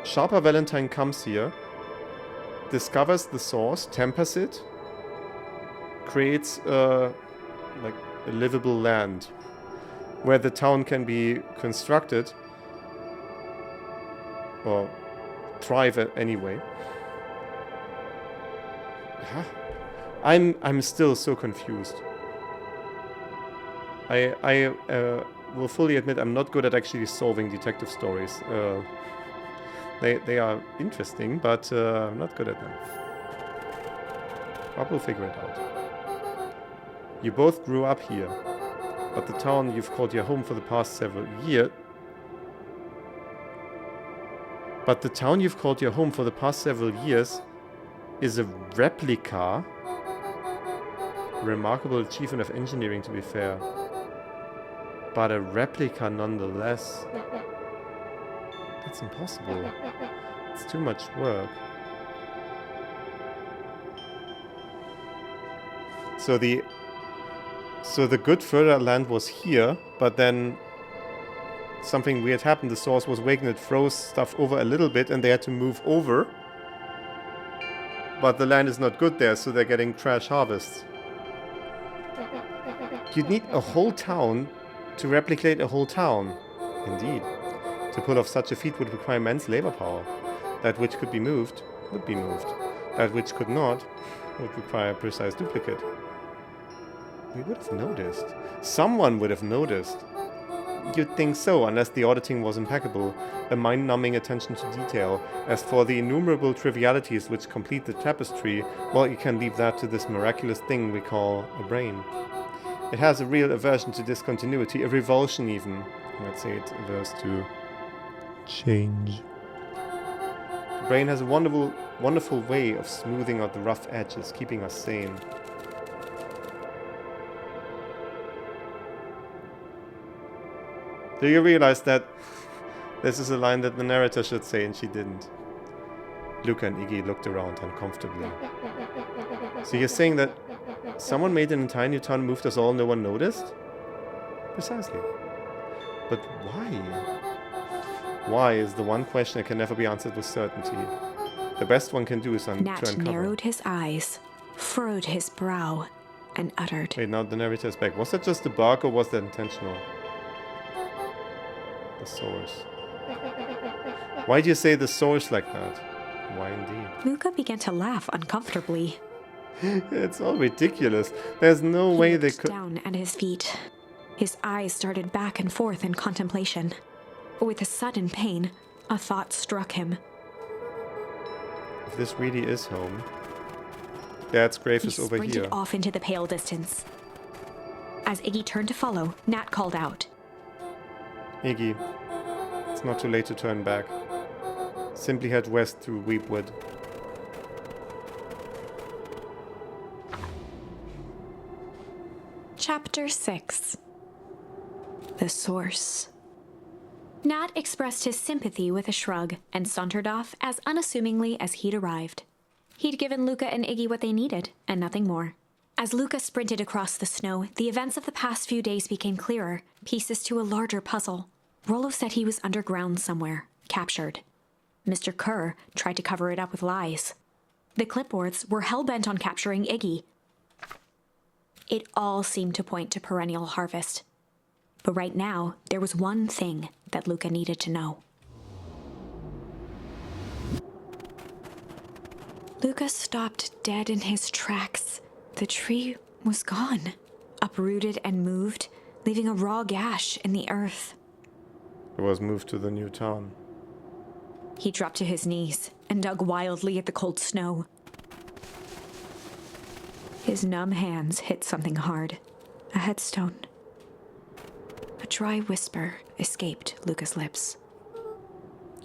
Sharper Valentine comes here, discovers the source, tempers it, creates like a livable land where the town can be constructed or thrive anyway. Huh? I'm still so confused. I will fully admit I'm not good at actually solving detective stories. They are interesting, but I'm not good at them. I will figure it out. You both grew up here, but the town you've called your home for the past several years... But the town you've called your home for the past several years is a replica. Remarkable achievement of engineering, to be fair. But a replica nonetheless. That's impossible. It's too much work. So the good further land was here, but then something weird happened. The source was waking, it froze stuff over a little bit and they had to move over. But the land is not good there, so they're getting trash harvests. You'd need a whole town to replicate a whole town. Indeed. To pull off such a feat would require immense labor power. That which could be moved would be moved. That which could not would require a precise duplicate. We would have noticed. Someone would have noticed. You'd think so, unless the auditing was impeccable, a mind-numbing attention to detail. As for the innumerable trivialities which complete the tapestry, well, you can leave that to this miraculous thing we call a brain. It has a real aversion to discontinuity, a revulsion even. Let's say it's averse to change. The brain has a wonderful way of smoothing out the rough edges, keeping us sane. Do you realize that this is a line that the narrator should say and she didn't? Luca and Iggy looked around uncomfortably. So you're saying that someone made an entire new town and moved us all and no one noticed? Precisely. But why? Why is the one question that can never be answered with certainty. The best one can do is to uncover.
Nat narrowed his eyes, furrowed his brow, and uttered.
Wait, now the narrator is back. Was that just a bug or was that intentional? The source. Why do you say the source like that? Why indeed?
Luca began to laugh uncomfortably.
It's all ridiculous. There's no way they could...
down at his feet. His eyes started back and forth in contemplation. With a sudden pain, a thought struck him.
If this really is home, Dad's grave
He
is over
sprinted
here.
off into the pale distance. As Iggy turned to follow, Nat called out.
Iggy, it's not too late to turn back. Simply head west through Weepwood.
Chapter 6. The Source. Nat expressed his sympathy with a shrug and sauntered off as unassumingly as he'd arrived. He'd given Luca and Iggy what they needed, and nothing more. As Luca sprinted across the snow, the events of the past few days became clearer, pieces to a larger puzzle. Rollo said he was underground somewhere, captured. Mr. Kerr tried to cover it up with lies. The clipboards were hell-bent on capturing Iggy. It all seemed to point to perennial harvest. But right now, there was one thing that Luca needed to know. Luca stopped dead in his tracks. The tree was gone, uprooted and moved, leaving a raw gash in the earth.
It was moved to the new town.
He dropped to his knees and dug wildly at the cold snow. His numb hands hit something hard, a headstone. A dry whisper escaped Luca's lips.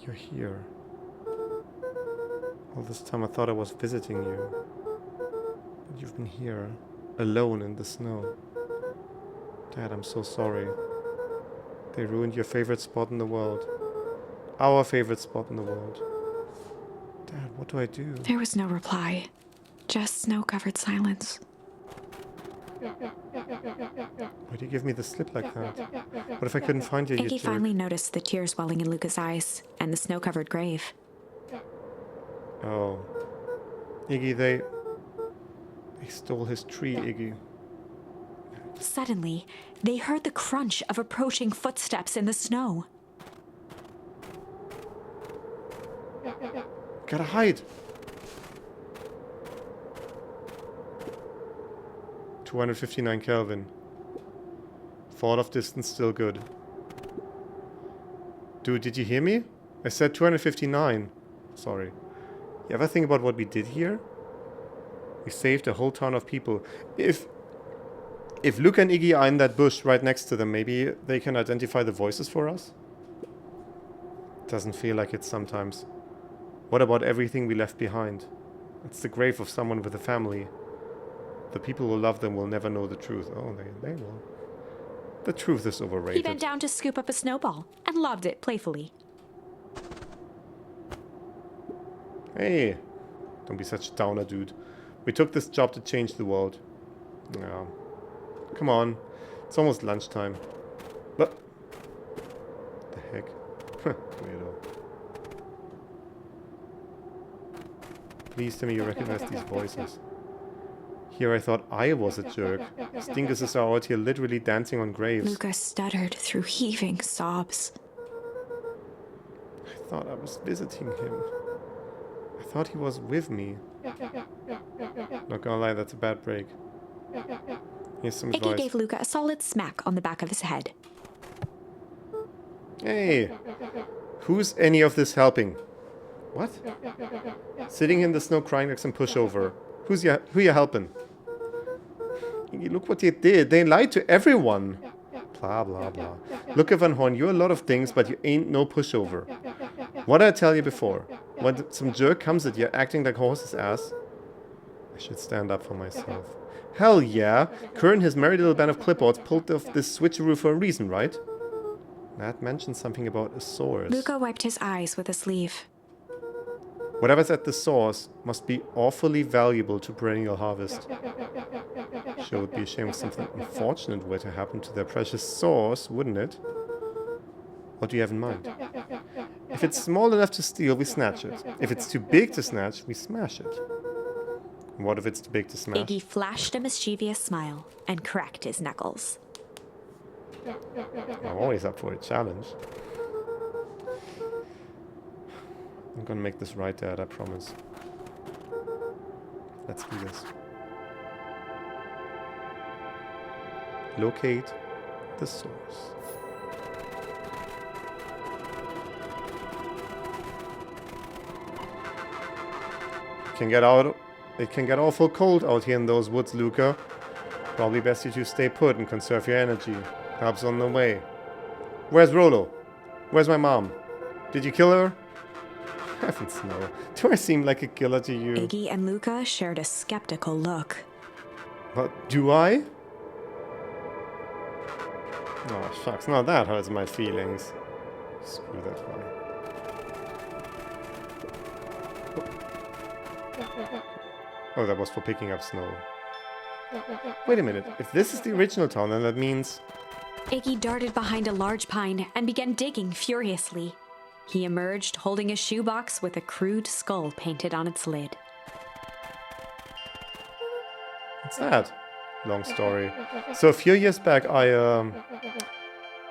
You're here. All this time I thought I was visiting you. But you've been here, alone in the snow. Dad, I'm so sorry. They ruined your favorite spot in the world. Our favorite spot in the world. Dad, what do I do?
There was no reply, just snow-covered silence.
Why'd you give me the slip like that? What if I couldn't find you, you
Iggy
jerk?
finally noticed the tears welling in Luca's eyes and the snow-covered grave.
Oh. Iggy, they stole his tree, Iggy.
Suddenly, they heard the crunch of approaching footsteps in the snow.
Gotta hide! 259 Kelvin. Thought of distance still good. Dude, did you hear me? I said 259. Sorry. You ever think about what we did here? We saved a whole town of people. If Luca and Iggy are in that bush right next to them, maybe they can identify the voices for us? Doesn't feel like it sometimes. What about everything we left behind? It's the grave of someone with a family. The people who love them will never know the truth. Oh, they will. The truth is overrated.
He bent down to scoop up a snowball and lobbed it playfully.
Hey, don't be such a downer, dude. We took this job to change the world. Yeah. Come on. It's almost lunchtime. But... the heck? Weirdo. Please tell me you recognize these voices. Here I thought I was a jerk. Stinguses are out here literally dancing on graves.
Luca stuttered through heaving sobs.
I thought I was visiting him. I thought he was with me. Not gonna lie, that's a bad break. Here's some
Iggy
advice.
gave Luca a solid smack on the back of his head.
Hey! Who's any of this helping? What? Sitting in the snow crying like some pushover. Who you helping? Look what they did. They lied to everyone. Blah, blah, blah. Look, Van Horn, you're a lot of things, but you ain't no pushover. What did I tell you before? When some jerk comes at you acting like horse's ass, I should stand up for myself. Hell yeah. Kerr and his merry little band of clipboards pulled off this switcheroo for a reason, right? Matt mentioned something about a source.
Luca wiped his eyes with a sleeve.
Whatever's at the source must be awfully valuable to perennial harvest. Sure would be a shame if something unfortunate were to happen to their precious source, wouldn't it? What do you have in mind? If it's small enough to steal, we snatch it. If it's too big to snatch, we smash it. What if it's too big to smash?
Iggy flashed a mischievous smile and cracked his knuckles.
I'm always up for a challenge. I'm gonna make this right, Dad, I promise. Let's do this. Locate the source. Can get out It can get awful cold out here in those woods, Luca. Probably best you two stay put and conserve your energy. Help's on the way. Where's Rolo? Where's my mom? Did you kill her? Heavens no. Do I seem like a killer to you?
Iggy and Luca shared a skeptical look.
But do I? Oh, shucks. Now that hurts my feelings. Screw that one. Oh, that was for picking up snow. Wait a minute. If this is the original town, then that means...
Iggy darted behind a large pine and began digging furiously. He emerged holding a shoebox with a crude skull painted on its lid.
What's that? Long story. So a few years back, I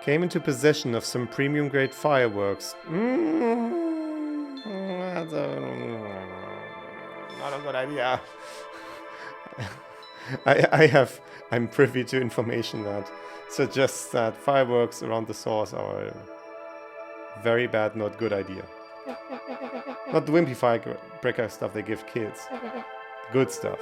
came into possession of some premium grade fireworks. That's not a good idea. I'm privy to information that suggests that fireworks around the source are a very bad, not good idea. Not the wimpy firecracker stuff they give kids. Good stuff.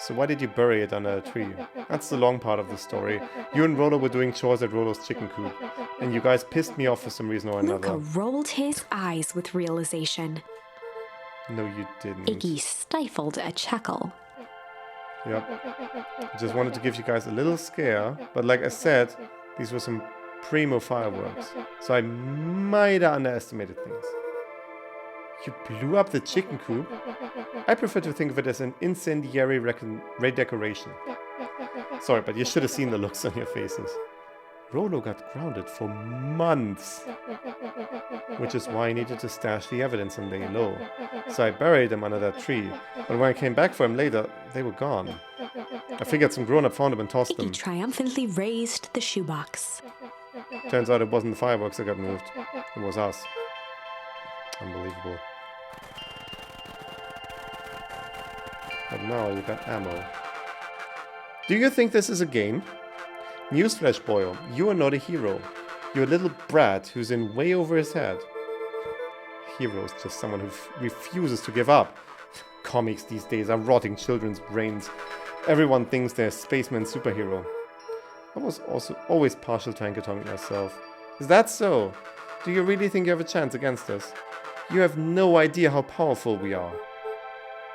So why did you bury it under a tree? That's the long part of the story. You and Rolo were doing chores at Rolo's chicken coop, and you guys pissed me off for some reason or another.
Luca rolled his eyes with realization.
No, you didn't.
Iggy stifled a chuckle.
Yep. Just wanted to give you guys a little scare, but like I said, these were some primo fireworks, so I might have underestimated things. You blew up the chicken coop? I prefer to think of it as an incendiary redecoration. Sorry, but you should have seen the looks on your faces. Rolo got grounded for months, which is why I needed to stash the evidence and lay low. So I buried them under that tree, but when I came back for them later, they were gone. I figured some grown-up found them and tossed them.
Iggy triumphantly raised the shoebox.
Turns out it wasn't the fireworks that got moved. It was us. Unbelievable. But now you got ammo. Do you think this is a game? Newsflash, boyo, you are not a hero. You're a little brat who's in way over his head. Hero is just someone who refuses to give up. Comics these days are rotting children's brains. Everyone thinks they're a spaceman superhero. I was also always partial to Atomic myself. Is that so? Do you really think you have a chance against us? You have no idea how powerful we are.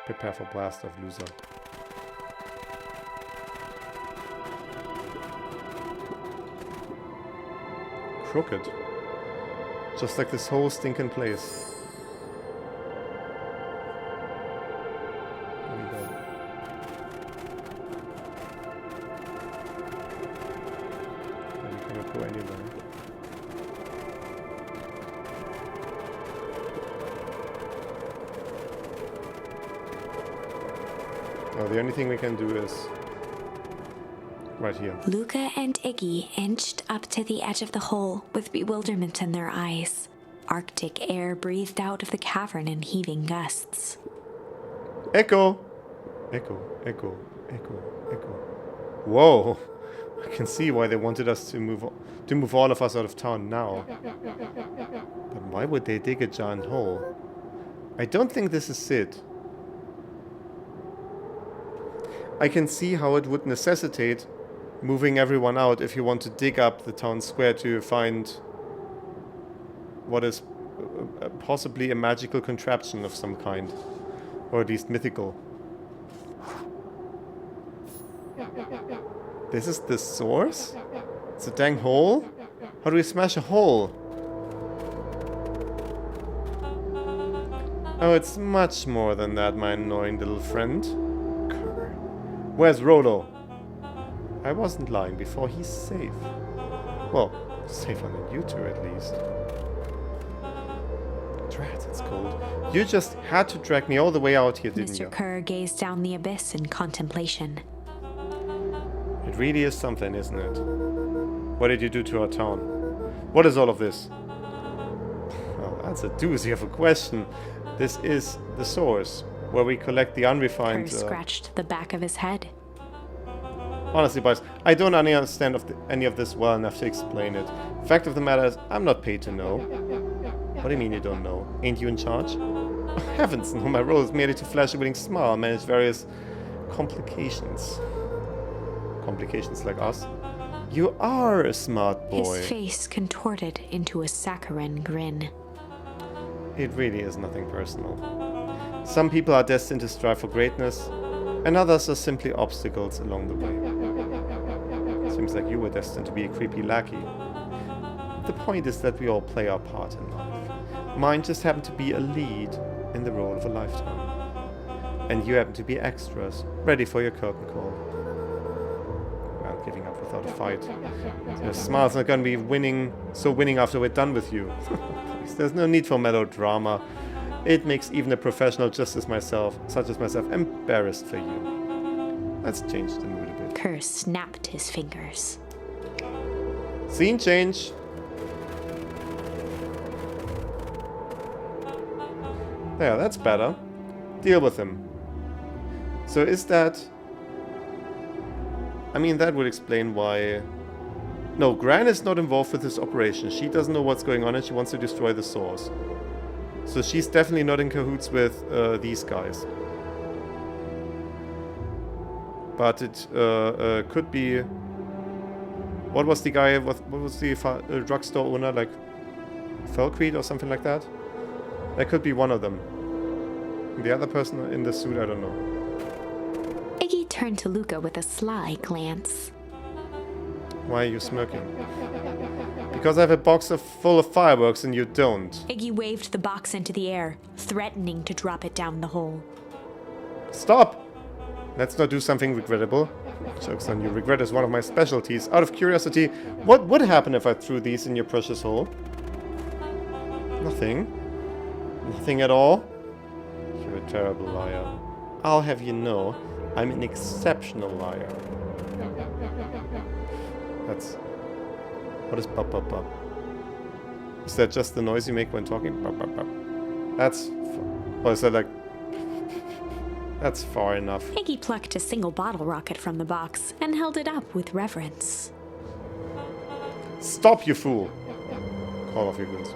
Prepare for blast off, loser. Crooked. Just like this whole stinking place. Here we go. And we cannot go anywhere. Oh, the only thing we can do is right here.
Luca and Iggy inched up to the edge of the hole with bewilderment in their eyes. Arctic air breathed out of the cavern in heaving gusts.
Echo! Echo, echo, echo, echo. Whoa! I can see why they wanted us to move all of us out of town now. But why would they dig a giant hole? I don't think this is Sid. I can see how it would necessitate moving everyone out if you want to dig up the town square to find what is possibly a magical contraption of some kind. Or at least mythical. This is the source? It's a dang hole? How do we smash a hole? Oh, it's much more than that, my annoying little friend. Where's Rolo? I wasn't lying before, he's safe. Well, safer than you two at least. Drat, it's cold. You just had to drag me all the way out here, didn't you?
Mr. Kerr gazed down the abyss in contemplation.
It really is something, isn't it? What did you do to our town? What is all of this? Well, that's a doozy of a question. This is the source, where we collect the unrefined...
Kerr scratched the back of his head.
Honestly, boys, I don't understand any of this well enough to explain it. Fact of the matter is, I'm not paid to know. What do you mean you don't know? Ain't you in charge? Heavens, no, my role is merely to flash a winning smile and manage various complications. Complications like us? You are a smart boy.
His face contorted into a saccharine grin.
It really is nothing personal. Some people are destined to strive for greatness, and others are simply obstacles along the way. Seems like you were destined to be a creepy lackey. The point is that we all play our part in life. Mine just happened to be a lead in the role of a lifetime. And you happen to be extras, ready for your curtain call. Well, giving up without a fight. Your smile's not gonna be winning after we're done with you. Please, there's no need for melodrama. It makes even a professional such as myself, embarrassed for you. Let's change the mood a bit.
Kerr snapped his fingers.
Scene change. There, that's better. Deal with him. So is that... I mean, that would explain why... No, Gran is not involved with this operation. She doesn't know what's going on and she wants to destroy the source. So she's definitely not in cahoots with these guys. But it could be... What was the guy... What was the drugstore owner? Like... Felcreed or something like that? That could be one of them. The other person in the suit, I don't know.
Iggy turned to Luca with a sly glance.
Why are you smirking? Because I have a box full of fireworks and you don't.
Iggy waved the box into the air, threatening to drop it down the hole.
Stop! Let's not do something regrettable. Joke's on you. Regret is one of my specialties. Out of curiosity, what would happen if I threw these in your precious hole? Nothing. Nothing at all? You're a terrible liar. I'll have you know, I'm an exceptional liar. That's... What is bop bop bop? Is that just the noise you make when talking? Bop bop bop. That's... Or is that like... That's far enough.
Iggy plucked a single bottle rocket from the box and held it up with reverence.
Stop, you fool! Call off your goods.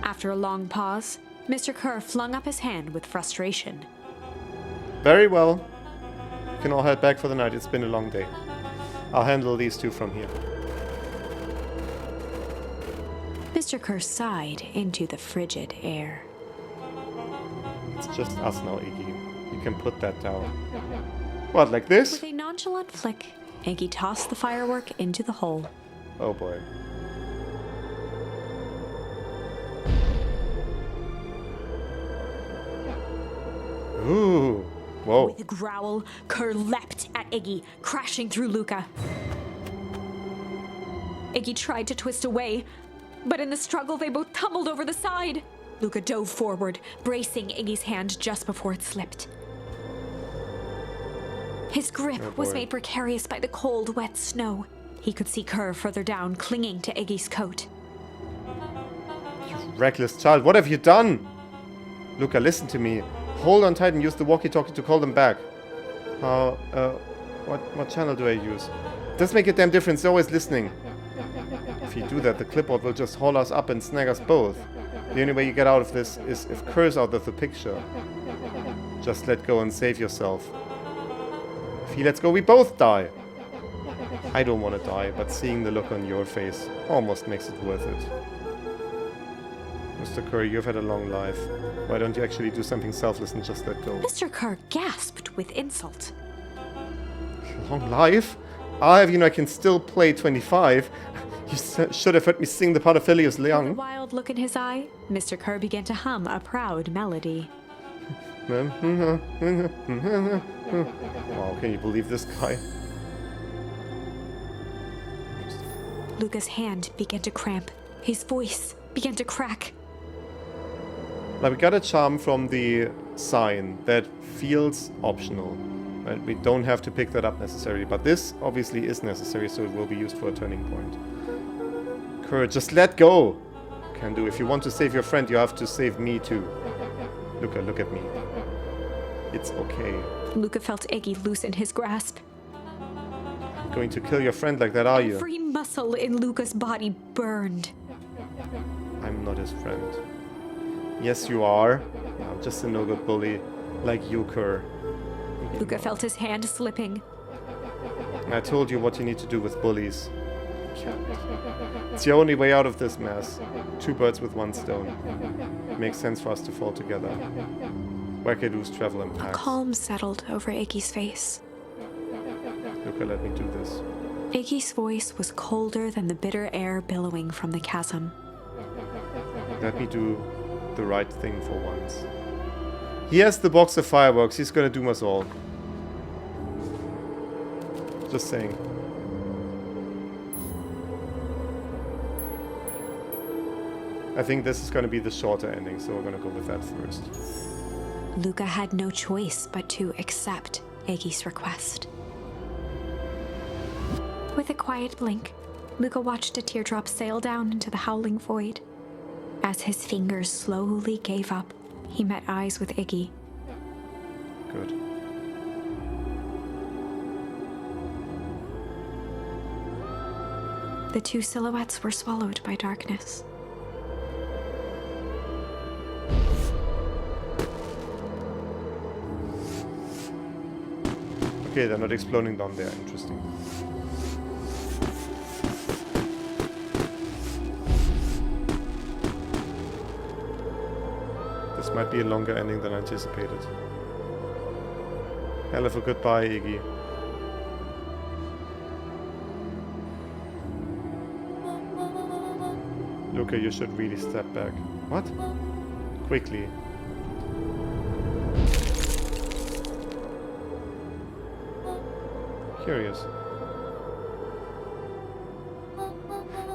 After a long pause, Mr. Kerr flung up his hand with frustration.
Very well. You can all head back for the night. It's been a long day. I'll handle these two from here.
Mr. Kerr sighed into the frigid air.
It's just us now, Iggy. You can put that down. What, like this?
With a nonchalant flick, Iggy tossed the firework into the hole.
Oh boy. Ooh. Whoa.
With a growl, Kerr leapt at Iggy, crashing through Luca. Iggy tried to twist away, but in the struggle they both tumbled over the side. Luca dove forward, bracing Iggy's hand just before it slipped. His grip was made precarious by the cold, wet snow. He could see Kerr further down, clinging to Iggy's coat.
You reckless child, what have you done? Luca, listen to me. Hold on tight and use the walkie-talkie to call them back. What channel do I use? Doesn't make a damn difference, they're always listening. If you do that, the clipboard will just haul us up and snag us both. The only way you get out of this is if Kerr's out of the picture. Just let go and save yourself. If he lets go, we both die. I don't want to die, but seeing the look on your face almost makes it worth it. Mr. Kerr, you've had a long life. Why don't you actually do something selfless and just let go?
Mr. Kerr gasped with insult.
Long life? I'll have you know I can still play 25. You should have heard me sing the part of Phileas
With a
Young.
wild look in his eye, Mr. Kerr began to hum a proud melody.
Wow, can you believe this guy?
Luca's hand began to cramp. His voice began to crack.
Now we got a charm from the sign that feels optional. Right? We don't have to pick that up necessarily, but this obviously is necessary, so it will be used for a turning point. Kerr, just let go! Can do. If you want to save your friend, you have to save me too. Luca, look at me. It's okay.
Luca felt Iggy loosen his grasp.
Going to kill your friend like that, are you?
Every muscle in Luca's body burned.
I'm not his friend. Yes, you are. I'm just a no-good bully, like Euchre.
Luca felt his hand slipping.
I told you what you need to do with bullies. It's the only way out of this mess. 2 birds with 1 stone. It makes sense for us to fall together. Wackadoos travel in
A
packs.
calm settled over Iggy's face.
Luca, let me do this.
Iggy's voice was colder than the bitter air billowing from the chasm.
Let me do the right thing for once. He has the box of fireworks. He's gonna doom us all. Just saying. I think this is gonna be the shorter ending, so we're gonna go with that first.
Luca had no choice but to accept Iggy's request. With a quiet blink, Luca watched a teardrop sail down into the howling void. As his fingers slowly gave up, he met eyes with Iggy.
Good.
The 2 silhouettes were swallowed by darkness.
Okay, they're not exploding down there. Interesting. This might be a longer ending than anticipated. Hell of a goodbye, Iggy. Luca, you should really step back. What? Quickly. Curious.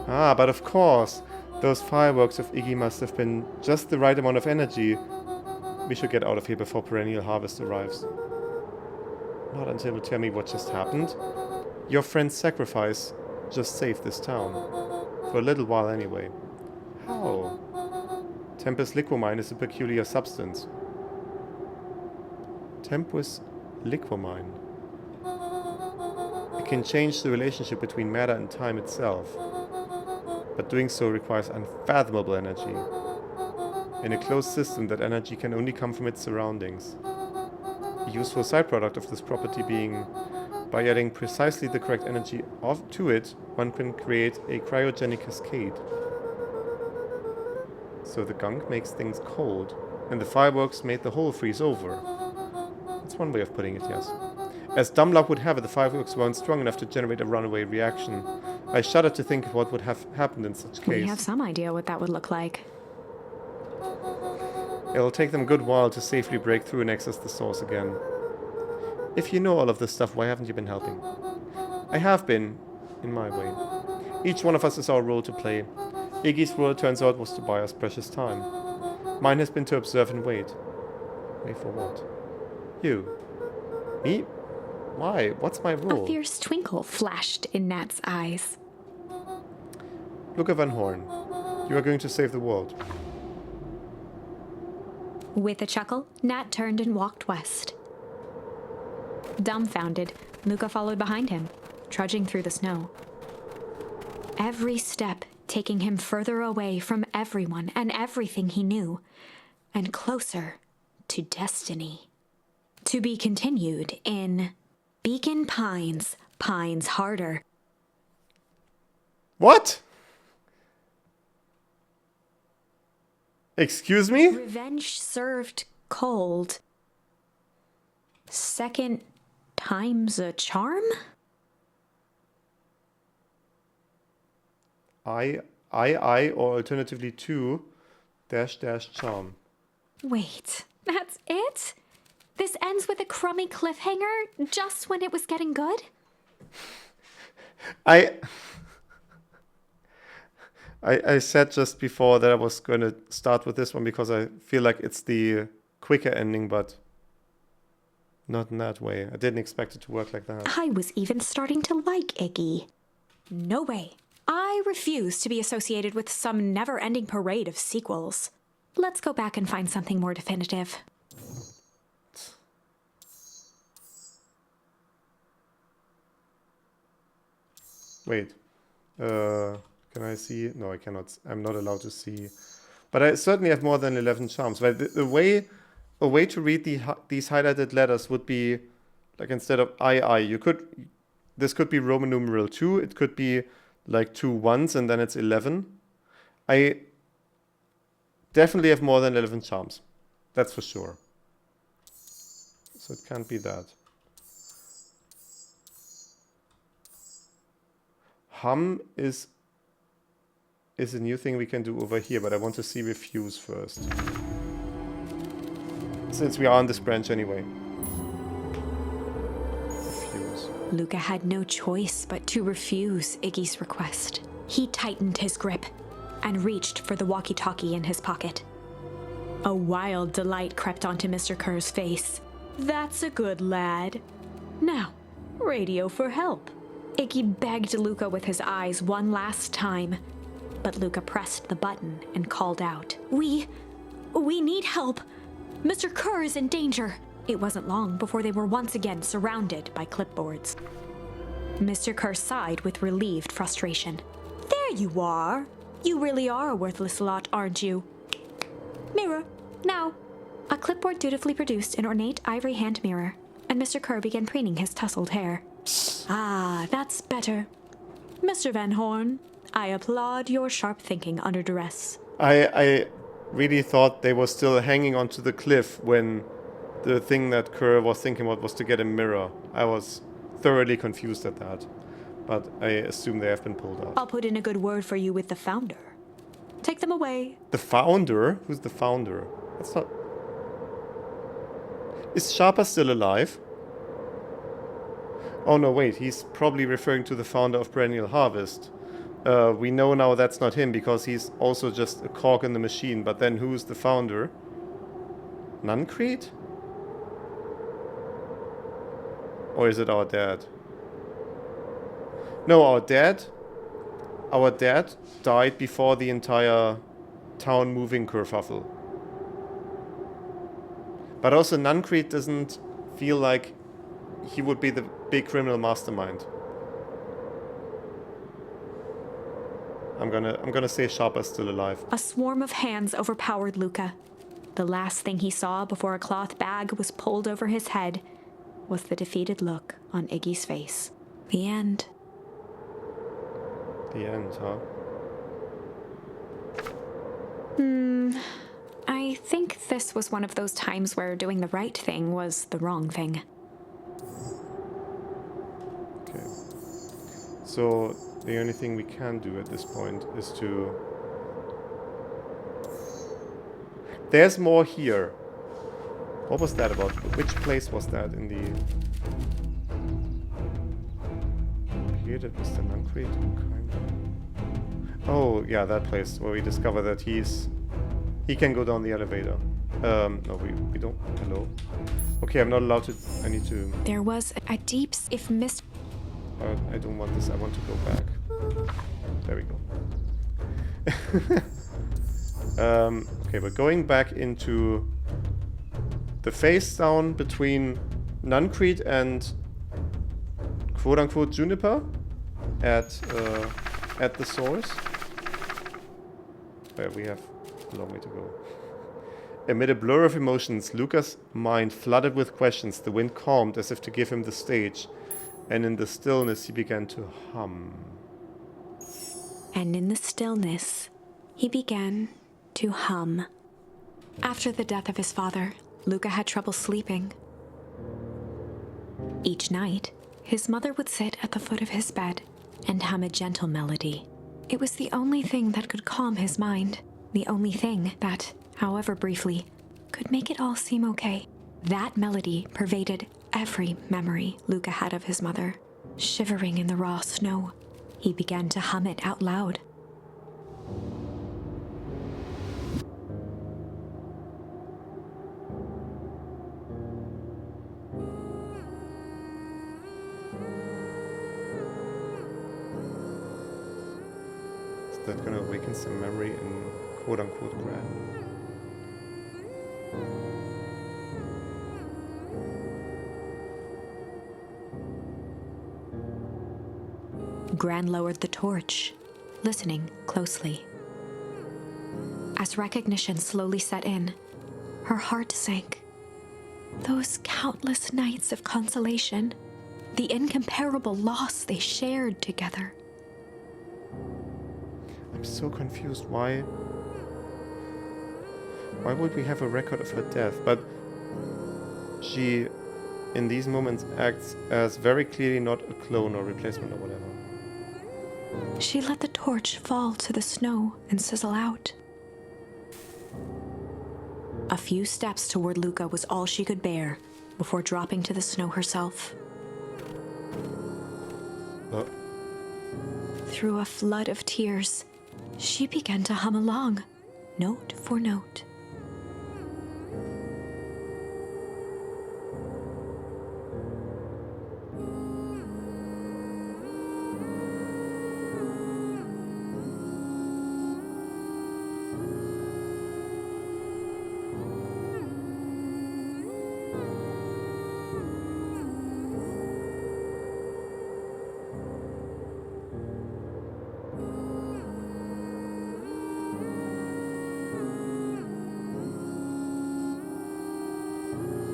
Ah, but of course. Those fireworks of Iggy must have been just the right amount of energy. We should get out of here before perennial harvest arrives. Not until you tell me what just happened. Your friend's sacrifice just saved this town. For a little while anyway. How? Tempus liquamine is a peculiar substance. Tempus liquamine. It can change the relationship between matter and time itself. But doing so requires unfathomable energy. In a closed system, that energy can only come from its surroundings. A useful side product of this property being, by adding precisely the correct energy to it, one can create a cryogenic cascade. So the gunk makes things cold, and the fireworks made the whole freeze over. That's one way of putting it, yes. As dumb luck would have it, the fireworks weren't strong enough to generate a runaway reaction. I shudder to think of what would have happened in such case.
We have some idea what that would look like.
It'll take them a good while to safely break through and access the source again. If you know all of this stuff, why haven't you been helping? I have been, in my way. Each one of us has our role to play. Iggy's role, it turns out, was to buy us precious time. Mine has been to observe and wait. Wait for what? You. Me? Why? What's my role?
A fierce twinkle flashed in Nat's eyes.
Luca Van Horn, you are going to save the world.
With a chuckle, Nat turned and walked west. Dumbfounded, Luca followed behind him, trudging through the snow. Every step taking him further away from everyone and everything he knew, and closer to destiny. To be continued in Beacon Pines, Pines Harder.
What? Excuse me?
Revenge served cold. Second time's a charm?
I, or alternatively 2, -- charm.
Wait, that's it? This ends with a crummy cliffhanger just when it was getting good?
I said just before that I was going to start with this one because I feel like it's the quicker ending, but not in that way. I didn't expect it to work like that.
I was even starting to like Iggy. No way. I refuse to be associated with some never-ending parade of sequels. Let's go back and find something more definitive.
Wait. Can I see? No, I cannot. I'm not allowed to see But I certainly have more than 11 charms. But a way to read these highlighted letters would be, like, instead of I, this could be Roman numeral 2. It could be like 2 1s and then it's 11. I definitely have more than 11 charms. That's for sure. So it can't be that. Hum is a new thing we can do over here, but I want to see refuse first. Since we are on this branch anyway. Refuse.
Luca had no choice but to refuse Iggy's request. He tightened his grip and reached for the walkie-talkie in his pocket. A wild delight crept onto Mr. Kerr's face. That's a good lad. Now, radio for help. Iggy begged Luca with his eyes one last time, but Luca pressed the button and called out, We need help. Mr. Kerr is in danger. It wasn't long before they were once again surrounded by clipboards. Mr. Kerr sighed with relieved frustration. There you are. You really are a worthless lot, aren't you? Mirror, now. A clipboard dutifully produced an ornate ivory hand mirror, and Mr. Kerr began preening his tousled hair. Ah, that's better. Mr. Van Horn, I applaud your sharp thinking under duress.
I really thought they were still hanging onto the cliff when the thing that Kerr was thinking about was to get a mirror. I was thoroughly confused at that, but I assume they have been pulled out.
I'll put in a good word for you with the founder. Take them away.
The founder? Who's the founder? That's not... Is Sharpa still alive? Oh no, wait, he's probably referring to the founder of Perennial Harvest. We know now that's not him because he's also just a cog in the machine, but then who's the founder? Nuncrete? Or is it our dad? No, our dad died before the entire town moving kerfuffle. But also Nuncrete doesn't feel like he would be the big criminal mastermind. I'm gonna say Sharpa's still alive.
A swarm of hands overpowered Luca. The last thing he saw before a cloth bag was pulled over his head was the defeated look on Iggy's face. The end.
The end, huh?
I think this was one of those times where doing the right thing was the wrong thing.
Okay. So the only thing we can do at this point is to... There's more here. What was that about? Which place was that in the... Here, that was the Nuncrete, kind of. Oh, yeah, that place where we discover that he can go down the elevator. No, we don't. Hello. Okay, I'm not allowed to. I need to.
There was a deep, if missed.
I don't want this. I want to go back. There we go. Okay, we're going back into the face down between Nuncrete and quote-unquote Juniper at the source. Where we have a long way to go. Amid a blur of emotions, Luca's mind flooded with questions. The wind calmed as if to give him the stage, and in the stillness he began to hum.
And in the stillness, he began to hum. After the death of his father, Luca had trouble sleeping. Each night, his mother would sit at the foot of his bed and hum a gentle melody. It was the only thing that could calm his mind, the only thing that, however briefly, could make it all seem okay. That melody pervaded every memory Luca had of his mother. Shivering in the raw snow, he began to hum it out loud.
Is that gonna awaken some memory in quote-unquote Gran?
Gran lowered the torch, listening closely. as recognition slowly set in. Her heart sank. Those countless nights of consolation, the incomparable loss they shared together.
I'm so confused. Why would we have a record of her death? But she, in these moments, acts as very clearly not a clone or replacement or whatever.
She let the torch fall to the snow and sizzle out. A few steps toward Luca was all she could bear before dropping to the snow herself. Through a flood of tears, she began to hum along, note for note.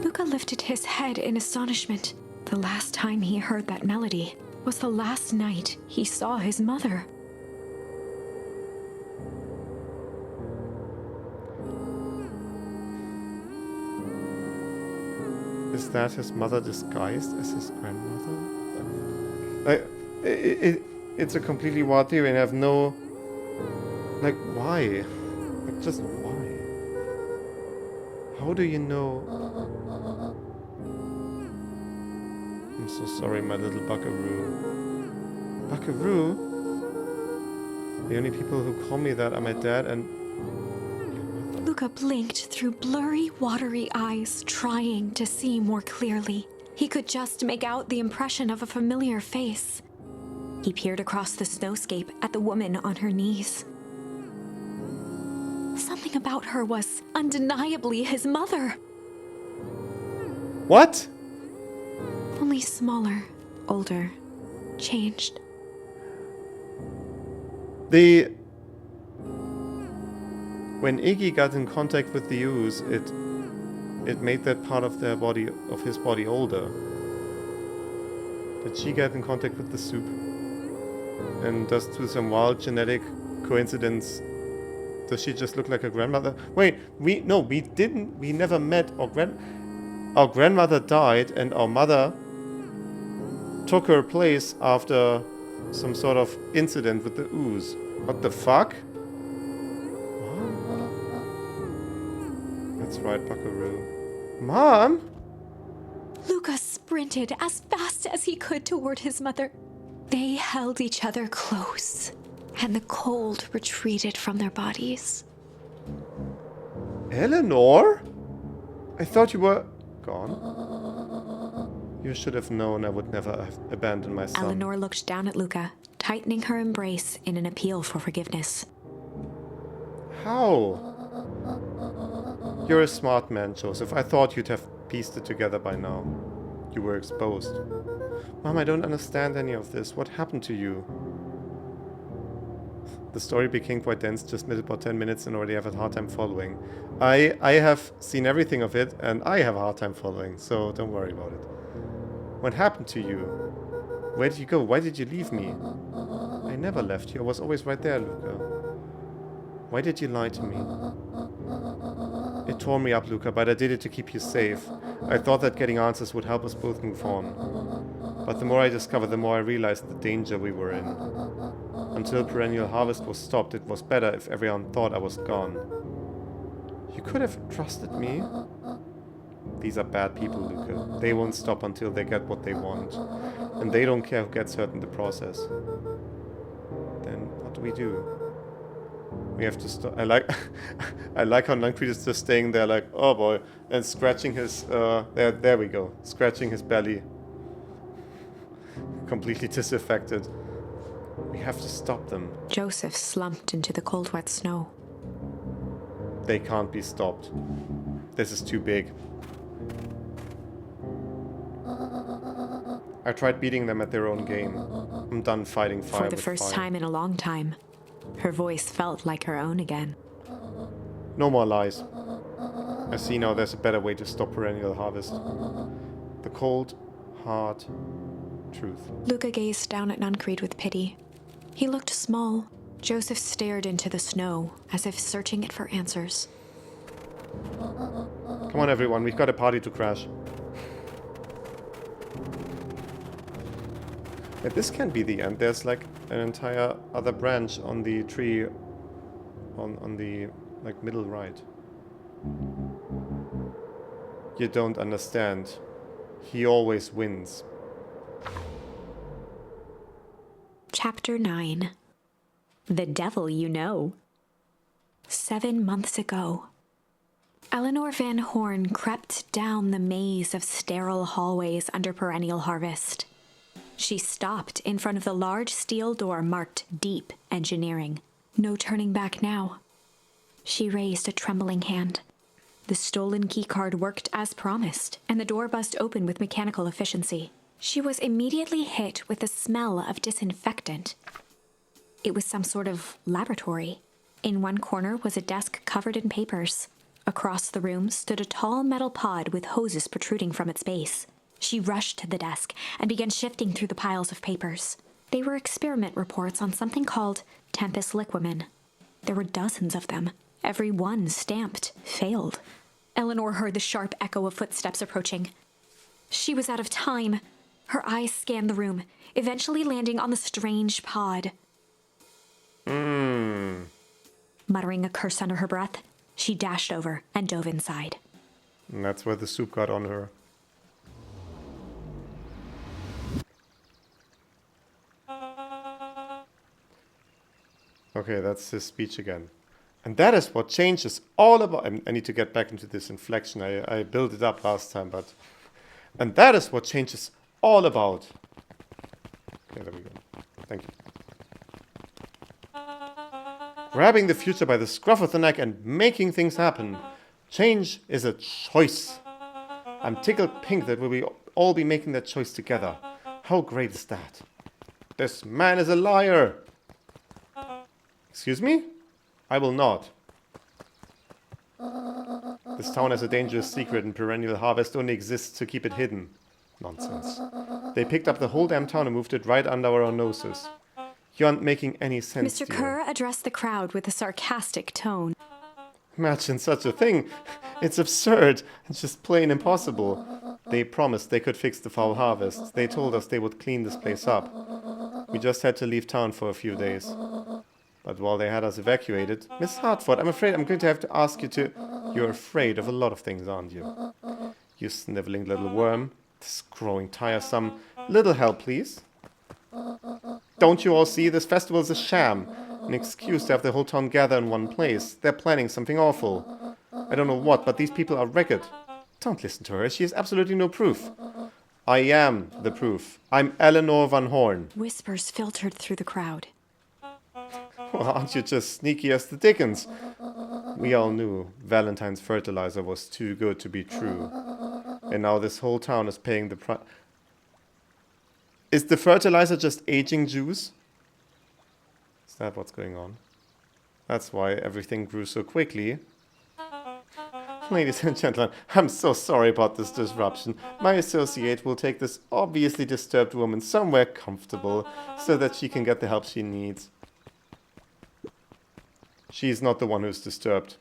Luca lifted his head in astonishment. The last time he heard that melody was the last night he saw his mother.
Is that his mother disguised as his grandmother? It's a completely wild theory and I have no... Like, why? Like, just why? How do you know? I'm so sorry, my little buckaroo. Buckaroo? The only people who call me that are my dad and...
Luca blinked through blurry, watery eyes, trying to see more clearly. He could just make out the impression of a familiar face. He peered across the snowscape at the woman on her knees. Something about her was undeniably his mother.
What?
Only smaller, older, changed.
When Iggy got in contact with the ooze, it made that part of their body, of his body, older. Did she get in contact with the soup? And does, through some wild genetic coincidence, does she just look like her grandmother? Wait, we never met our grandmother died and our mother took her place after some sort of incident with the ooze. What the fuck? That's right, Buckaroo. Mom?
Lucas sprinted as fast as he could toward his mother. They held each other close, and the cold retreated from their bodies.
Eleanor? I thought you were gone. You should have known I would never have abandoned my son.
Eleanor looked down at Luca, tightening her embrace in an appeal for forgiveness.
How? You're a smart man, Joseph. I thought you'd have pieced it together by now. You were exposed. Mom, I don't understand any of this. What happened to you? The story became quite dense, just made about 10 minutes and already have a hard time following. I have seen everything of it and I have a hard time following, so don't worry about it. What happened to you? Where did you go? Why did you leave me? I never left you. I was always right there, Luca. Why did you lie to me? It tore me up, Luca, but I did it to keep you safe. I thought that getting answers would help us both move on. But the more I discovered, the more I realized the danger we were in. Until perennial harvest was stopped, it was better if everyone thought I was gone. You could have trusted me. These are bad people, Luca. They won't stop until they get what they want. And they don't care who gets hurt in the process. Then what do we do? We have to stop. I like how Nungtreat is just staying there like, oh boy, and scratching his, there we go. Scratching his belly. Completely disaffected. We have to stop them.
Joseph slumped into the cold, wet snow.
They can't be stopped. This is too big. I tried beating them at their own game. I'm done fighting fire
For the first time in a long time, her voice felt like her own again.
No more lies. I see now there's a better way to stop perennial harvest. The cold, hard truth.
Luca gazed down at Nuncreed with pity. He looked small. Joseph stared into the snow, as if searching it for answers.
Come on, everyone, we've got a party to crash. Yeah, this can't be the end. There's like an entire other branch on the tree on the like middle right. You don't understand. He always wins.
Chapter 9. The Devil You Know. 7 months ago, Eleanor Van Horn crept down the maze of sterile hallways under perennial harvest. She stopped in front of the large steel door marked Deep Engineering. No turning back now. She raised a trembling hand. The stolen keycard worked as promised, and the door buzzed open with mechanical efficiency. She was immediately hit with the smell of disinfectant. It was some sort of laboratory. In one corner was a desk covered in papers. Across the room stood a tall metal pod with hoses protruding from its base. She rushed to the desk and began shifting through the piles of papers. They were experiment reports on something called Tempus liquamen. There were dozens of them, every one stamped failed. Eleanor heard the sharp echo of footsteps approaching. She was out of time. Her eyes scanned the room, eventually landing on the strange pod. Muttering a curse under her breath, she dashed over and dove inside.
And that's where the soup got on her. Okay, that's his speech again. And that is what change is all about. I need to get back into this inflection. I built it up last time, but... And that is what change is all about. Okay, there we go. Thank you. Grabbing the future by the scruff of the neck and making things happen. Change is a choice. I'm tickled pink that we will all be making that choice together. How great is that? This man is a liar. Excuse me? I will not. This town has a dangerous secret and perennial harvest only exists to keep it hidden. Nonsense. They picked up the whole damn town and moved it right under our noses. You aren't making any sense,
Mr.
dear.
Kerr addressed the crowd with a sarcastic tone.
Imagine such a thing. It's absurd. It's just plain impossible. They promised they could fix the foul harvest. They told us they would clean this place up. We just had to leave town for a few days. But while they had us evacuated... Miss Hartford, I'm afraid I'm going to have to ask you to... You're afraid of a lot of things, aren't you? You sniveling little worm. This is growing tiresome. Little help, please. Don't you all see? This festival is a sham. An excuse to have the whole town gather in one place. They're planning something awful. I don't know what, but these people are wicked. Don't listen to her. She has absolutely no proof. I am the proof. I'm Eleanor Van Horn.
Whispers filtered through the crowd.
Well, aren't you just sneaky as the dickens? We all knew Valentine's fertilizer was too good to be true. And now this whole town is paying the price. Is the fertilizer just aging juice? Is that what's going on? That's why everything grew so quickly. Ladies and gentlemen, I'm so sorry about this disruption. My associate will take this obviously disturbed woman somewhere comfortable so that she can get the help she needs. She's not the one who's disturbed.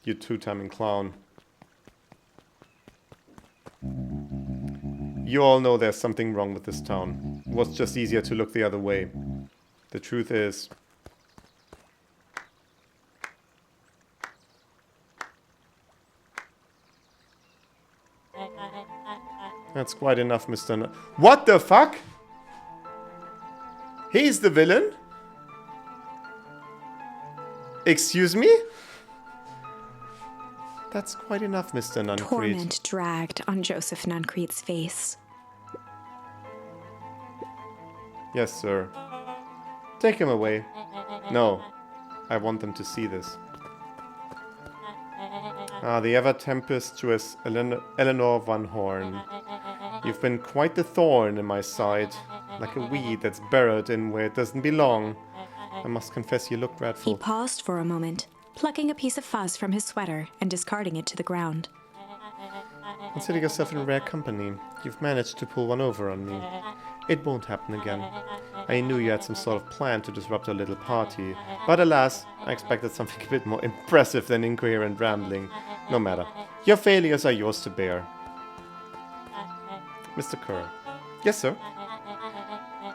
You two-timing clown. You all know there's something wrong with this town. It was just easier to look the other way. The truth is... That's quite enough, Mr. What the fuck? He's the villain? Excuse me? That's quite enough, Mr. Nuncreed.
Torment dragged on Joseph Nuncreed's face.
Yes, sir. Take him away. No, I want them to see this. Ah, the ever-tempestuous Eleanor Van Horn. You've been quite the thorn in my side, like a weed that's burrowed in where it doesn't belong. I must confess you look dreadful.
He paused for a moment, plucking a piece of fuzz from his sweater and discarding it to the ground.
Consider yourself in rare company. You've managed to pull one over on me. It won't happen again. I knew you had some sort of plan to disrupt our little party, but alas, I expected something a bit more impressive than incoherent rambling. No matter. Your failures are yours to bear. Mr. Kerr. Yes, sir?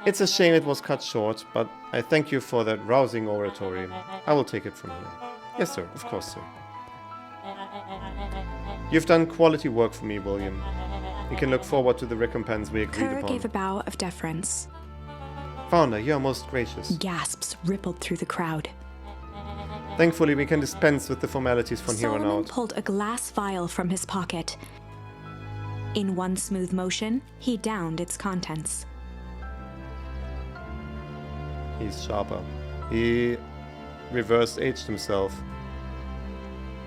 It's a shame it was cut short, but I thank you for that rousing oratory. I will take it from here. Yes, sir. Of course, sir. You've done quality work for me, William. You can look forward to the recompense we agreed
Kerr
upon.
gave a bow of deference.
Founder, you are most gracious.
Gasps rippled through the crowd.
Thankfully, we can dispense with the formalities from here on
Solomon
out.
pulled a glass vial from his pocket. In one smooth motion, he downed its contents.
He's sharper. He reverse aged himself.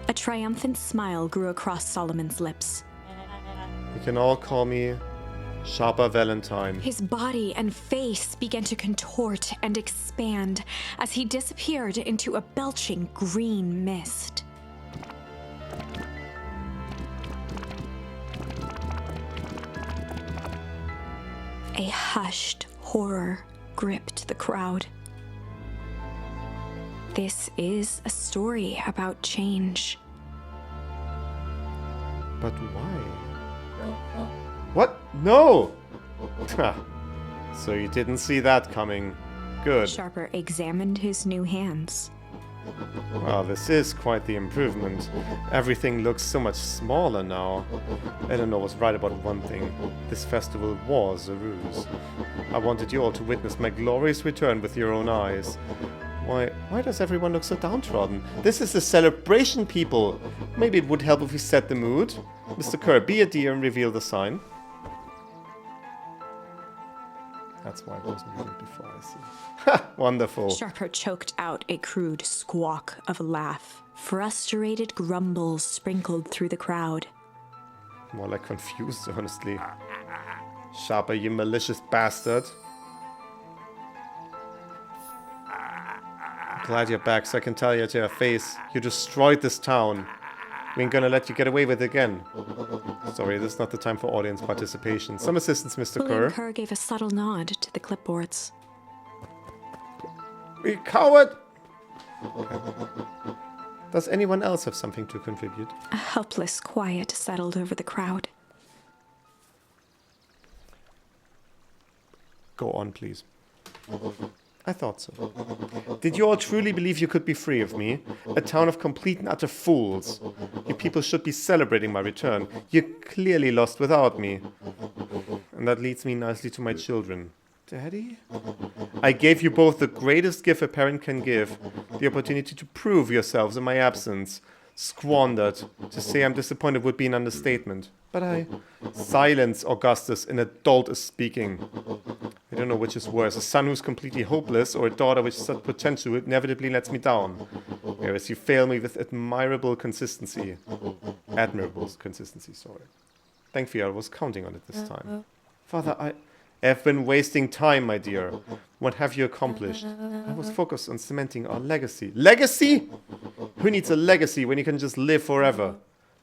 A triumphant smile grew across Solomon's lips.
You can all call me Sharper Valentine.
His body and face began to contort and expand as he disappeared into a belching green mist. A hushed horror gripped the crowd. This is a story about change.
But why? What? No! So you didn't see that coming. Good.
Sharper examined his new hands.
Well, this is quite the improvement. Everything looks so much smaller now. Eleanor was right about one thing. This festival was a ruse. I wanted you all to witness my glorious return with your own eyes. Why does everyone look so downtrodden? This is a celebration, people! Maybe it would help if we set the mood. Mr. Kerr, be a dear and reveal the sign. That's why I wasn't here before, I see. Ha! Wonderful.
Sharper choked out a crude squawk of a laugh. Frustrated grumbles sprinkled through the crowd.
More like confused, honestly. Sharper, you malicious bastard. I'm glad you're back so I can tell you to your face. You destroyed this town. We ain't gonna let you get away with it again. Sorry, this is not the time for audience participation. Some assistance, Mr.
William
Kerr.
Kerr gave a subtle nod to the clipboards.
You coward! Does anyone else have something to contribute?
A helpless quiet settled over the crowd.
Go on, please. I thought so. Did you all truly believe you could be free of me? A town of complete and utter fools. You people should be celebrating my return. You clearly lost without me. And that leads me nicely to my children. Daddy? I gave you both the greatest gift a parent can give, the opportunity to prove yourselves in my absence. Squandered. To say I'm disappointed would be an understatement. But I... Silence, Augustus, an adult is speaking. I don't know which is worse, a son who's completely hopeless or a daughter with such potential inevitably lets me down. Whereas you fail me with admirable consistency. Admirable consistency, sorry. Thankfully, I was counting on it this time. Father, I have been wasting time, my dear. What have you accomplished? I was focused on cementing our legacy. Legacy? Who needs a legacy when you can just live forever?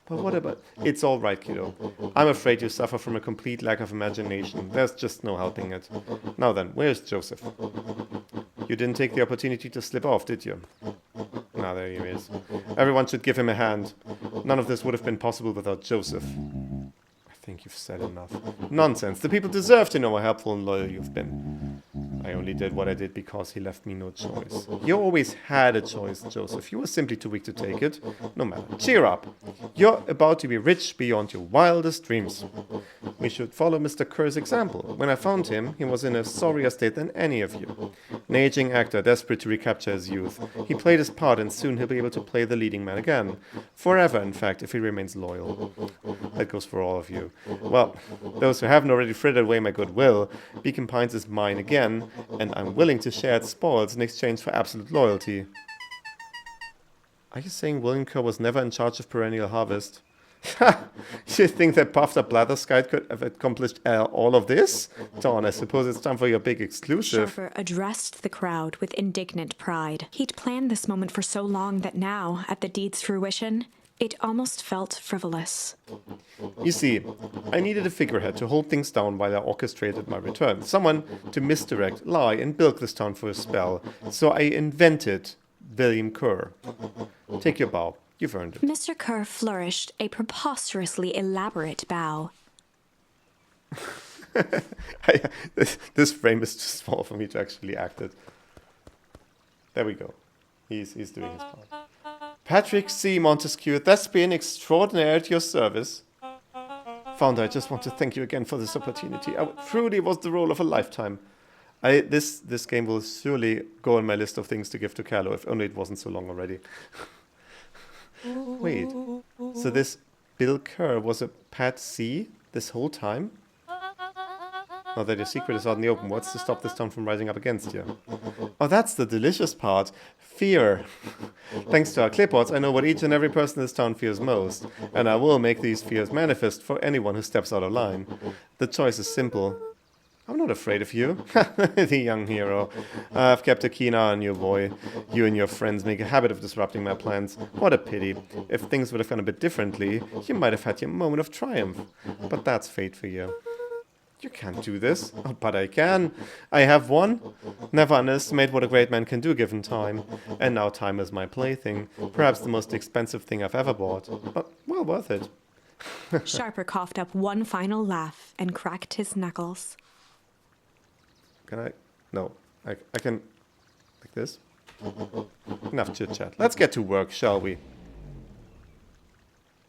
But what about... It's all right, kiddo. I'm afraid you suffer from a complete lack of imagination. There's just no helping it. Now then, where's Joseph? You didn't take the opportunity to slip off, did you? Ah, there he is. Everyone should give him a hand. None of this would have been possible without Joseph. I think you've said enough. Nonsense. The people deserve to know how helpful and loyal you've been. I only did what I did because he left me no choice. You always had a choice, Joseph. You were simply too weak to take it. No matter. Cheer up. You're about to be rich beyond your wildest dreams. We should follow Mr. Kerr's example. When I found him, he was in a sorrier state than any of you. An aging actor desperate to recapture his youth. He played his part and soon he'll be able to play the leading man again. Forever, in fact, if he remains loyal. That goes for all of you. Well, those who haven't already frittered away my goodwill, Beacon Pines is mine again, and I'm willing to share its spoils in exchange for absolute loyalty. Are you saying William Kerr was never in charge of Perennial Harvest? You think that puffed up blatherskite could have accomplished all of this? Dawn, I suppose it's time for your big exclusive.
Sharper addressed the crowd with indignant pride. He'd planned this moment for so long that now, at the deed's fruition, it almost felt frivolous.
You see, I needed a figurehead to hold things down while I orchestrated my return. Someone to misdirect, lie, and bilk this town for a spell. So I invented William Kerr. Take your bow. You've earned it.
Mr. Kerr flourished a preposterously elaborate bow.
This frame is too small for me to actually act it. There we go. He's doing his part. Patrick C. Montesquieu, thespian extraordinaire at your service. Founder, I just want to thank you again for this opportunity. It truly was the role of a lifetime. This game will surely go on my list of things to give to Carlo, if only it wasn't so long already. Wait, so this Bill Kerr was a Pat C this whole time? Now that your secret is out in the open, what's to stop this town from rising up against you? Oh, that's the delicious part. Fear. Thanks to our clipboards, I know what each and every person in this town fears most, and I will make these fears manifest for anyone who steps out of line. The choice is simple. I'm not afraid of you, the young hero. I've kept a keen eye on you, boy. You and your friends make a habit of disrupting my plans. What a pity. If things would have gone a bit differently, you might have had your moment of triumph. But that's fate for you. You can't do this. Oh, but I can. I have won. Never underestimate what a great man can do given time. And now time is my plaything. Perhaps the most expensive thing I've ever bought. But well worth it.
Sharper coughed up one final laugh and cracked his knuckles.
Can I? No. I can... Like this? Enough chit-chat. Let's get to work, shall we?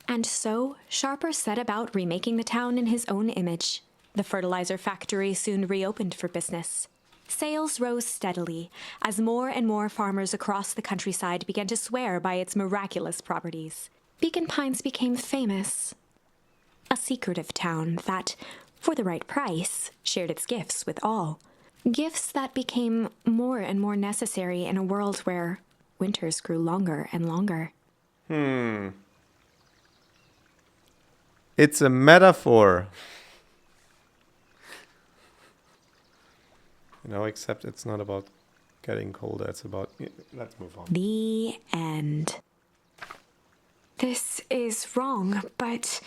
And so, Sharper set about remaking the town in his own image. The fertilizer factory soon reopened for business. Sales rose steadily as more and more farmers across the countryside began to swear by its miraculous properties. Beacon Pines became famous. A secretive town that, for the right price, shared its gifts with all. Gifts that became more and more necessary in a world where winters grew longer and longer.
It's a metaphor. You know, except it's not about getting colder. It's about... Let's move on.
The end. This is wrong, but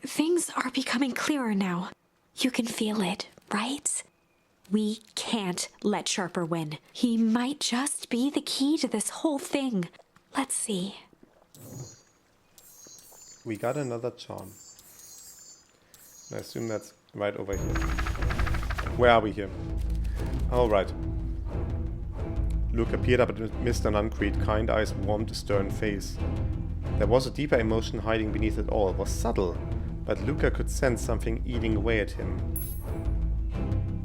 things are becoming clearer now. You can feel it, right? We can't let Sharper win. He might just be the key to this whole thing. Let's see.
We got another charm. I assume that's right over here. Where are we here? Alright. Luke appeared up at Mr. Nuncreed, kind eyes warmed a stern face. There was a deeper emotion hiding beneath it all. It was subtle, but Luca could sense something eating away at him.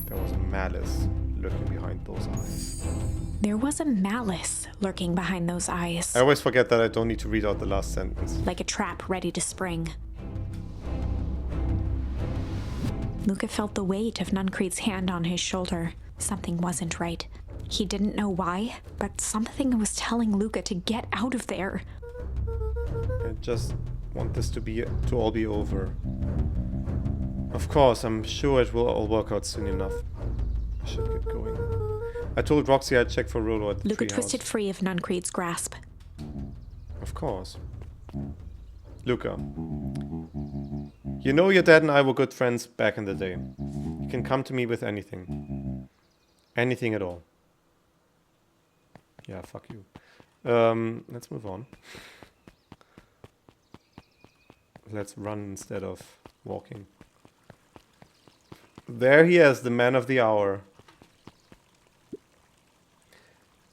There was a malice lurking behind those eyes.
There was a malice lurking behind those eyes.
I always forget that I don't need to read out the last sentence.
Like a trap ready to spring. Luca felt the weight of Nuncreed's hand on his shoulder. Something wasn't right. He didn't know why, but something was telling Luca to get out of there.
I just want this to all be over. Of course, I'm sure it will all work out soon enough. I should get going. I told Roxy I'd check for Rolo at the
Luca
treehouse.
twisted free of Nuncreed's grasp.
Of course. Luca. You know your dad and I were good friends back in the day. You can come to me with anything. Anything at all. Yeah, fuck you. Let's move on. Let's run instead of walking. There he is, the man of the hour.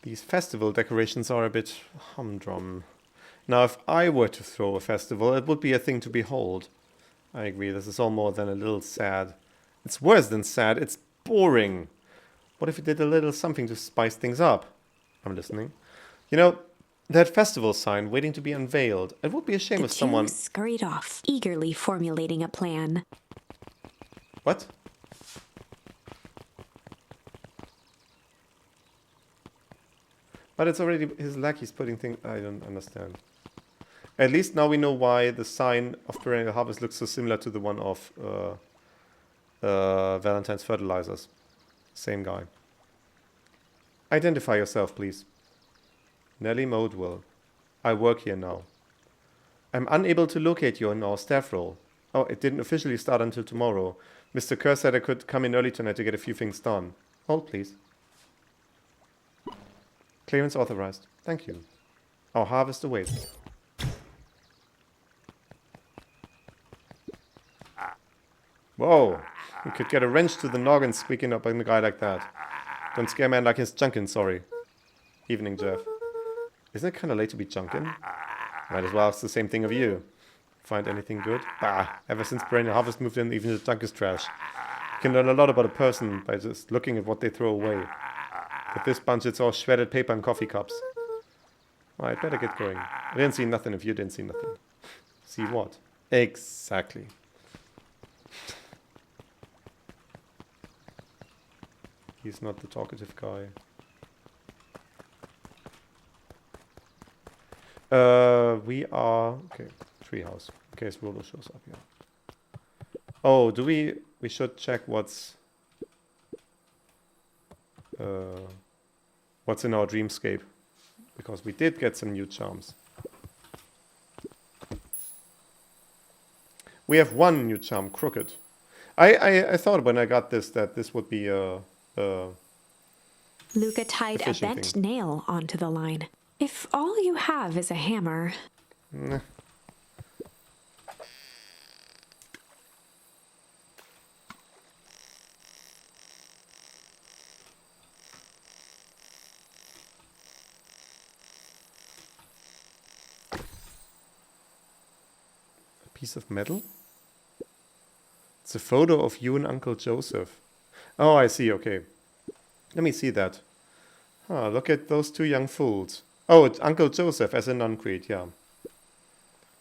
These festival decorations are a bit humdrum. Now, if I were to throw a festival, it would be a thing to behold. I agree, this is all more than a little sad. It's worse than sad, it's boring. What if we did a little something to spice things up? I'm listening. You know, that festival sign waiting to be unveiled. It would be a shame if someone...
The two scurried off, eagerly formulating a plan.
What? But it's already his lackey's putting things... I don't understand. At least now we know why the sign of perennial harvest looks so similar to the one of Valentine's fertilizers. Same guy. Identify yourself, please. Nellie Modewell. I work here now. I'm unable to locate you in our staff role. Oh, it didn't officially start until tomorrow. Mr. Kerr said I could come in early tonight to get a few things done. Hold, please. Clearance authorized. Thank you. Our harvest awaits. Whoa! You could get a wrench to the noggin speaking up on a guy like that. Don't scare a man like his Junkin, sorry. Evening, Jeff. Isn't it kind of late to be Junkin? Might as well ask the same thing of you. Find anything good? Bah! Ever since Perennial Harvest moved in, even the junk is trash. You can learn a lot about a person by just looking at what they throw away. With this bunch, it's all shredded paper and coffee cups. I'd better get going. I didn't see nothing if you didn't see nothing. See what? Exactly. He's not the talkative guy. We are... Okay, treehouse. In case Rolo shows up here. Oh, do we... We should check what's in our dreamscape. Because we did get some new charms. We have one new charm, Crooked. I thought when I got this that this would be
Luca tied a bent nail onto the line. If all you have is a hammer...
Nah. A piece of metal? It's a photo of you and Uncle Joseph. Oh, I see, okay. Let me see that. Ah, look at those two young fools. Oh, it's Uncle Joseph as a non-creed, yeah.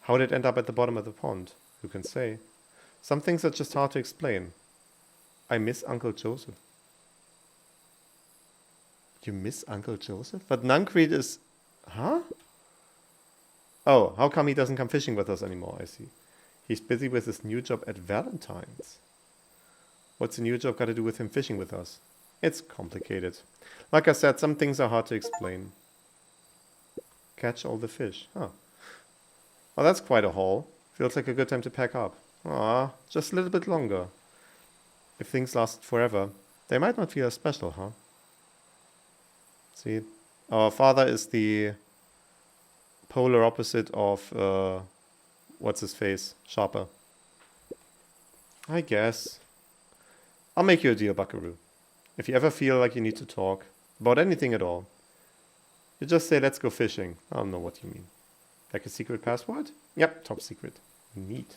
How did it end up at the bottom of the pond? Who can say? Some things are just hard to explain. I miss Uncle Joseph. You miss Uncle Joseph? But non-creed is... Huh? Oh, how come he doesn't come fishing with us anymore? I see. He's busy with his new job at Valentine's. What's the new job got to do with him fishing with us? It's complicated. Like I said, some things are hard to explain. Catch all the fish. Huh. Well, that's quite a haul. Feels like a good time to pack up. Ah, just a little bit longer. If things last forever, they might not feel as special, huh? See, our father is the polar opposite of, what's his face? Sharper. I guess. I'll make you a deal, Buckaroo. If you ever feel like you need to talk about anything at all, you just say, let's go fishing. I don't know what you mean. Like a secret password? Yep, top secret. Neat.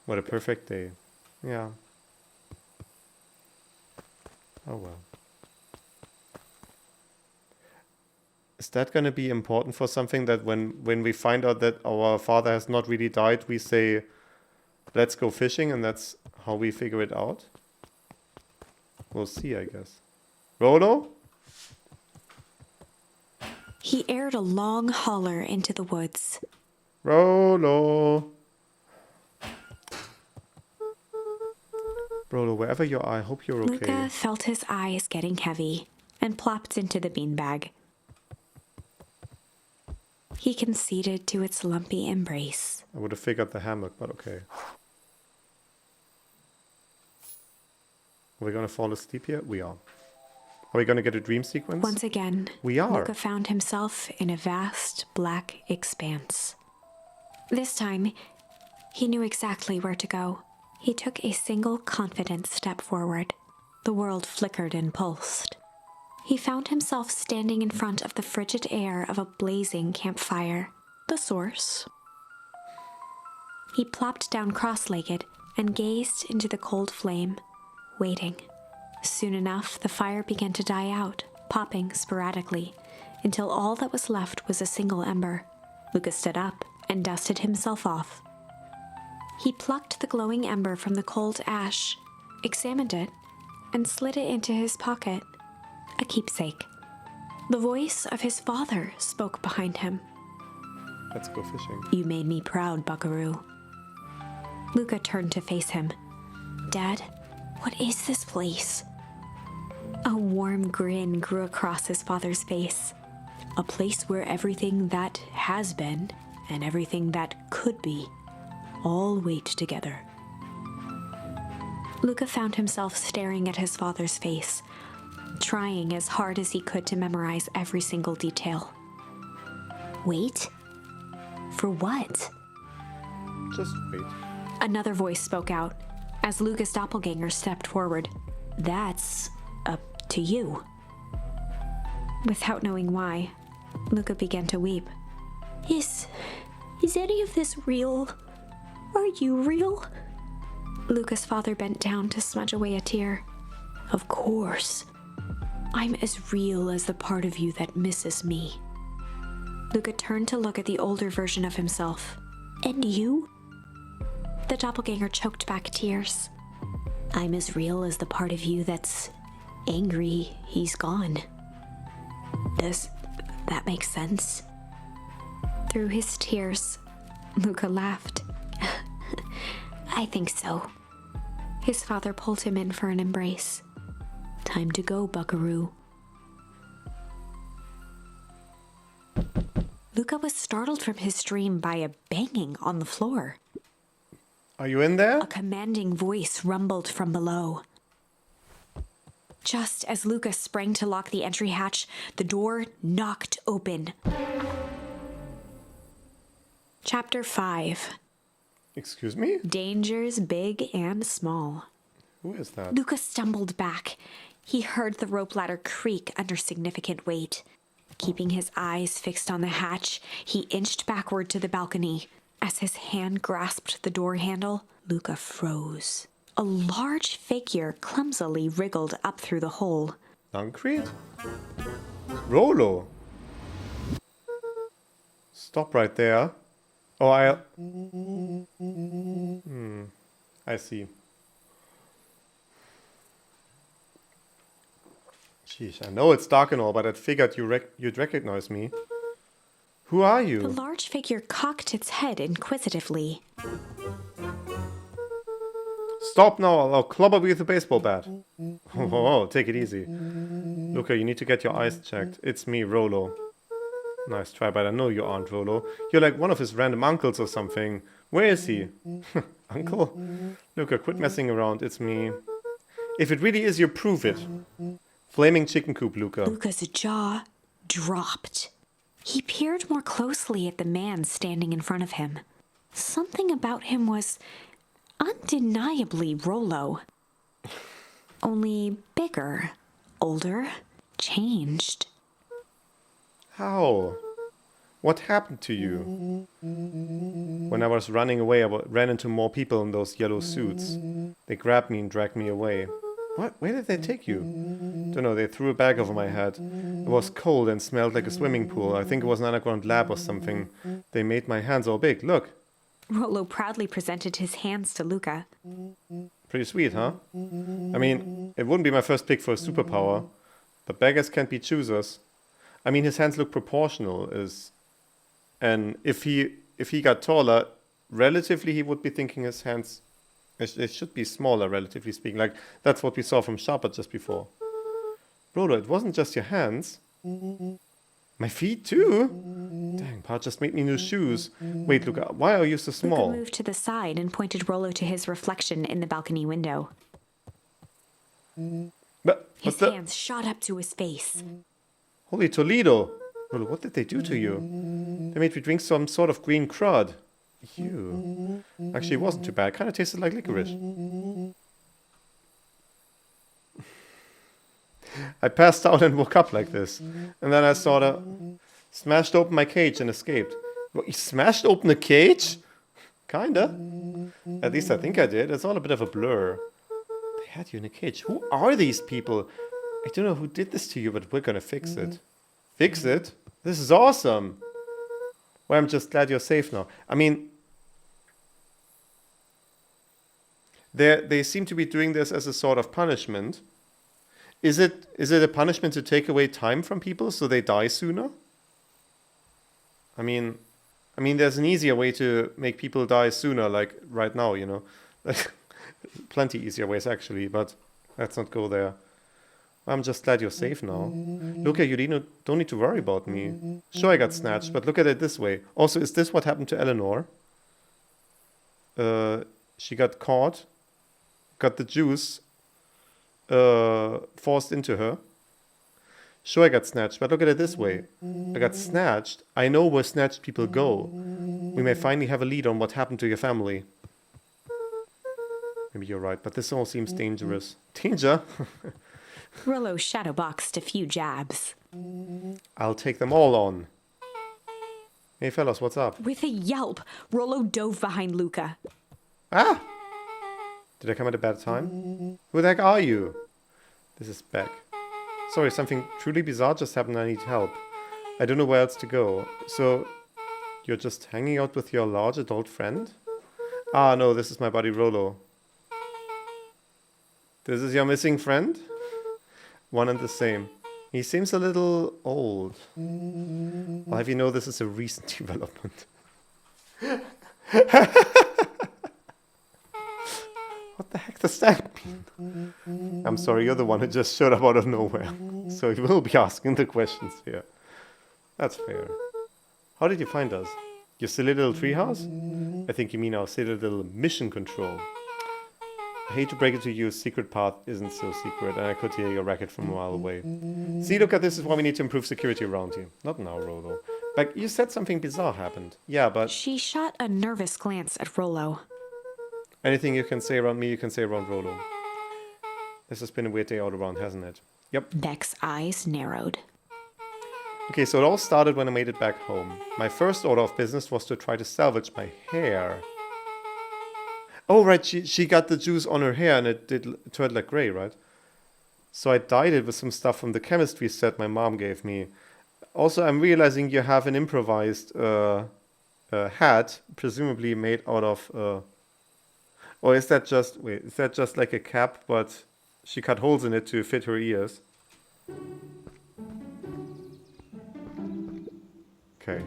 What a perfect day. Yeah. Oh well. Is that going to be important for something that when we find out that our father has not really died, we say, let's go fishing, and that's how we figure it out? We'll see, I guess. Rolo?
He aired a long holler into the woods.
Rolo! Rolo, wherever you are, I hope you're okay.
Luca felt his eyes getting heavy and plopped into the beanbag. He conceded to its lumpy embrace.
I would have figured the hammock, but okay. Are we going to fall asleep here? We are. Are we going to get a dream sequence?
Once again,
we are.
Luca found himself in a vast black expanse. This time, he knew exactly where to go. He took a single confident step forward. The world flickered and pulsed. He found himself standing in front of the frigid air of a blazing campfire, the source. He plopped down cross-legged and gazed into the cold flame, waiting. Soon enough, the fire began to die out, popping sporadically, until all that was left was a single ember. Luca stood up and dusted himself off. He plucked the glowing ember from the cold ash, examined it, and slid it into his pocket. A keepsake. The voice of his father spoke behind him.
Let's go fishing.
You made me proud, Buckaroo. Luca turned to face him. Dad, what is this place? A warm grin grew across his father's face. A place where everything that has been and everything that could be all wait together. Luca found himself staring at his father's face, trying as hard as he could to memorize every single detail. Wait? For what?
Just wait.
Another voice spoke out as Luca's doppelganger stepped forward. That's up to you. Without knowing why, Luca began to weep. Is any of this real? Are you real? Luca's father bent down to smudge away a tear. Of course. I'm as real as the part of you that misses me. Luca turned to look at the older version of himself. And you? The doppelganger choked back tears. I'm as real as the part of you that's angry he's gone. Does that make sense? Through his tears, Luca laughed. I think so. His father pulled him in for an embrace. Time to go, Buckaroo. Luca was startled from his dream by a banging on the floor.
Are you in there?
A commanding voice rumbled from below. Just as Luca sprang to lock the entry hatch, the door knocked open. Chapter 5.
Excuse me?
Dangers big and small.
Who is that?
Luca stumbled back. He heard the rope ladder creak under significant weight. Keeping his eyes fixed on the hatch, he inched backward to the balcony. As his hand grasped the door handle, Luca froze. A large figure clumsily wriggled up through the hole.
Concrete? Rollo! Stop right there. Oh, I see. Sheesh, I know it's dark and all, but I figured you'd recognize me. Who are you?
The large figure cocked its head inquisitively.
Stop now, I'll clobber you with a baseball bat. Oh, take it easy. Luca, you need to get your eyes checked. It's me, Rollo. Nice try, but I know you aren't Rollo. You're like one of his random uncles or something. Where is he? Uncle? Luca, quit messing around, it's me. If it really is you, prove it. Flaming chicken coop, Luca.
Luca's jaw dropped. He peered more closely at the man standing in front of him. Something about him was undeniably Rollo. Only bigger, older, changed.
How? What happened to you? When I was running away, I ran into more people in those yellow suits. They grabbed me and dragged me away. What? Where did they take you? Don't know, they threw a bag over my head. It was cold and smelled like a swimming pool. I think it was an underground lab or something. They made my hands all big. Look.
Rollo proudly presented his hands to Luca.
Pretty sweet, huh? I mean, it wouldn't be my first pick for a superpower, but beggars can't be choosers. I mean, his hands look proportional, and if he got taller, relatively he would be thinking his hands, it should be smaller, relatively speaking. Like, that's what we saw from Sharper just before. Rollo, it wasn't just your hands. My feet too? Dang, Pa just made me new shoes. Wait, Luca, why are you so small?
Luca moved to the side and pointed Rollo to his reflection in the balcony window. His hands shot up to his face.
Holy Toledo! Rollo, what did they do to you? They made me drink some sort of green crud. Ew. Actually, it wasn't too bad. Kind of tasted like licorice. I passed out and woke up like this. And then I sort of smashed open my cage and escaped. What, you smashed open the cage? Kinda. At least I think I did. It's all a bit of a blur. They had you in a cage. Who are these people? I don't know who did this to you, but we're gonna fix it. Fix it? This is awesome. Well, I'm just glad you're safe now. I mean, they seem to be doing this as a sort of punishment. Is it a punishment to take away time from people so they die sooner? I mean, there's an easier way to make people die sooner, like right now, you know. Plenty easier ways, actually, but let's not go there. I'm just glad you're safe now. Luca, you don't need to worry about me. Sure, I got snatched, but look at it this way. Also, is this what happened to Eleanor? She got caught, got the juice forced into her. Sure, I got snatched, but look at it this way. I got snatched. I know where snatched people go. We may finally have a lead on what happened to your family. Maybe you're right, but this all seems dangerous. Danger?
Rollo shadowboxed a few jabs.
I'll take them all on. Hey fellas, what's up?
With a yelp, Rollo dove behind Luca.
Ah! Did I come at a bad time? Who the heck are you? This is Beck. Sorry, something truly bizarre just happened. I need help. I don't know where else to go. So, you're just hanging out with your large adult friend? Ah, no, this is my buddy Rollo. This is your missing friend? One and the same. He seems a little old. I'll have you know this is a recent development. What the heck does that mean? I'm sorry, you're the one who just showed up out of nowhere. So you will be asking the questions here. That's fair. How did you find us? Your silly little treehouse? I think you mean our silly little mission control. I hate to break it to you, secret path isn't so secret, and I could hear your racket from a mile away. See, look at this is why we need to improve security around here. Not now, Rollo. Like, you said something bizarre happened. Yeah, but...
She shot a nervous glance at Rollo.
Anything you can say around me, you can say around Rollo. This has been a weird day all around, hasn't it? Yep.
Beck's eyes narrowed.
Okay, so it all started when I made it back home. My first order of business was to try to salvage my hair. Oh, right, she got the juice on her hair and it turned like grey, right? So I dyed it with some stuff from the chemistry set my mom gave me. Also, I'm realizing you have an improvised hat, presumably made out of... Or is that just... Wait, is that just like a cap, but she cut holes in it to fit her ears? Okay.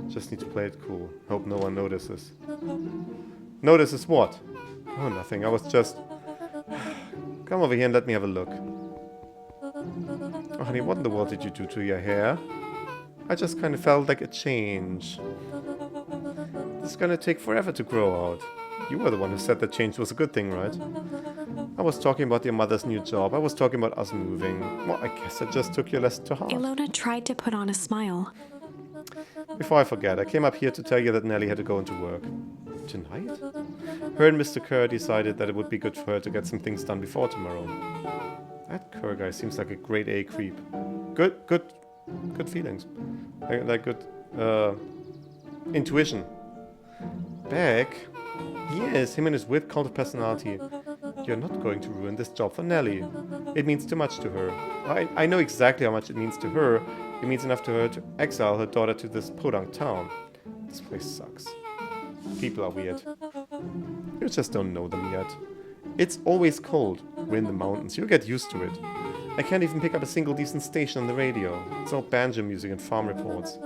Just need to play it cool. Hope no one notices. Notices what? Oh, nothing. I was just... Come over here and let me have a look. Oh, honey, what in the world did you do to your hair? I just kind of felt like a change. It's gonna take forever to grow out. You were the one who said that change was a good thing, right? I was talking about your mother's new job. I was talking about us moving. Well, I guess I just took your lesson to heart.
Ilona tried to put on a smile.
Before I forget, I came up here to tell you that Nellie had to go into work. Tonight? Her and Mr. Kerr decided that it would be good for her to get some things done before tomorrow. That Kerr guy seems like a grade A creep. Good feelings. Like good, intuition. Beck? Yes, him and his weird cult of personality. You're not going to ruin this job for Nellie. It means too much to her. I know exactly how much it means to her. It means enough to her to exile her daughter to this podunk town. This place sucks. People are weird. You just don't know them yet. It's always cold. We're in the mountains. You'll get used to it. I can't even pick up a single decent station on the radio. It's all banjo music and farm reports.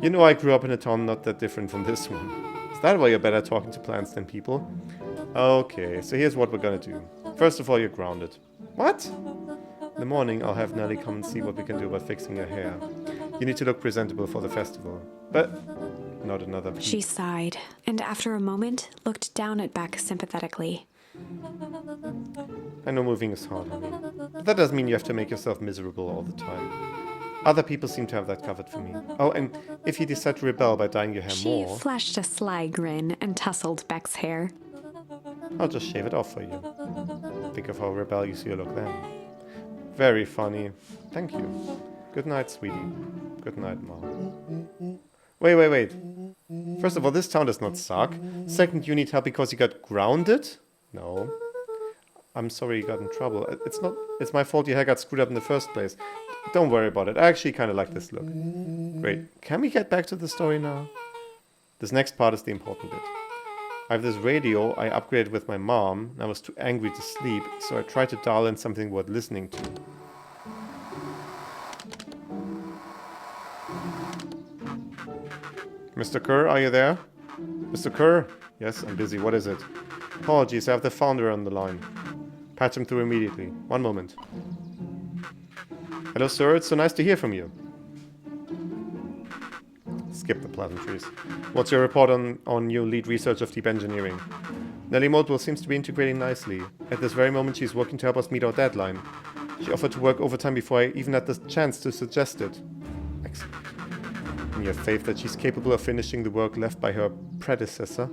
You know I grew up in a town not that different from this one. Is that why you're better talking to plants than people? Okay, so here's what we're gonna do. First of all, you're grounded. What? In the morning, I'll have Nellie come and see what we can do about fixing your hair. You need to look presentable for the festival. But not another...
She sighed, and after a moment, looked down at Beck sympathetically.
I know moving is hard, honey. But that doesn't mean you have to make yourself miserable all the time. Other people seem to have that covered for me. Oh, and if you decide to rebel by dyeing your hair more...
She flashed a sly grin and tousled Beck's hair.
I'll just shave it off for you. Think of how rebellious you look then. Very funny. Thank you. Good night, sweetie. Good night, Mom. Wait. First of all, this town does not suck. Second, you need help because you got grounded? No. I'm sorry you got in trouble. It's my fault your hair got screwed up in the first place. Don't worry about it. I actually kind of like this look. Great. Can we get back to the story now? This next part is the important bit. I have this radio I upgraded with my mom, and I was too angry to sleep, so I tried to dial in something worth listening to. Mr. Kerr, are you there? Mr. Kerr? Yes, I'm busy. What is it? Apologies, I have the founder on the line. Patch him through immediately. One moment. Hello, sir. It's so nice to hear from you. Skip the pleasantries. What's your report on your lead research of deep engineering? Nellie Modwell seems to be integrating nicely. At this very moment, she's working to help us meet our deadline. She offered to work overtime before I even had the chance to suggest it. Excellent. And you have faith that she's capable of finishing the work left by her predecessor?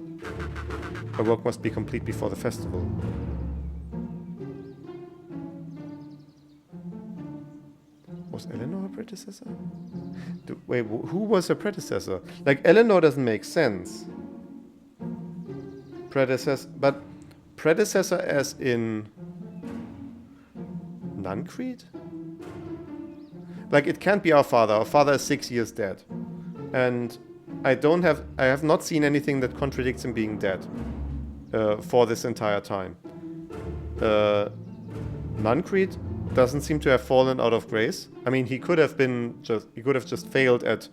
Her work must be complete before the festival. Was Eleanor her predecessor? Wait, who was her predecessor? Like, Eleanor doesn't make sense. But predecessor as in Nuncreed? Like, it can't be our father. Our father is 6 years dead. And I have not seen anything that contradicts him being dead for this entire time. Nuncreed doesn't seem to have fallen out of grace. I mean, he could have just failed at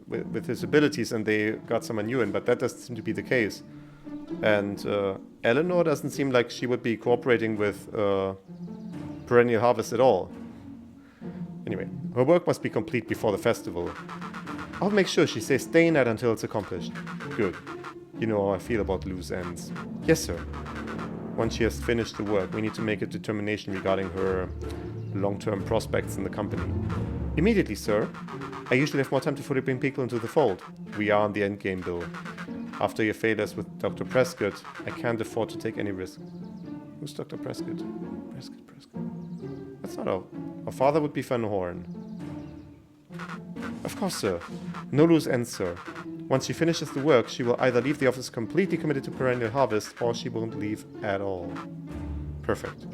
with his abilities, and they got someone new in, but that doesn't seem to be the case. And Eleanor doesn't seem like she would be cooperating with Perennial Harvest at all. Anyway, her work must be complete before the festival. I'll make sure she stays day and night until it's accomplished. Good. You know how I feel about loose ends. Yes, sir. Once she has finished the work, we need to make a determination regarding her long-term prospects in the company. Immediately, sir. I usually have more time to fully bring people into the fold. We are on the endgame, Bill. After your failures with Dr. Prescott, I can't afford to take any risk. Who's Dr. Prescott? Prescott. That's not our father would be Van Horn. Of course, sir. No loose ends, sir. Once she finishes the work, she will either leave the office completely committed to Perennial Harvest, or she won't leave at all. Perfect.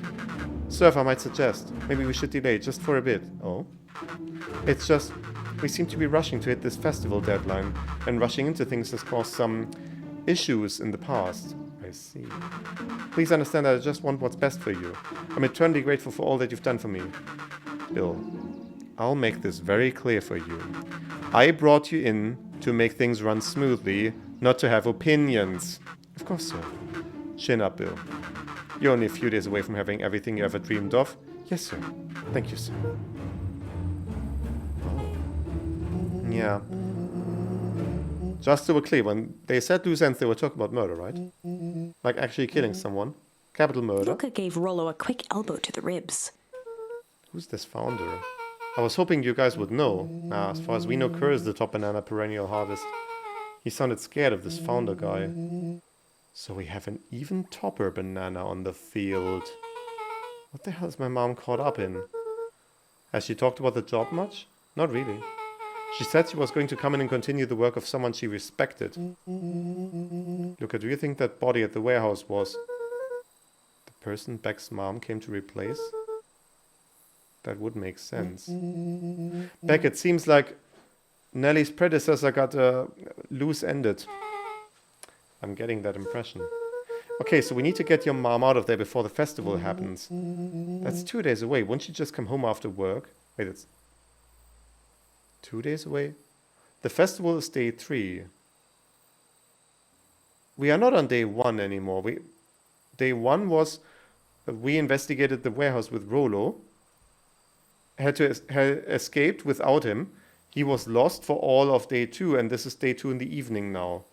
Sir, if I might suggest, maybe we should delay just for a bit. Oh? It's just, we seem to be rushing to hit this festival deadline, and rushing into things has caused some issues in the past. I see. Please understand that I just want what's best for you. I'm eternally grateful for all that you've done for me. Bill, I'll make this very clear for you. I brought you in to make things run smoothly, not to have opinions. Of course, sir. Chin up, Bill. You're only a few days away from having everything you ever dreamed of. Yes, sir. Thank you, sir. Oh. Yeah. Just so we're clear, when they said loose ends, they were talking about murder, right? Like actually killing someone. Capital murder.
Luca gave Rollo a quick elbow to the ribs.
Who's this founder? I was hoping you guys would know. As far as we know, Kerr is the top banana Perennial Harvest. He sounded scared of this founder guy. So we have an even topper banana on the field. What the hell is my mom caught up in? Has she talked about the job much? Not really. She said she was going to come in and continue the work of someone she respected. Luca, do you think that body at the warehouse was the person Beck's mom came to replace? That would make sense. Beck, it seems like Nellie's predecessor got loose-ended. I'm getting that impression. Okay, so we need to get your mom out of there before the festival happens. That's 2 days away. Won't she just come home after work? Wait, it's 2 days away? The festival is day 3. We are not on day 1 anymore. Day 1 was we investigated the warehouse with Rollo. Had escaped without him. He was lost for all of day 2, and this is day 2 in the evening now.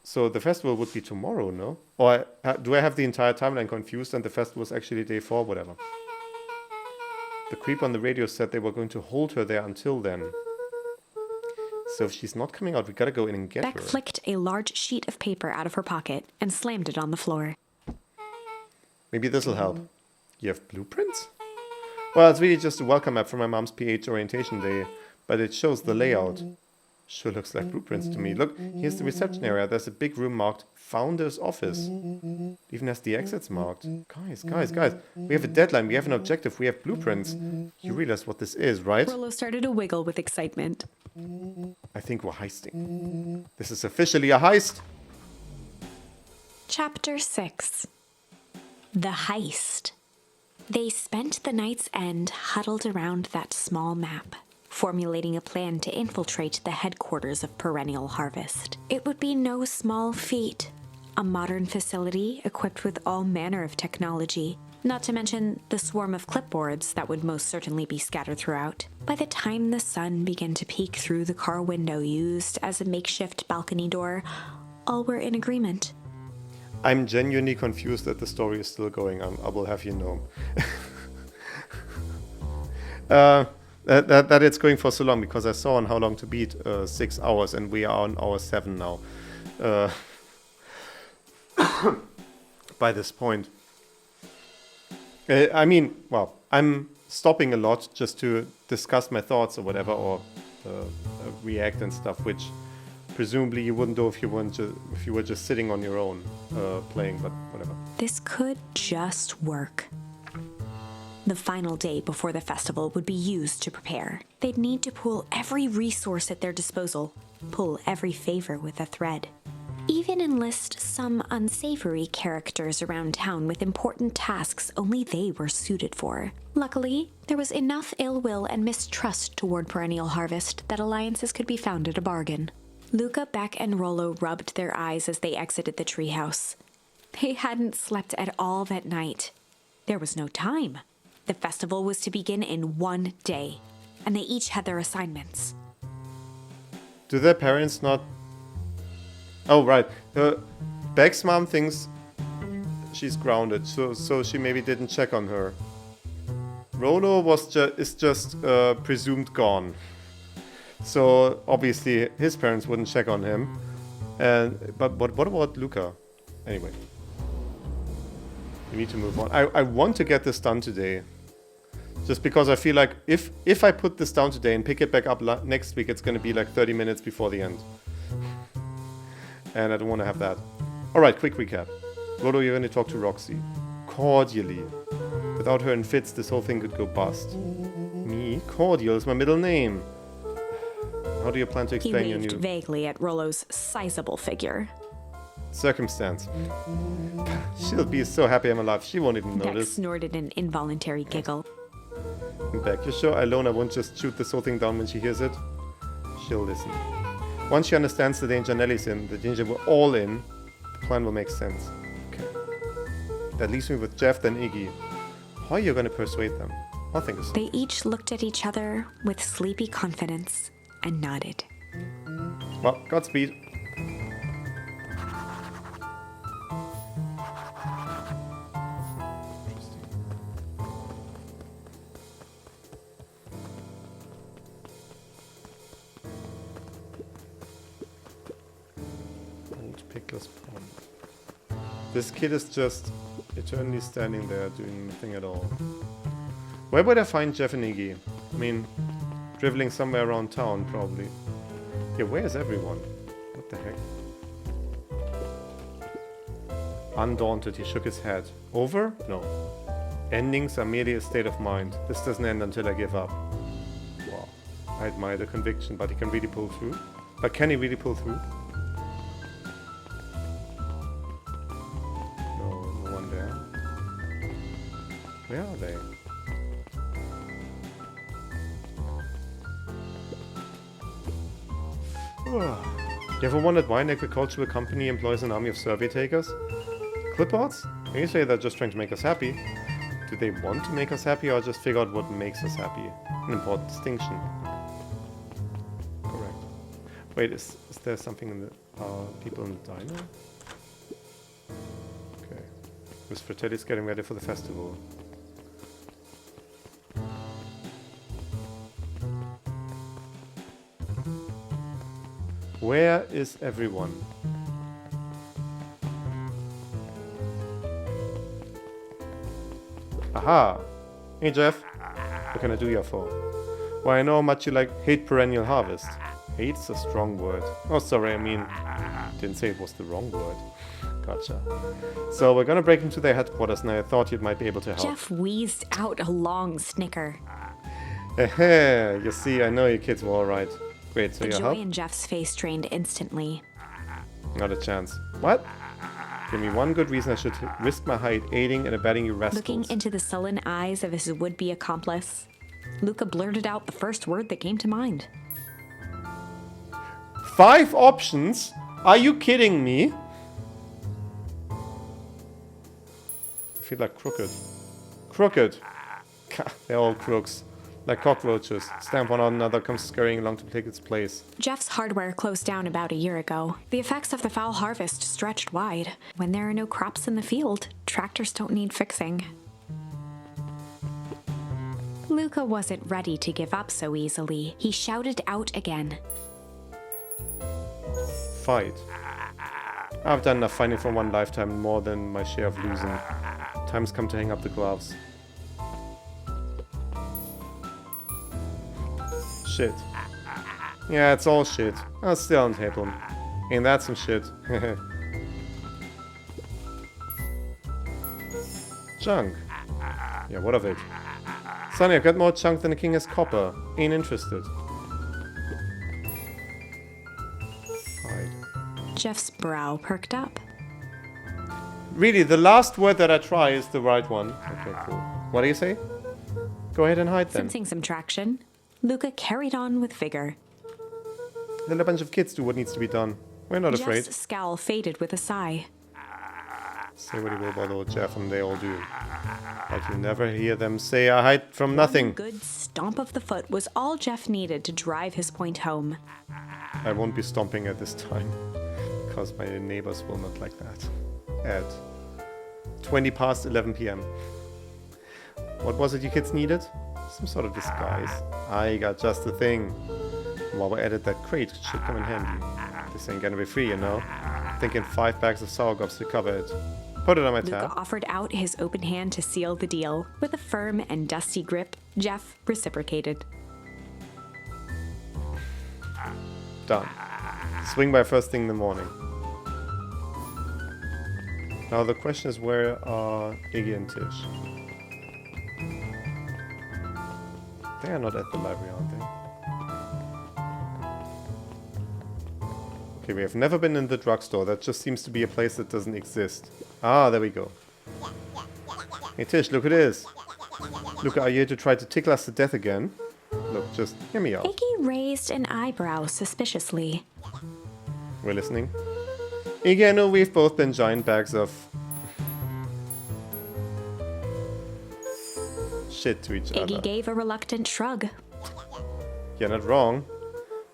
So the festival would be tomorrow, no? Or do I have the entire timeline confused and the festival is actually day 4, whatever? The creep on the radio said they were going to hold her there until then. So if she's not coming out, we gotta go in and get her.
Beck flicked a large sheet of paper out of her pocket and slammed it on the floor.
Maybe this'll help. You have blueprints? Well, it's really just a welcome map for my mom's PH orientation day, but it shows the layout. Sure looks like blueprints to me. Look, here's the reception area. There's a big room marked Founder's Office. Even has the exits marked. Guys. We have a deadline. We have an objective. We have blueprints. You realize what this is, right?
Rollo started to wiggle with excitement.
I think we're heisting. This is officially a heist.
Chapter 6. The Heist. They spent the night's end huddled around that small map, formulating a plan to infiltrate the headquarters of Perennial Harvest. It would be no small feat. A modern facility equipped with all manner of technology, not to mention the swarm of clipboards that would most certainly be scattered throughout. By the time the sun began to peek through the car window used as a makeshift balcony door, all were in agreement.
I'm genuinely confused that the story is still going on. I will have you know. That it's going for so long, because I saw on How Long to Beat 6 hours, and we are on hour 7 now. By this point. I mean, well, I'm stopping a lot just to discuss my thoughts or whatever, or react and stuff, which presumably you wouldn't do if you were just sitting on your own playing, but whatever.
This could just work. The final day before the festival would be used to prepare. They'd need to pool every resource at their disposal, pull every favor with a thread. Even enlist some unsavory characters around town with important tasks only they were suited for. Luckily, there was enough ill will and mistrust toward Perennial Harvest that alliances could be found at a bargain. Luca, Beck, and Rollo rubbed their eyes as they exited the treehouse. They hadn't slept at all that night. There was no time. The festival was to begin in 1 day, and they each had their assignments.
Do their parents not... Oh, right. Beck's mom thinks she's grounded, so she maybe didn't check on her. Rollo is just presumed gone. So, obviously, his parents wouldn't check on him. But what about Luca? Anyway. We need to move on. I want to get this done today. Just because I feel like if I put this down today and pick it back up next week, it's going to be like 30 minutes before the end. And I don't want to have that. Alright, quick recap. Rollo, you're going to talk to Roxy. Cordially. Without her in fits, this whole thing could go bust. Me? Cordial is my middle name. How do you plan to explain your new...
He waved vaguely at Rollo's sizable figure.
Circumstance. She'll be so happy I'm alive, she won't even
Beck
notice.
snorted an involuntary giggle.
Beck, you sure Ilona won't just shoot this whole thing down when she hears it? She'll listen. Once she understands the danger Nellie's in, the danger we're all in, the plan will make sense. Okay. That leaves me with Jeff, then Iggy. How are you going to persuade them? I'll think of something.
They each looked at each other with sleepy confidence and nodded.
Well, Godspeed. Pickless Pond. This kid is just eternally standing there doing nothing at all. Where would I find Jeff and Iggy? I mean, dribbling somewhere around town, probably. Yeah, where's everyone? What the heck? Undaunted, he shook his head. Over? No. Endings are merely a state of mind. This doesn't end until I give up. Wow. I admire the conviction, but he can really pull through. But can he really pull through? Where are they? You ever wondered why an agricultural company employs an army of survey takers? Clipboards? Can you say they're just trying to make us happy? Do they want to make us happy or just figure out what makes us happy? An important distinction. Correct. Wait, is there something in the... people in the diner? Okay. Miss Fratelli's getting ready for the festival. Where is everyone? Aha! Hey Jeff, what can I do you for? Well, I know how much you hate Perennial Harvest. Hate's a strong word. Oh, sorry, I mean, didn't say it was the wrong word. Gotcha. So we're gonna break into their headquarters, and I thought you might be able to help.
Jeff wheezed out a long snicker.
You see, I know you kids were alright. Great, so
The
your
joy
help?
in Jeff's face drained instantly.
Not a chance. What? Give me one good reason I should risk my hide aiding and abetting you rascals.
Looking into the sullen eyes of his would-be accomplice, Luca blurted out the first word that came to mind.
5 options? Are you kidding me? I feel like crooked. Crooked. They're all crooks. Like cockroaches. Stamp one on another, comes scurrying along to take its place.
Jeff's hardware closed down about a year ago. The effects of the foul harvest stretched wide. When there are no crops in the field, tractors don't need fixing. Luca wasn't ready to give up so easily. He shouted out again.
Fight. I've done enough fighting for one lifetime, more than my share of losing. Time's come to hang up the gloves. Shit. Yeah, it's all shit. I'll still untape him. Ain't that some shit? Junk. Yeah, what of it? Sonny, I've got more junk than the king has copper. Ain't interested. Hide.
Jeff's brow perked up.
Really, the last word that I try is the right one. Okay, cool. What do you say? Go ahead and hide then.
Sensing some traction, Luca carried on with vigor.
Let a bunch of kids do what needs to be done. We're not afraid.
Jeff's scowl faded with a sigh.
Say what you will about old Jeff, and they all do. But you never hear them say, I hide from nothing.
One good stomp of the foot was all Jeff needed to drive his point home.
I won't be stomping at this time, because my neighbors will not like that. At 20 past 11 p.m. What was it you kids needed? Some sort of disguise. I got just the thing. While we're at it, that crate should come in handy. This ain't gonna be free, you know. Thinking 5 bags of sour gobs to cover it. Put it on my
Luca
tab.
offered out his open hand to seal the deal. With a firm and dusty grip, Jeff reciprocated.
Done. Swing by first thing in the morning. Now the question is, where are Iggy and Tish? They are not at the library, aren't they? Okay, we have never been in the drugstore. That just seems to be a place that doesn't exist. Ah, there we go. Hey Tish, look who it is. Look, are you here to try to tickle us to death again? Look, just hear me out.
Iggy raised an eyebrow suspiciously.
We're listening. Iggy, I know we've both been giant bags of shit to each other.
Iggy gave a reluctant shrug.
You're not wrong.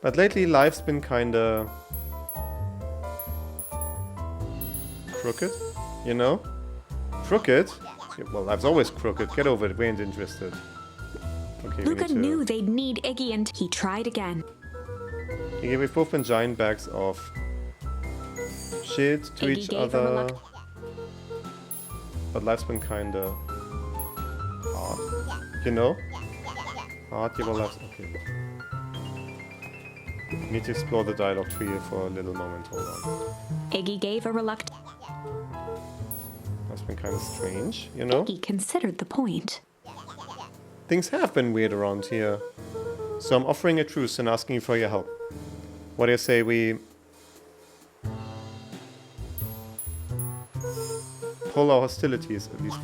But lately life's been kinda crooked, you know? Crooked? Yeah, well, life's always crooked. Get over it. We ain't interested. Okay,
Luca
we need to...
knew they'd need Iggy and he tried again.
Iggy, we've both been giant bags of shit to
Iggy
each
gave a
other. But life's been kinda hard. You know? Hard, yeah, well, life's... Okay. We need to explore the dialogue tree here for a little moment. Hold on.
Iggy gave a reluctant...
That's been kind of strange, you know?
Iggy considered the point.
Things have been weird around here. So I'm offering a truce and asking you for your help. What do you say we... pull our hostilities, at least.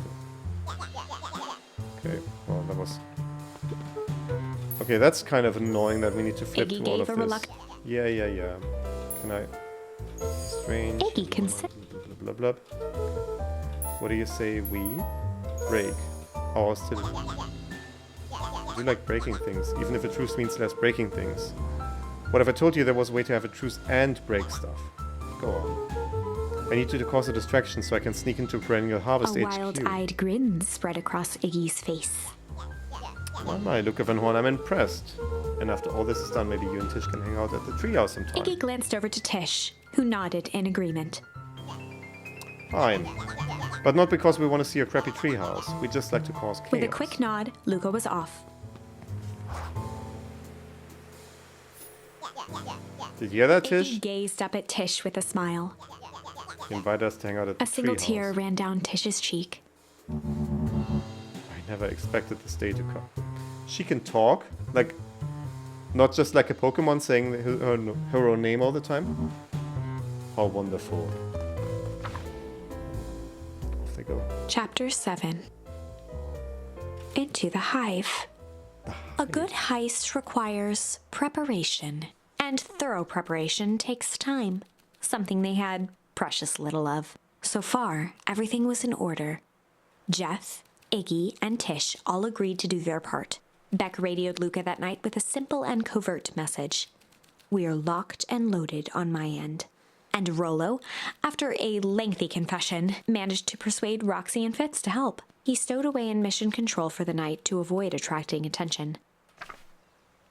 Okay, well, that was... Okay, that's kind of annoying that we need to flip
Iggy
through all of
gave a
this. Yeah. Can I... Strange...
Iggy considered...
Blah, blah, blah. What do you say we break our hostility? I do like breaking things, even if a truce means less breaking things. What if I told you there was a way to have a truce and break stuff? Go on. I need you to cause a distraction so I can sneak into Perennial Harvest
A
HQ.
wild-eyed grin spread across Iggy's face.
Oh my, Luca Van Horn, I'm impressed. And after all this is done, maybe you and Tish can hang out at the treehouse sometime.
Iggy glanced over to Tish, who nodded in agreement.
Fine. But not because we want to see a crappy treehouse. We just like to cause chaos.
With a quick nod, Luca was off.
Did you hear that,
Iggy
Tish?
gazed up at Tish with a smile.
He invited us to hang out at the
A single
treehouse.
tear ran down Tish's cheek.
I never expected this day to come. She can talk, like, not just like a Pokemon saying her own name all the time. How wonderful. Off they go.
Chapter 7. Into the hive. A good heist requires preparation, and thorough preparation takes time, something they had precious little of. So far, everything was in order. Jeff, Iggy, and Tish all agreed to do their part. Beck radioed Luca that night with a simple and covert message. "We're locked and loaded on my end." And Rollo, after a lengthy confession, managed to persuade Roxy and Fitz to help. He stowed away in mission control for the night to avoid attracting attention.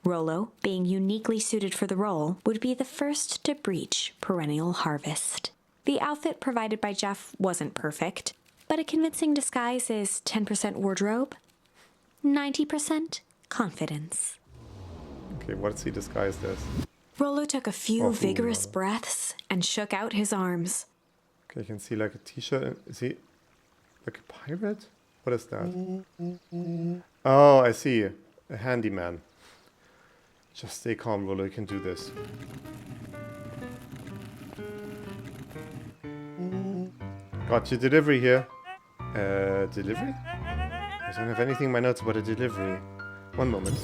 Rollo, being uniquely suited for the role, would be the first to breach perennial harvest. The outfit provided by Jeff wasn't perfect, but a convincing disguise is 10% wardrobe, 90% confidence.
Okay, what's he disguised as?
Rollo took a few
Oh,
vigorous
no.
breaths and shook out his arms.
Okay, you can see like a t-shirt. Is he like a pirate? What is that? Oh, I see. A handyman. Just stay calm, Rollo. You can do this. Got your delivery here. Delivery? I don't have anything in my notes about a delivery. One moment.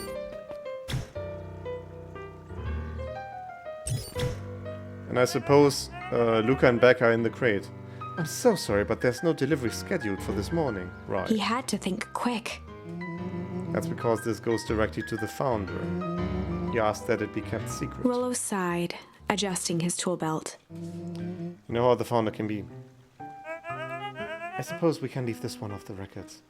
And I suppose Luca and Beck are in the crate. I'm so sorry, but there's no delivery scheduled for this morning. Right.
He had to think quick.
That's because this goes directly to the founder. He asked that it be kept secret.
Rollo sighed, adjusting his tool belt.
You know how the founder can be. I suppose we can leave this one off the records.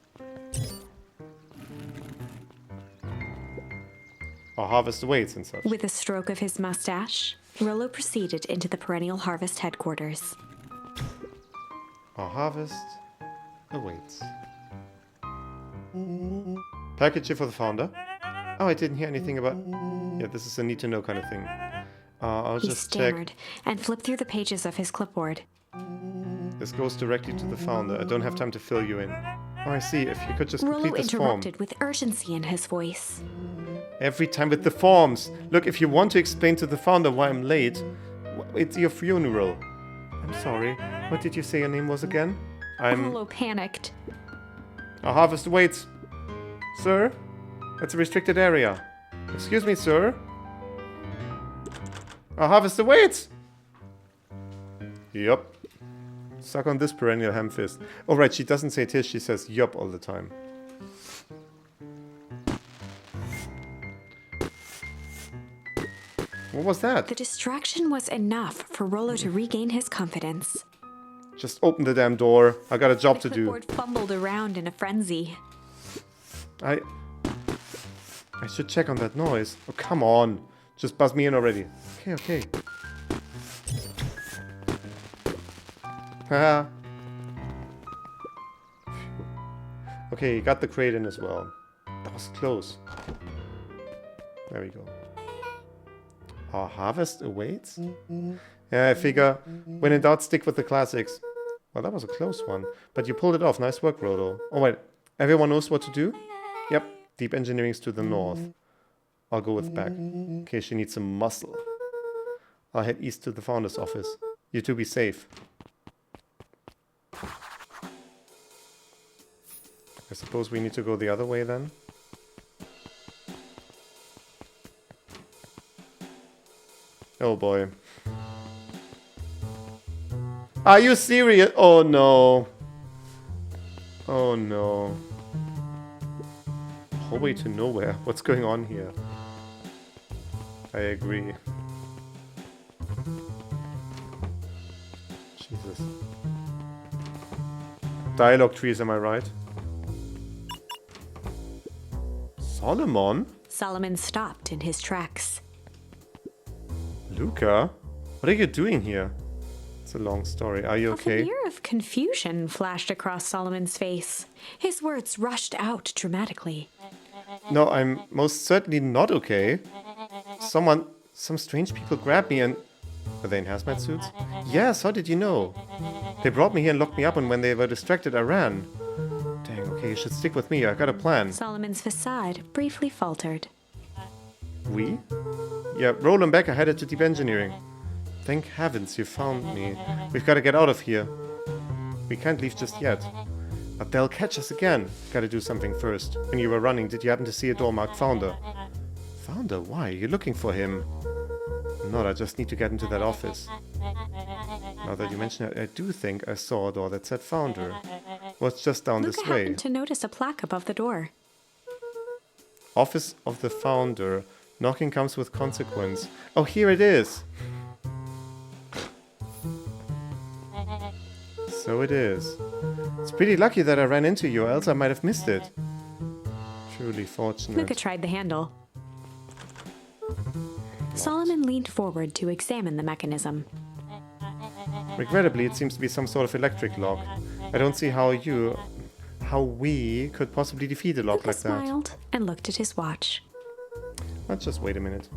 Our harvest awaits and such.
With a stroke of his mustache, Rollo proceeded into the Perennial Harvest headquarters.
Our harvest awaits. Package here for the founder. Oh, I didn't hear anything about... Yeah, this is a need-to-know kind of thing. I'll
He
just
stammered
check.
and flipped through the pages of his clipboard.
This goes directly to the founder. I don't have time to fill you in. Oh, I see. If you could just
Rollo
complete this form.
interrupted with urgency in his voice.
Every time with the forms. Look, if you want to explain to the founder why I'm late, it's your funeral. I'm sorry. What did you say your name was again?
Rollo panicked.
Our harvest awaits. Sir? That's a restricted area. Excuse me, sir? Our harvest awaits! Yup. Suck on this perennial ham fist. Oh, right, she doesn't say Tish, she says yup all the time. What was that?
The distraction was enough for Rollo to regain his confidence.
Just open the damn door. I got a job to do.
Clipboard fumbled around in a frenzy.
I should check on that noise. Oh, come on. Just buzz me in already. Okay, okay. Haha. Okay, got the crate in as well. That was close. There we go. Our harvest awaits? Yeah, I figure when in doubt, stick with the classics. Well, that was a close one. But you pulled it off. Nice work, Rodo. Oh, wait. Everyone knows what to do? Yep. Deep engineering's to the north. I'll go with Beck, in case she needs some muscle. I'll head east to the founder's office. You two be safe. I suppose we need to go the other way then? Oh boy. Are you serious? Oh no. Oh no. Hallway to nowhere. What's going on here? I agree. Jesus. Dialogue trees, am I right? Solomon?
Solomon stopped in his tracks.
Luca? What are you doing here? It's a long story. Are you
A
okay?
veneer of confusion flashed across Solomon's face. His words rushed out dramatically.
No, I'm most certainly not okay. Someone Some strange people grabbed me and... Were they in hazmat suits? Yes, how did you know? They brought me here and locked me up, and when they were distracted, I ran. Dang, okay, you should stick with me. I got a plan.
Solomon's facade briefly faltered.
We? Yeah, Roll and Becker headed to Deep Engineering. Thank heavens you found me. We've got to get out of here. We can't leave just yet. But they'll catch us again. Gotta do something first. When you were running, did you happen to see a door marked Founder? Founder? Why? You're looking for him. Not, I just need to get into that office. Now that you mention it, I do think I saw a door that said Founder. Was just down
Luca
this way.
happened to notice a plaque above the door.
Office of the Founder. Knocking comes with consequence. Oh, here it is! So it is. It's pretty lucky that I ran into you, or else I might have missed it. Truly fortunate.
Luca tried the handle. Solomon leaned forward to examine the mechanism.
Regrettably, it seems to be some sort of electric lock. I don't see how we could possibly defeat a lock
Luca
like that.
smiled and looked at his watch.
Let's just wait a minute.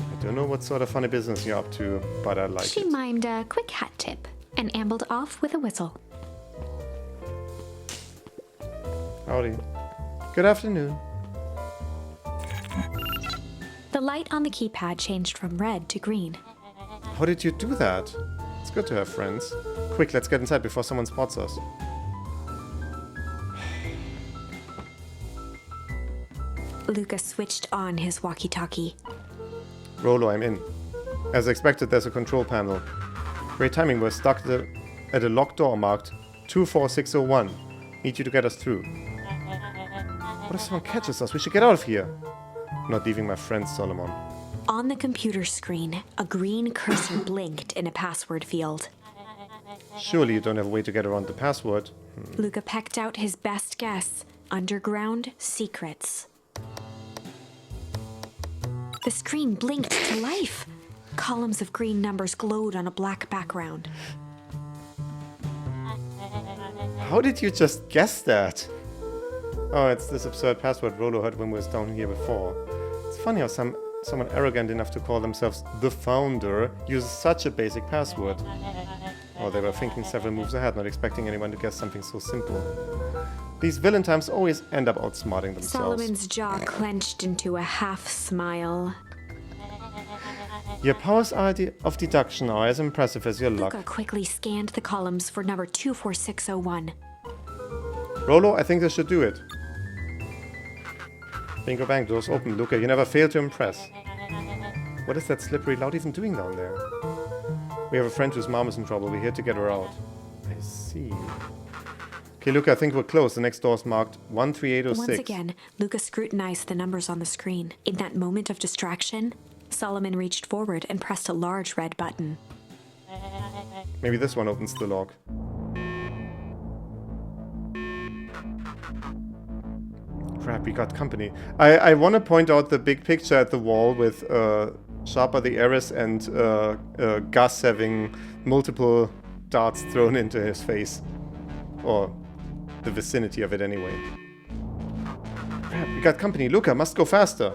I don't know what sort of funny business you're up to, but I like
She
it.
mimed a quick hat tip and ambled off with a whistle.
Howdy. Good afternoon.
The light on the keypad changed from red to green.
How did you do that? It's good to have friends. Quick, let's get inside before someone spots us.
Luca switched on his walkie-talkie.
Rolo, I'm in. As expected, there's a control panel. Great timing, we're stuck at a locked door marked 24601. Need you to get us through. What if someone catches us? We should get out of here. I'm not leaving my friends, Solomon.
On the computer screen, a green cursor blinked in a password field.
Surely you don't have a way to get around the password.
Luca pecked out his best guess. Underground secrets. The screen blinked to life. Columns of green numbers glowed on a black background.
How did you just guess that? Oh, it's this absurd password Rolo heard when we was down here before. It's funny how someone arrogant enough to call themselves the Founder uses such a basic password. Oh, they were thinking several moves ahead, not expecting anyone to guess something so simple. These villain times always end up outsmarting themselves.
Solomon's jaw clenched into a half smile.
Your powers of deduction are as impressive as your luck.
Luca quickly scanned the columns for number 24601.
Rolo, I think this should do it. Bingo bang, doors open. Luca, you never fail to impress. What is that slippery loud even doing down there? We have a friend whose mom is in trouble. We're here to get her out. I see. Okay, Luca, I think we're close. The next door is marked 13806.
Once again, Luca scrutinized the numbers on the screen. In that moment of distraction, Solomon reached forward and pressed a large red button.
Maybe this one opens the lock. Crap, we got company. I want to point out the big picture at the wall with Sharper the Heiress and Gus having multiple darts thrown into his face. Or the vicinity of it anyway. Crap, we got company. Luca, must go faster.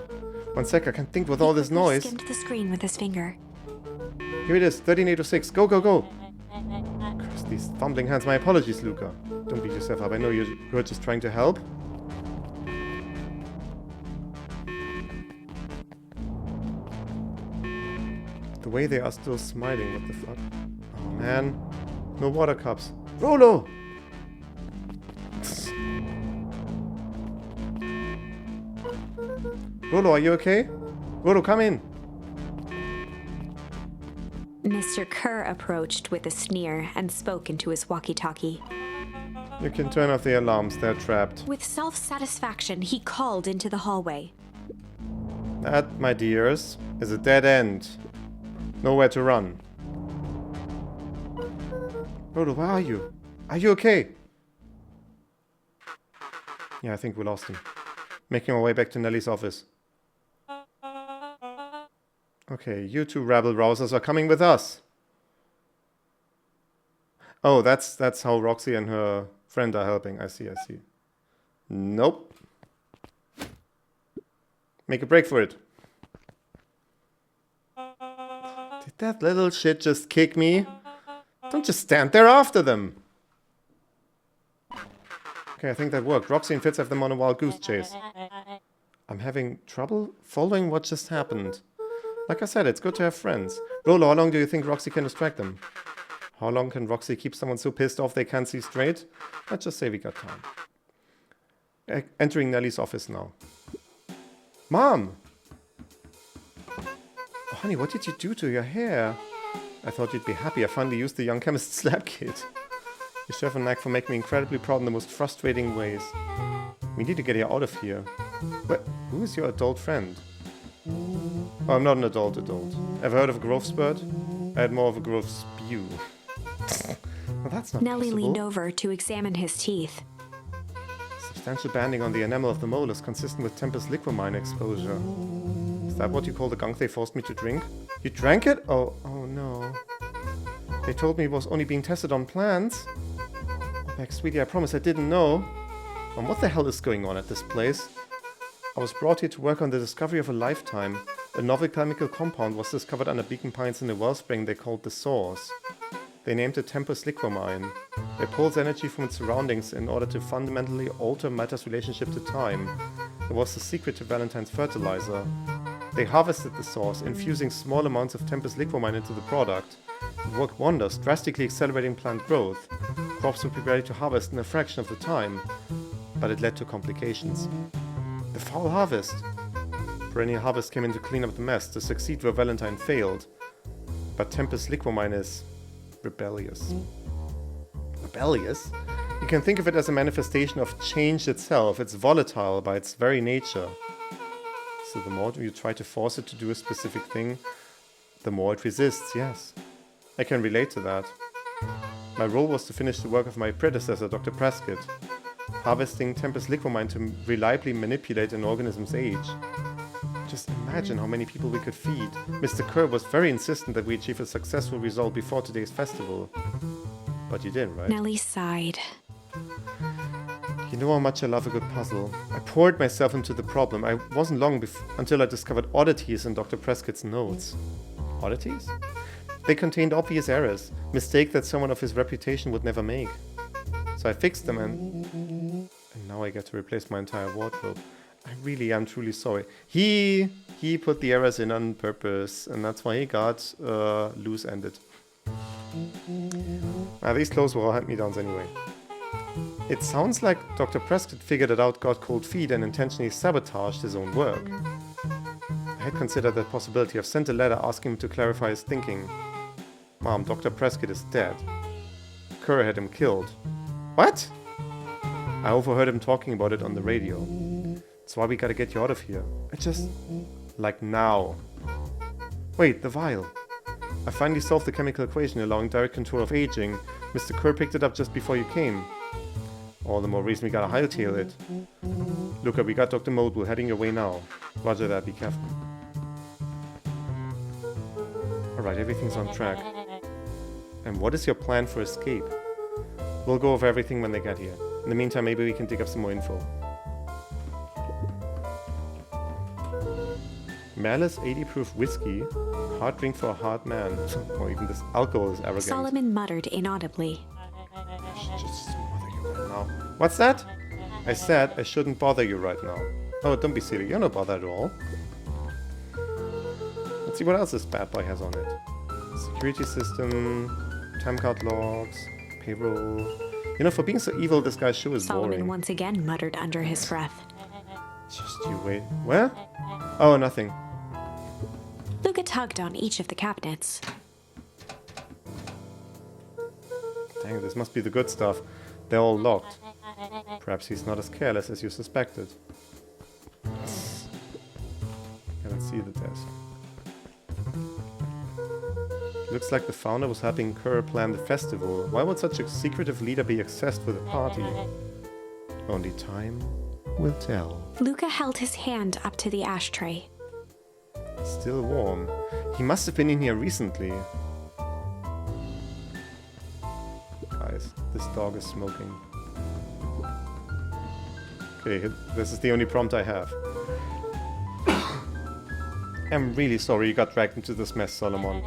1 sec, I can't think with all this noise.
He skimmed the screen with his finger.
Here it is, 13806. Go, go, go. Curse these fumbling hands. My apologies, Luca. Don't beat yourself up. I know you're just trying to help. The way they are still smiling, what the fuck? Oh man. No water cups. Rolo! Rolo, are you okay? Rolo, come in!
Mr. Kerr approached with a sneer and spoke into his walkie-talkie.
You can turn off the alarms, they're trapped.
With self-satisfaction, he called into the hallway.
That, my dears, is a dead end. Nowhere to run. Rolo, where are you? Are you okay? Yeah, I think we lost him. Making our way back to Nellie's office. Okay, you two rabble-rousers are coming with us. Oh, that's how Roxy and her friend are helping. I see. Nope. Make a break for it. Did that little shit just kick me? Don't just stand there after them. Okay, I think that worked. Roxy and Fitz have them on a wild goose chase. I'm having trouble following what just happened. Like I said, it's good to have friends. Rolo, how long do you think Roxy can distract them? How long can Roxy keep someone so pissed off they can't see straight? Let's just say we got time. Entering Nellie's office now. Mom! Oh, honey, what did you do to your hair? I thought you'd be happy I finally used the young chemist's lab kit. You sure have a knack for making me incredibly proud in the most frustrating ways. We need to get you out of here. But who is your adult friend? Oh, I'm not an adult. Ever heard of a growth spurt? I had more of a growth spew. Well, that's not
Nellie
possible.
leaned over to examine his teeth.
Substantial banding on the enamel of the molars consistent with Tempest liquamine exposure. Is that what you call the gunk they forced me to drink? You drank it? Oh no. They told me it was only being tested on plants. Oh, Max, sweetie, I promise I didn't know. What the hell is going on at this place? I was brought here to work on the discovery of a lifetime. A novel chemical compound was discovered under Beacon Pines in a wellspring they called the Source. They named it Tempest liquamine. It pulls energy from its surroundings in order to fundamentally alter matter's relationship to time. It was the secret to Valentine's fertilizer. They harvested the source, infusing small amounts of Tempest liquamine into the product. It worked wonders, drastically accelerating plant growth. Crops would be ready to harvest in a fraction of the time. But it led to complications. The foul harvest. Perennial Harvest came in to clean up the mess, to succeed where Valentine failed. But Tempest liquamine is rebellious. Rebellious? You can think of it as a manifestation of change itself. It's volatile by its very nature. So the more you try to force it to do a specific thing, the more it resists, yes. I can relate to that. My role was to finish the work of my predecessor, Dr. Prescott, harvesting Tempest liquamine to reliably manipulate an organism's age. Just imagine how many people we could feed. Mr. Kerr was very insistent that we achieve a successful result before today's festival. But you did, right?
Nellie sighed.
You know how much I love a good puzzle. I poured myself into the problem. I wasn't long until I discovered oddities in Dr. Prescott's notes. Oddities? They contained obvious errors, mistakes that someone of his reputation would never make. So I fixed them and now I get to replace my entire wardrobe. I really am truly sorry. He put the errors in on purpose, and that's why he got loose-ended. These clothes were all hand-me-downs anyway. It sounds like Dr. Prescott figured it out, got cold feet, and intentionally sabotaged his own work. I had considered that possibility. I've sent a letter asking him to clarify his thinking. Mom, Dr. Prescott is dead. Kerr had him killed. What? I overheard him talking about it on the radio. That's why we gotta get you out of here. Like now. Wait, the vial. I finally solved the chemical equation allowing direct control of aging. Mr. Kerr picked it up just before you came. All the more reason we gotta hightail it. Luca, we got Dr. Modewell heading your way now. Roger that, be careful. Alright, everything's on track. And what is your plan for escape? We'll go over everything when they get here. In the meantime, maybe we can dig up some more info. Malice 80 proof whiskey. Hard drink for a hard man. Or even this alcohol is arrogant.
Solomon muttered inaudibly.
Just bother you right now. What's that? I said I shouldn't bother you right now. Oh, don't be silly. You're not bothered at all. Let's see what else this bad boy has on it. Security system, time card logs, payroll. You know, for being so evil, this guy's show is
Solomon
boring.
once again muttered under his breath.
Just you wait. Where? Oh, nothing.
Luca tugged on each of the cabinets.
Dang, this must be the good stuff. They're all locked. Perhaps he's not as careless as you suspected. Let's see the desk. Looks like the founder was helping Kerr plan the festival. Why would such a secretive leader be obsessed with a party? Only time will tell.
Luca held his hand up to the ashtray.
Still warm. He must have been in here recently. This dog is smoking. Okay, this is the only prompt I have. I'm really sorry you got dragged into this mess, Solomon.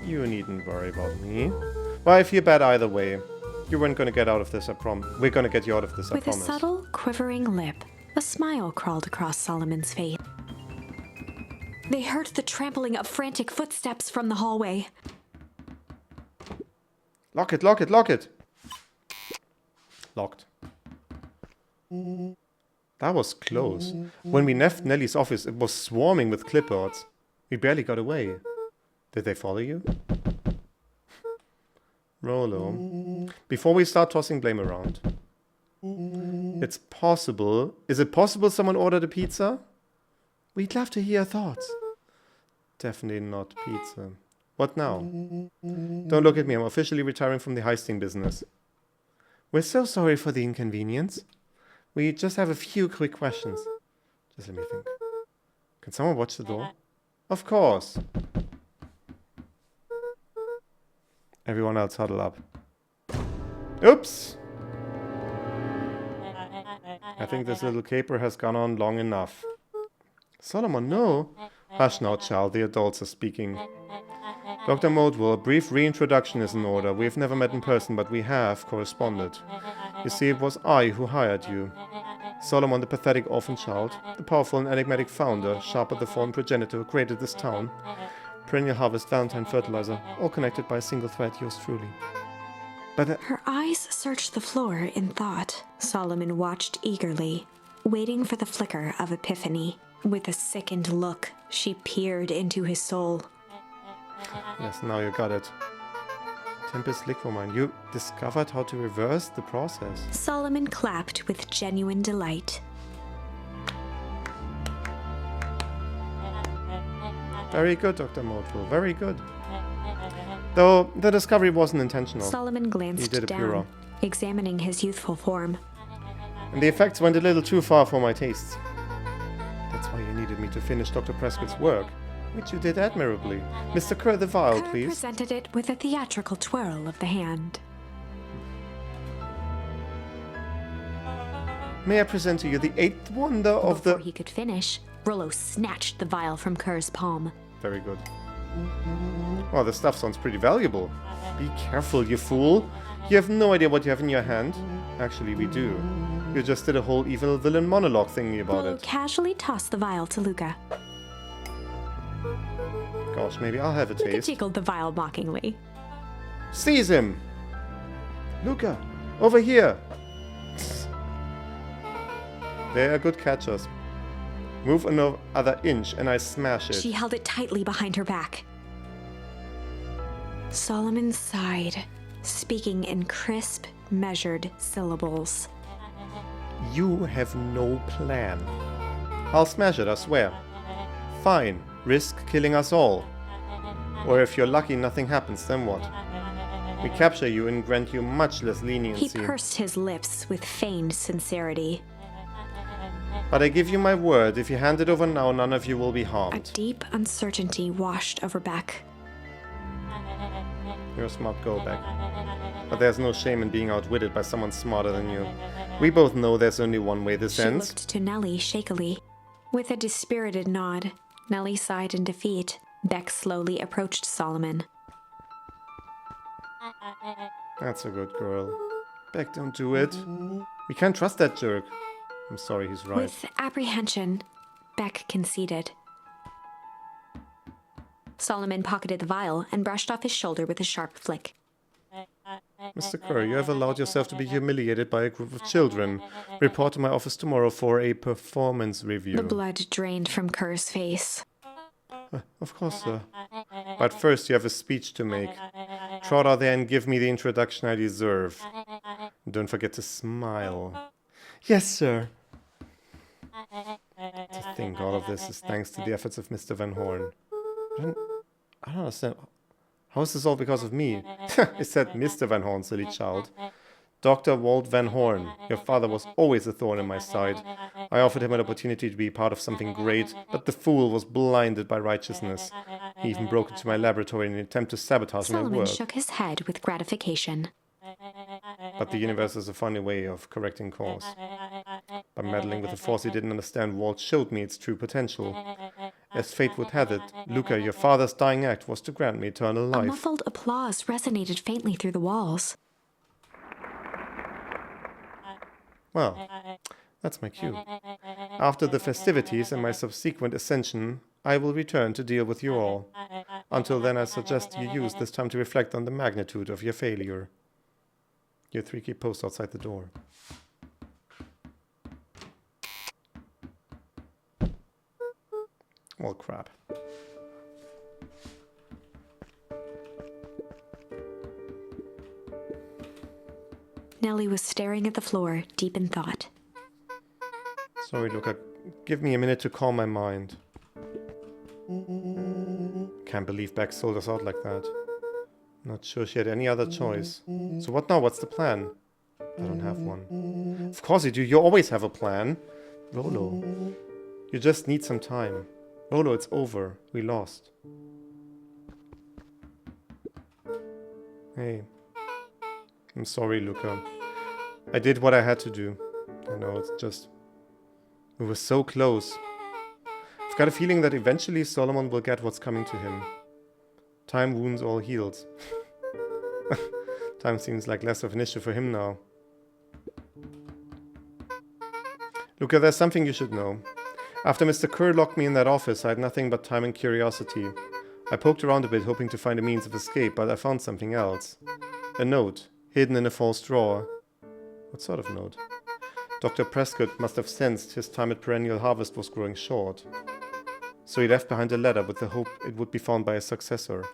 You needn't worry about me. Well, I feel bad either way. You weren't gonna get out of this, I promise. We're gonna get you out of this, I promise.
With a subtle, quivering lip, a smile crawled across Solomon's face. They heard the trampling of frantic footsteps from the hallway.
Lock it, lock it, lock it! Locked. That was close. When we left Nellie's office, it was swarming with clipboards. We barely got away. Did they follow you? Rolo. Before we start tossing blame around. It's possible. Is it possible someone ordered a pizza? We'd love to hear your thoughts. Definitely not pizza. What now? Don't look at me. I'm officially retiring from the heisting business. We're so sorry for the inconvenience. We just have a few quick questions. Just let me think. Can someone watch the door? Of course. Everyone else huddle up. Oops! I think this little caper has gone on long enough. Solomon, no! Hush now, child. The adults are speaking. Dr. Modwell, a brief reintroduction is in order. We have never met in person, but we have corresponded. You see, it was I who hired you. Solomon, the pathetic orphan child, the powerful and enigmatic founder, sharp at the form progenitor who created this town. Perennial harvest, Valentine fertilizer, all connected by a single thread, yours truly. But
her eyes searched the floor in thought. Solomon watched eagerly, waiting for the flicker of epiphany. With a sickened look, she peered into his soul.
Yes, now you got it. Tempest Liquormine, you discovered how to reverse the process.
Solomon clapped with genuine delight.
Very good, Dr. Modwell, very good. Though the discovery wasn't intentional.
Solomon glanced down, examining his youthful form.
And the effects went a little too far for my tastes. That's why you needed me to finish Dr. Prescott's work, which you did admirably. Mr. Kerr, the vial,
Kerr
please.
Presented it with a theatrical twirl of the hand.
May I present to you the eighth wonder of
Before he could finish, Rollo snatched the vial from Kerr's palm.
Very good. Well, this stuff sounds pretty valuable. Be careful, you fool. You have no idea what you have in your hand. Actually, we do. You just did a whole evil villain monologue thingy about
Rollo
it.
casually tossed the vial to Luca.
Gosh, maybe I'll have a
Luca
taste.
jiggled the vial mockingly.
Seize him! Luca, over here! They are good catchers. Move another inch and I smash it.
She held it tightly behind her back. Solomon sighed, speaking in crisp, measured syllables.
You have no plan. I'll smash it, I swear. Fine, risk killing us all. Or if you're lucky nothing happens, then what? We capture you and grant you much less leniency.
He pursed his lips with feigned sincerity.
But I give you my word, if you hand it over now, none of you will be
A
harmed.
deep uncertainty washed over Beck.
You're a smart girl, Beck. But there's no shame in being outwitted by someone smarter than you. We both know there's only one way this ends.
She looked to Nellie shakily. With a dispirited nod, Nellie sighed in defeat. Beck slowly approached Solomon.
That's a good girl. Beck, don't do it. We can't trust that jerk. I'm sorry, he's right.
With apprehension, Beck conceded. Solomon pocketed the vial and brushed off his shoulder with a sharp flick.
Mr. Kerr, you have allowed yourself to be humiliated by a group of children. Report to my office tomorrow for a performance review.
The blood drained from Kerr's face.
Of course, sir. But first you have a speech to make. Trot out there and give me the introduction I deserve. Don't forget to smile. Yes, sir. To think all of this is thanks to the efforts of Mr. Van Horn. I don't understand. How is this all because of me? I said Mr. Van Horn, silly child. Dr. Walt Van Horn. Your father was always a thorn in my side. I offered him an opportunity to be part of something great, but the fool was blinded by righteousness. He even broke into my laboratory in an attempt to sabotage my
Solomon
work.
shook his head with gratification.
But the universe is a funny way of correcting course. By meddling with a force he didn't understand, Walt showed me its true potential. As fate would have it, Luca, your father's dying act was to grant me eternal
A
life.
muffled applause resonated faintly through the walls.
Well, that's my cue. After the festivities and my subsequent ascension, I will return to deal with you all. Until then, I suggest you use this time to reflect on the magnitude of your failure. Your 3 keep post outside the door. Well, crap.
Nellie was staring at the floor, deep in thought.
Sorry, Luca. Give me a minute to calm my mind. Can't believe Beck sold us out like that. Not sure she had any other choice. So what now? What's the plan? I don't have one. Of course you do. You always have a plan. Rolo. You just need some time. Rolo, it's over. We lost. Hey. I'm sorry, Luca. I did what I had to do. I know, it's just... We were so close. I've got a feeling that eventually Solomon will get what's coming to him. Time wounds all heals. Time seems like less of an issue for him now. Luca, there's something you should know. After Mr. Kerr locked me in that office, I had nothing but time and curiosity. I poked around a bit, hoping to find a means of escape, but I found something else. A note, hidden in a false drawer. What sort of note? Dr. Prescott must have sensed his time at Perennial Harvest was growing short. So he left behind a letter with the hope it would be found by a successor.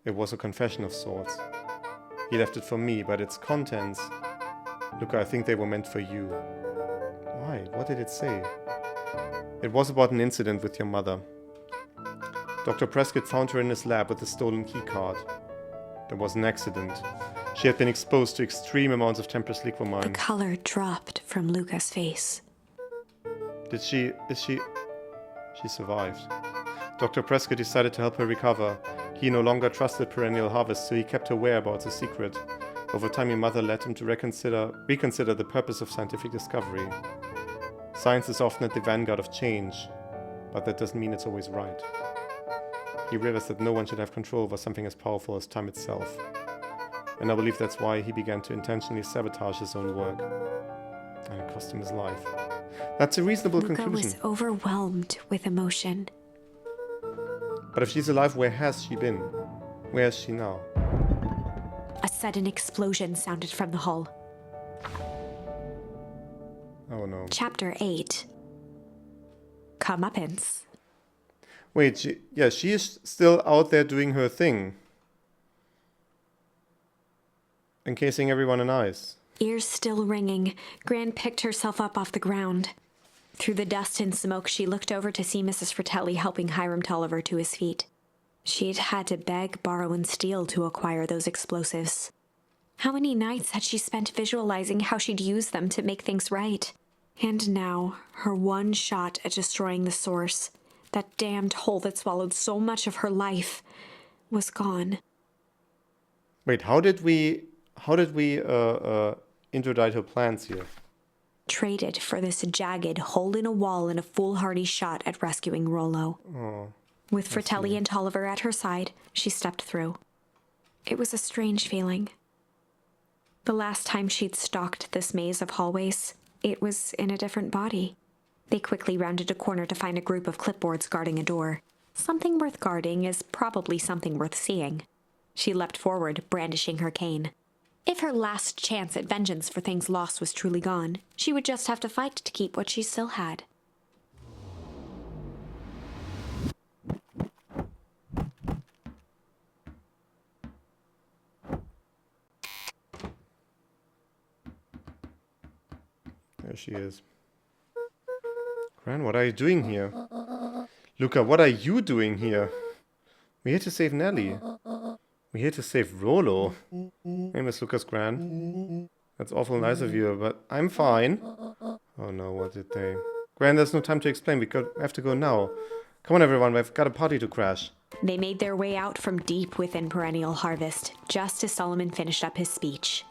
It was a confession of sorts. He left it for me, but its contents... Look, I think they were meant for you. Why? What did it say? It was about an incident with your mother. Dr. Prescott found her in his lab with a stolen keycard. There was an accident. She had been exposed to extreme amounts of Tempest liquamine.
The color dropped from Luca's face.
She survived. Dr. Prescott decided to help her recover. He no longer trusted Perennial Harvest, so he kept her whereabouts a secret. Over time, your mother led him to reconsider the purpose of scientific discovery. Science is often at the vanguard of change, but that doesn't mean it's always right. He realized that no one should have control over something as powerful as time itself. And I believe that's why he began to intentionally sabotage his own work. And it cost him his life. That's a reasonable conclusion.
Luca was overwhelmed with emotion.
But if she's alive, where has she been? Where is she now?
A sudden explosion sounded from the hull.
Oh no.
Chapter 8. Comeuppance.
Wait, she is still out there doing her thing. Encasing everyone in ice.
Ears still ringing, Gran picked herself up off the ground. Through the dust and smoke, she looked over to see Mrs. Fratelli helping Hiram Tolliver to his feet. She'd had to beg, borrow, and steal to acquire those explosives. How many nights had she spent visualizing how she'd use them to make things right? And now, her one shot at destroying the source, that damned hole that swallowed so much of her life, was gone.
Wait, how did we interdict her plans here?
Traded for this jagged hole in a wall and a foolhardy shot at rescuing Rollo.
Oh,
With Fratelli and Tolliver at her side, she stepped through. It was a strange feeling. The last time she'd stalked this maze of hallways, it was in a different body. They quickly rounded a corner to find a group of clipboards guarding a door. Something worth guarding is probably something worth seeing. She leapt forward, brandishing her cane. If her last chance at vengeance for things lost was truly gone, she would just have to fight to keep what she still had.
There she is. Gran, what are you doing here? Luca, what are you doing here? We're here to save Nellie. We're here to save Rollo. Hey, Miss Lucas Gran. That's awful nice of you, but I'm fine. Oh no, what did they... Gran, there's no time to explain. We have to go now. Come on, everyone. We've got a party to crash.
They made their way out from deep within Perennial Harvest, just as Solomon finished up his speech.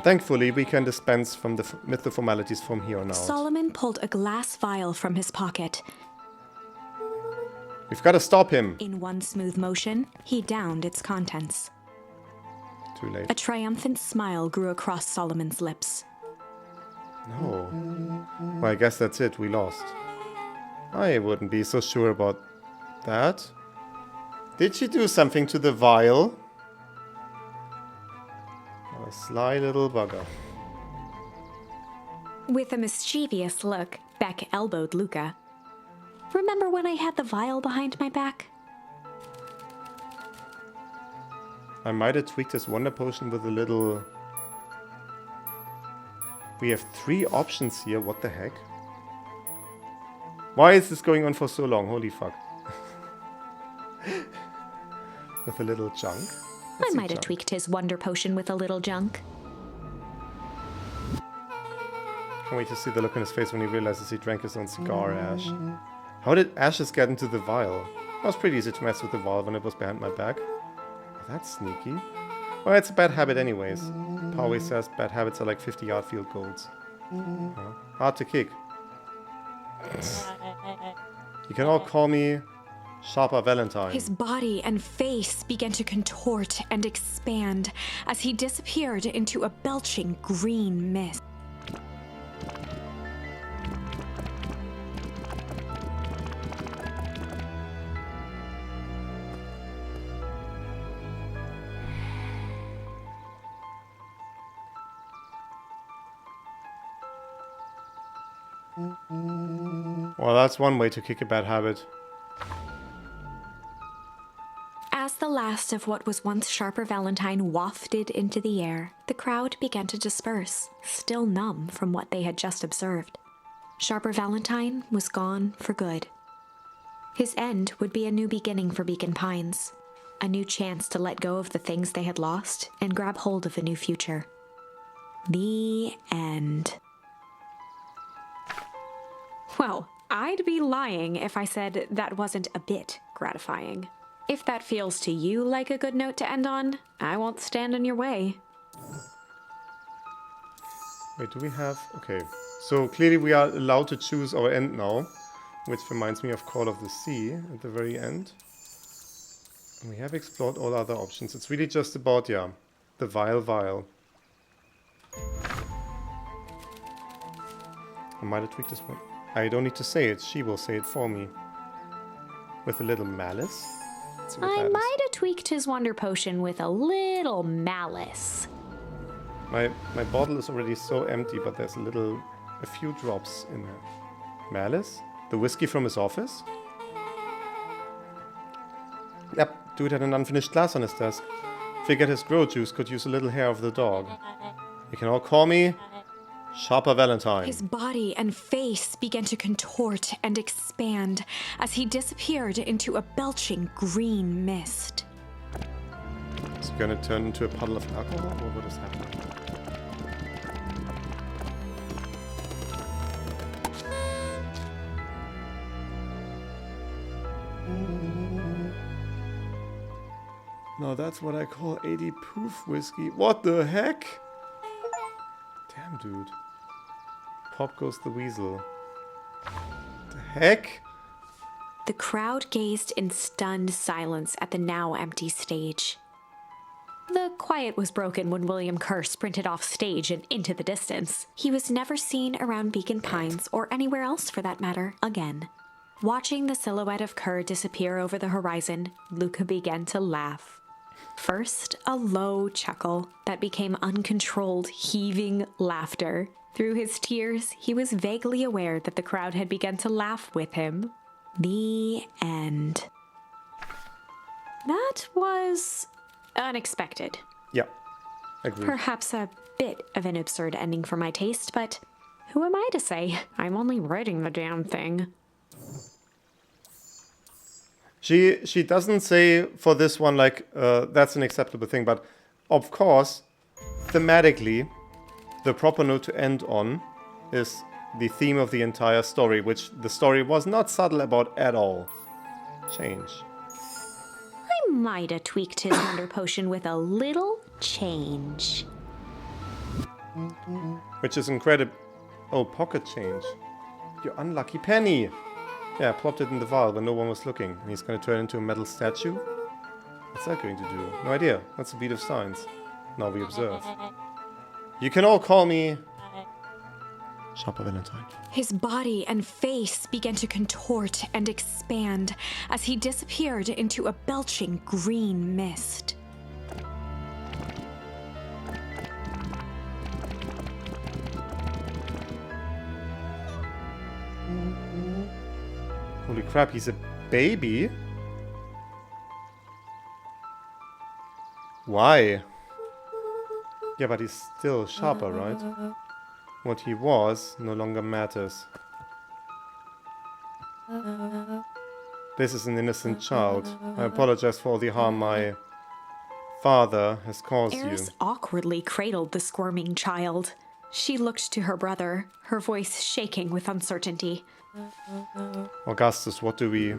Thankfully, we can dispense from with the formalities from here on out.
Solomon pulled a glass vial from his pocket.
We've got to stop him.
In one smooth motion, he downed its contents.
Too late.
A triumphant smile grew across Solomon's lips.
No. Well, I guess that's it. We lost. I wouldn't be so sure about that. Did she do something to the vial? A sly little bugger.
With a mischievous look, Beck elbowed Luca. Remember when I had the vial behind my back?
I might have tweaked this wonder potion with a little... We have 3 options here. What the heck? Why is this going on for so long? Holy fuck. With a little junk.
I might have tweaked his wonder potion with a little junk.
Can't wait to see the look on his face when he realizes he drank his own cigar ash. How did ashes get into the vial? It was pretty easy to mess with the vial when it was behind my back. Oh, that's sneaky. Well, it's a bad habit anyways. Pa always says bad habits are like 50-yard field goals. Hard to kick. You can all call me Sharper Valentine.
His body and face began to contort and expand as he disappeared into a belching green mist.
Well, that's one way to kick a bad habit.
As the last of what was once Sharper Valentine wafted into the air, the crowd began to disperse, still numb from what they had just observed. Sharper Valentine was gone for good. His end would be a new beginning for Beacon Pines, a new chance to let go of the things they had lost and grab hold of a new future. The end. Well, I'd be lying if I said that wasn't a bit gratifying. If that feels to you like a good note to end on, I won't stand in your way.
Wait, do we have... Okay. So clearly we are allowed to choose our end now. Which reminds me of Call of the Sea at the very end. And we have explored all other options. It's really just about, yeah, the vial. I might have tweaked this one. I don't need to say it. She will say it for me. With a little malice.
I might have tweaked his wonder potion with a little malice.
My bottle is already so empty, but there's a few drops in there. Malice? The whiskey from his office? Yep, dude had an unfinished glass on his desk. Figured his grow juice could use a little hair of the dog. You can all call me Sharper Valentine.
His body and face began to contort and expand as he disappeared into a belching green mist.
Is he gonna turn into a puddle of alcohol, or what is happening? Now that's what I call 80 proof whiskey. What the heck? Damn, dude. Pop goes the weasel. The heck?
The crowd gazed in stunned silence at the now empty stage. The quiet was broken when William Kerr sprinted off stage and into the distance. He was never seen around Beacon Pines, or anywhere else for that matter, again. Watching the silhouette of Kerr disappear over the horizon, Luca began to laugh. First, a low chuckle that became uncontrolled, heaving laughter. Through his tears, he was vaguely aware that the crowd had begun to laugh with him. The end. That was unexpected.
Yeah, agreed.
Perhaps a bit of an absurd ending for my taste, but who am I to say? I'm only writing the damn thing.
She doesn't say for this one, like, that's an acceptable thing, but of course, thematically, the proper note to end on is the theme of the entire story, which the story was not subtle about at all. Change.
I might have tweaked his wonder potion with a little change.
Which is incredible. Oh, pocket change. You unlucky penny. Yeah, I plopped it in the vial when no one was looking. And he's going to turn into a metal statue? What's that going to do? No idea. That's a beat of science. Now we observe. You can all call me... Sharper Valentine.
His body and face began to contort and expand as he disappeared into a belching green mist.
Holy crap, he's a baby? Why? Yeah, but he's still Sharper, right? What he was no longer matters. This is an innocent child. I apologize for all the harm my father has caused
Eris
you.
awkwardly cradled the squirming child. She looked to her brother, her voice shaking with uncertainty.
Augustus, what do we...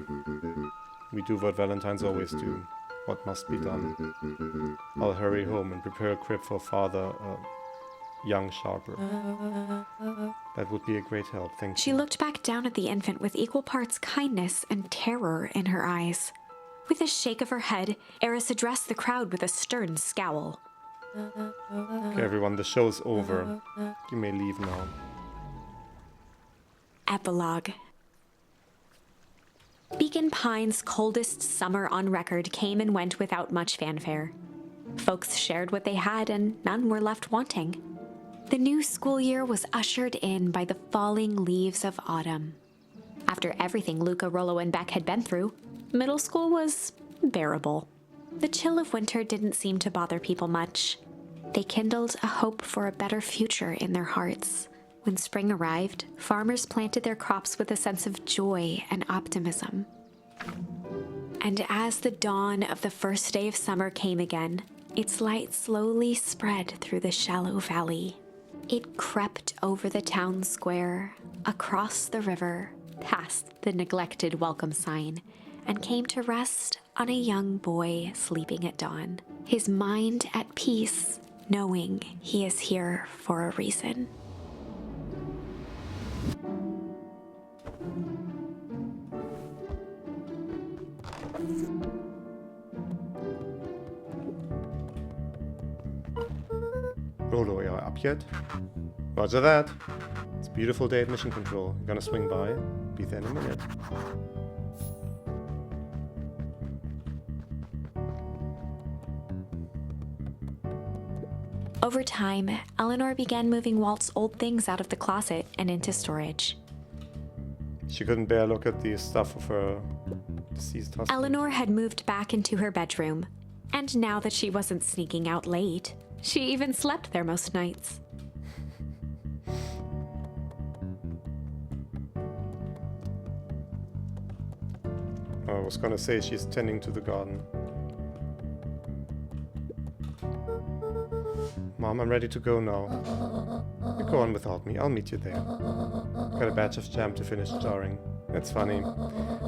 We do what Valentines always do. What must be done. I'll hurry home and prepare a crib for father, young Sharper. That would be a great help, thank you.
She looked back down at the infant with equal parts kindness and terror in her eyes. With a shake of her head, Eris addressed the crowd with a stern scowl.
Okay, everyone, the show's over. You may leave now.
Epilogue. Beacon Pine's coldest summer on record came and went without much fanfare. Folks shared what they had and none were left wanting. The new school year was ushered in by the falling leaves of autumn. After everything Luca, Rollo, and Beck had been through, middle school was bearable. The chill of winter didn't seem to bother people much. They kindled a hope for a better future in their hearts. When spring arrived, farmers planted their crops with a sense of joy and optimism. And as the dawn of the first day of summer came again, its light slowly spread through the shallow valley. It crept over the town square, across the river, past the neglected welcome sign, and came to rest on a young boy sleeping at dawn, his mind at peace, knowing he is here for a reason.
Rollo, are you up yet? Roger that. It's a beautiful day at Mission Control. You're gonna swing by? Be there in a minute.
Over time, Eleanor began moving Walt's old things out of the closet and into storage.
She couldn't bear look at the stuff of her deceased husband.
Eleanor had moved back into her bedroom, and now that she wasn't sneaking out late, she even slept there most nights.
I was gonna say she's tending to the garden. Mom, I'm ready to go now. You go on without me, I'll meet you there. Got a batch of jam to finish jarring. It's funny.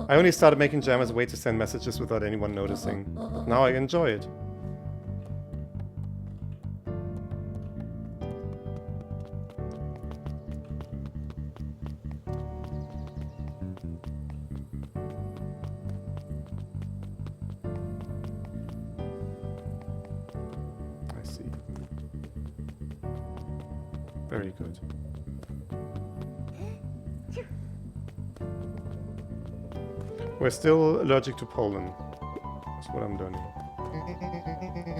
I only started making jam as a way to send messages without anyone noticing. But now I enjoy it. I see. Very good. We're still allergic to pollen. That's what I'm learning.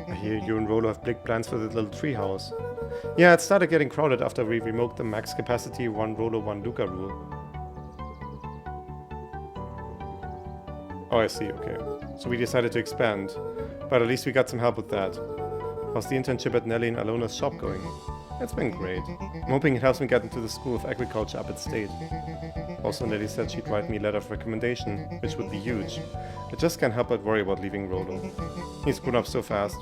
I hear you and Rollo have big plans for the little treehouse. Yeah, it started getting crowded after we removed the max capacity 1 Rollo 1 Luca rule. Oh, I see, okay. So we decided to expand. But at least we got some help with that. How's the internship at Nellie and Alona's shop going? It's been great. I'm hoping it helps me get into the School of Agriculture up at State. Also, Nellie said she'd write me a letter of recommendation, which would be huge. I just can't help but worry about leaving Rollo. He's grown up so fast.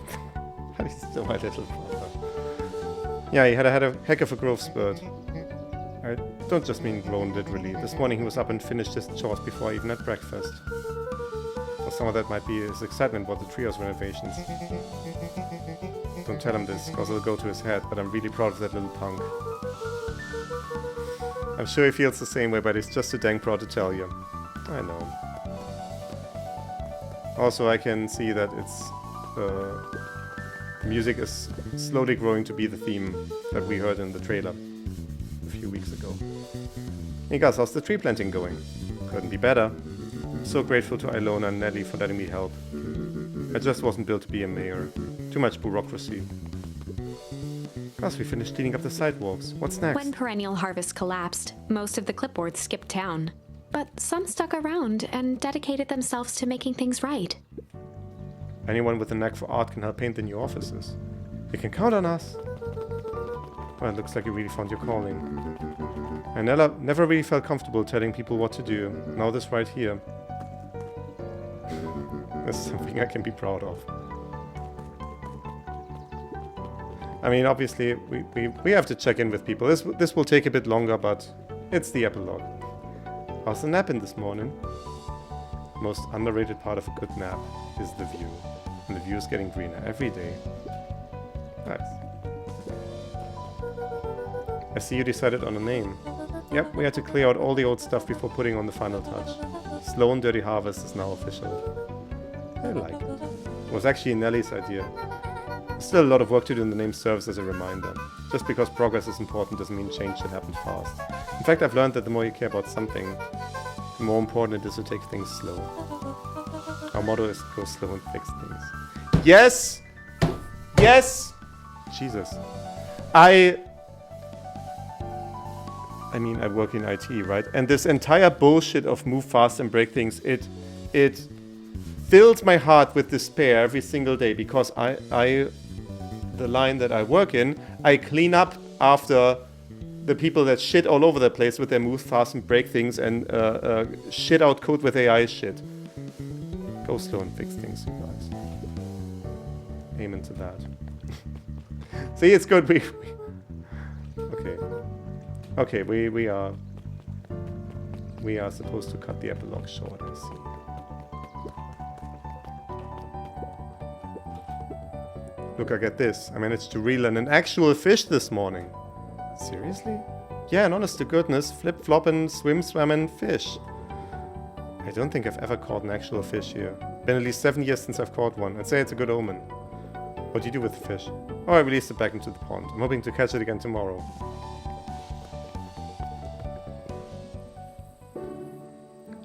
But he's still my little brother. Yeah, he had a heck of a growth spurt. I don't just mean grown literally. This morning he was up and finished his chores before I even had breakfast. Was some of that might be his excitement about the treehouse renovations. Don't tell him this, because it'll go to his head, but I'm really proud of that little punk. I'm sure he feels the same way, but he's just too dang proud to tell you. I know. Also, I can see that it's... music is slowly growing to be the theme that we heard in the trailer a few weeks ago. Hey guys, how's the tree planting going? Couldn't be better. So grateful to Ilona and Nelly for letting me help. I just wasn't built to be a mayor. Too much bureaucracy. Plus, we finished cleaning up the sidewalks. What's next?
When Perennial Harvest collapsed, most of the clipboards skipped town. But some stuck around and dedicated themselves to making things right.
Anyone with a knack for art can help paint the new offices. You can count on us. Well, it looks like you really found your calling. I never really felt comfortable telling people what to do. Now this right here. This is something I can be proud of. I mean, obviously, we have to check in with people. This will take a bit longer, but it's the epilogue. How's the nap in this morning? Most underrated part of a good nap is the view. And the view is getting greener every day. Nice. I see you decided on a name. Yep, we had to clear out all the old stuff before putting on the final touch. Slow and Dirty Harvest is now official. I like it. It was actually Nelly's idea. Still a lot of work to do, and the name serves as a reminder. Just because progress is important doesn't mean change should happen fast. In fact, I've learned that the more you care about something, the more important it is to take things slow. Our motto is go slow and fix things. Yes! Yes! Jesus. I mean, I work in IT, right? And this entire bullshit of move fast and break things, it fills my heart with despair every single day, because the line that I work in, I clean up after the people that shit all over the place with their move fast and break things and shit out code with AI shit. Go slow and fix things, you guys. Amen to that. See, it's good. Okay, we are supposed to cut the epilogue short, I see. Look, I get this. I managed to reel in an actual fish this morning. Seriously? Yeah, and honest to goodness, flip-floppin', swim-swammin' fish. I don't think I've ever caught an actual fish here. Been at least 7 years since I've caught one. I'd say it's a good omen. What do you do with the fish? Oh, I released it back into the pond. I'm hoping to catch it again tomorrow.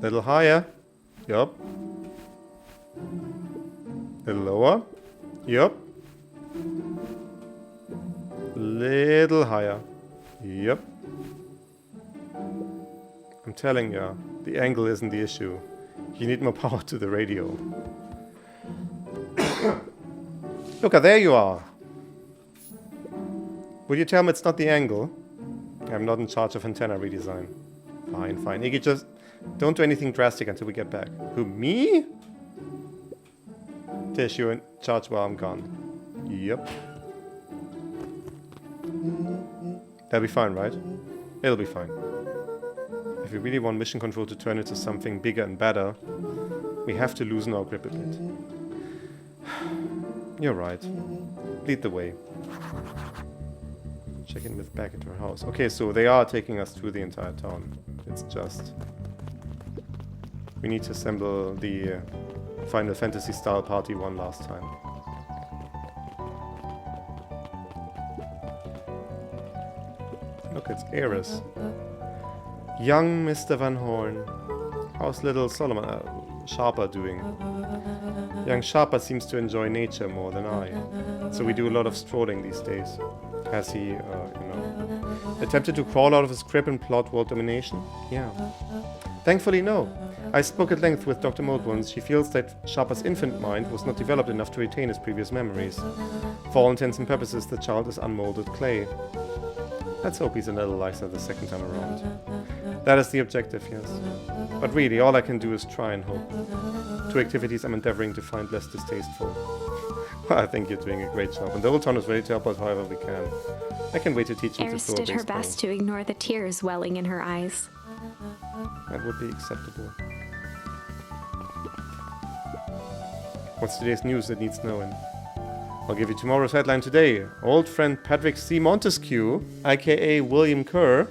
Little higher. Yup. Little lower. Yup. Little higher. Yep. I'm telling ya, the angle isn't the issue. You need more power to the radio. Look, there you are. Would you tell me it's not the angle? I'm not in charge of antenna redesign. Fine. Iggy, just don't do anything drastic until we get back. Who, me? Tish, you're in charge while I'm gone. Yep. That'll be fine, right? It'll be fine. If we really want mission control to turn into something bigger and better, we have to loosen our grip a bit. You're right. Lead the way. Check in with back at her house. Okay, so they are taking us through the entire town. It's just... we need to assemble the Final Fantasy style party one last time. Look, it's Eris. Young Mr. Van Horn. How's little Solomon Sharper doing? Young Sharper seems to enjoy nature more than I. So we do a lot of strolling these days. Has he, attempted to crawl out of his crib and plot world domination? Yeah. Thankfully, no. I spoke at length with Dr. Moldwans. She feels that Sharper's infant mind was not developed enough to retain his previous memories. For all intents and purposes, the child is unmolded clay. Let's hope he's a little nicer the second time around. That is the objective, yes. But really, all I can do is try and hope. Two activities I'm endeavoring to find less distasteful. I think you're doing a great job, and the whole town is ready to help out however we can. I can't wait to teach him to throw a baseball.
Eris did her best to ignore the tears welling in her eyes.
That would be acceptable. What's today's news that needs knowing? I'll give you tomorrow's headline today. Old friend Patrick C. Montesquieu, aka William Kerr,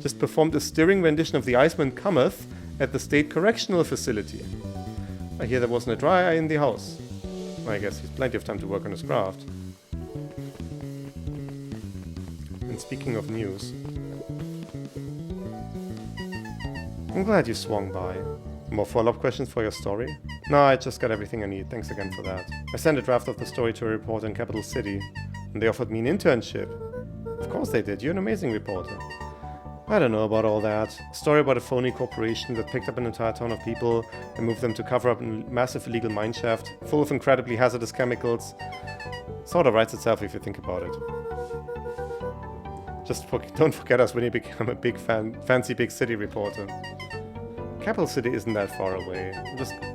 just performed a stirring rendition of The Iceman Cometh at the State Correctional Facility. I hear there wasn't a dry eye in the house. I guess he's plenty of time to work on his craft. And speaking of news, I'm glad you swung by. More follow-up questions for your story? No, I just got everything I need. Thanks again for that. I sent a draft of the story to a reporter in Capital City, and they offered me an internship. Of course they did. You're an amazing reporter. I don't know about all that. A story about a phony corporation that picked up an entire town of people and moved them to cover up a massive illegal mineshaft full of incredibly hazardous chemicals. Sort of writes itself if you think about it. Don't forget us when you become a big fancy big city reporter. Capital City isn't that far away.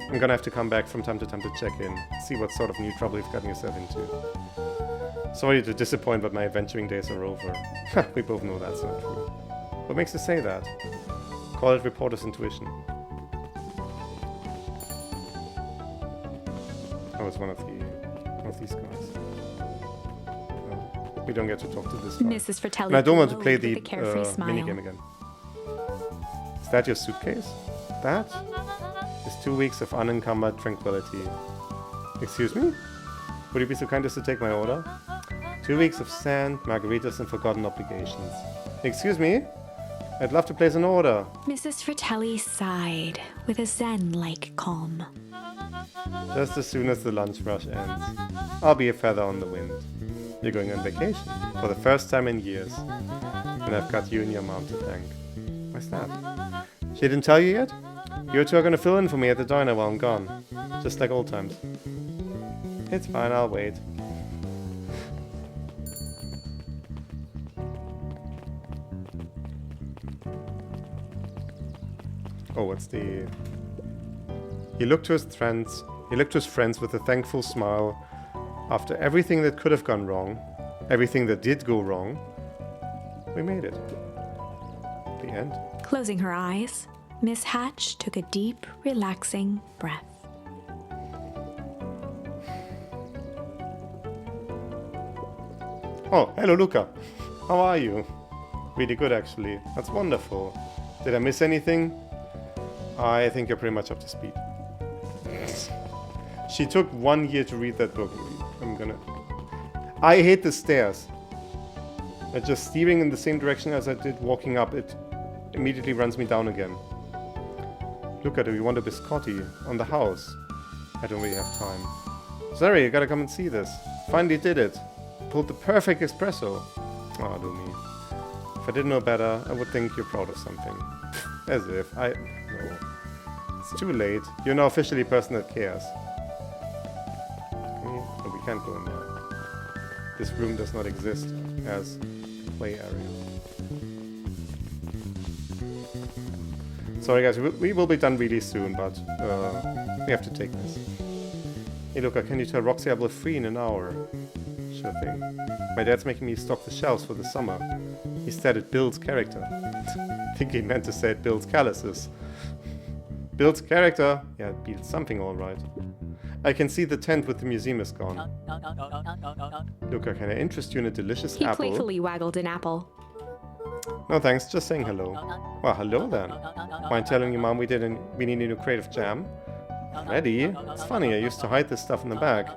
I'm gonna have to come back from time to time to check in, see what sort of new trouble you've gotten yourself into. Sorry to disappoint, but my adventuring days are over. We both know that's not true. What makes you say that? Call it reporter's intuition. Oh, it's one of these guys. No, we don't get to talk to this guy.
Mrs. Fratelli.
And I don't want to play the
carefree smile.
minigame again. Is that your suitcase? That is 2 weeks of unencumbered tranquility. Excuse me? Would you be so kind as to take my order? 2 weeks of sand, margaritas, and forgotten obligations. Excuse me? I'd love to place an order.
Mrs. Fratelli sighed with a zen-like calm.
Just as soon as the lunch rush ends. I'll be a feather on the wind. You're going on vacation for the first time in years. And I've got you and your mom to thank. Why's that? She didn't tell you yet? You two are gonna fill in for me at the diner while I'm gone. Just like old times. It's fine, I'll wait. Oh, what's the... He looked to his friends with a thankful smile. After everything that could have gone wrong, everything that did go wrong, we made it. The end.
Closing her eyes, Miss Hatch took a deep, relaxing breath.
Oh, hello Luca. How are you? Really good actually. That's wonderful. Did I miss anything? I think you're pretty much up to speed. She took 1 year to read that book. I hate the stairs. Just steering in the same direction as I did walking up, it immediately runs me down again. Luca, do you want a biscotti on the house? I don't really have time. Sorry, you gotta come and see this. Finally did it. Pulled the perfect espresso. Oh, do me. If I didn't know better, I would think you're proud of something. As if. No. It's too late. You're now officially a person that cares. No, we can't go in there. This room does not exist as a play area. Sorry guys, we will be done really soon, but we have to take this. Hey Luca, can you tell Roxy I will be free in an hour? Sure thing. My dad's making me stock the shelves for the summer. He said it builds character. I think he meant to say it builds calluses. Builds character? Yeah, it builds something alright. I can see the tent with the museum is gone. Luca, can I interest you in a delicious
He
apple?
playfully waggled an apple.
No thanks, just saying hello. Well, hello then. Mind telling your mom we need a new crate of jam? Ready? It's funny, I used to hide this stuff in the bag,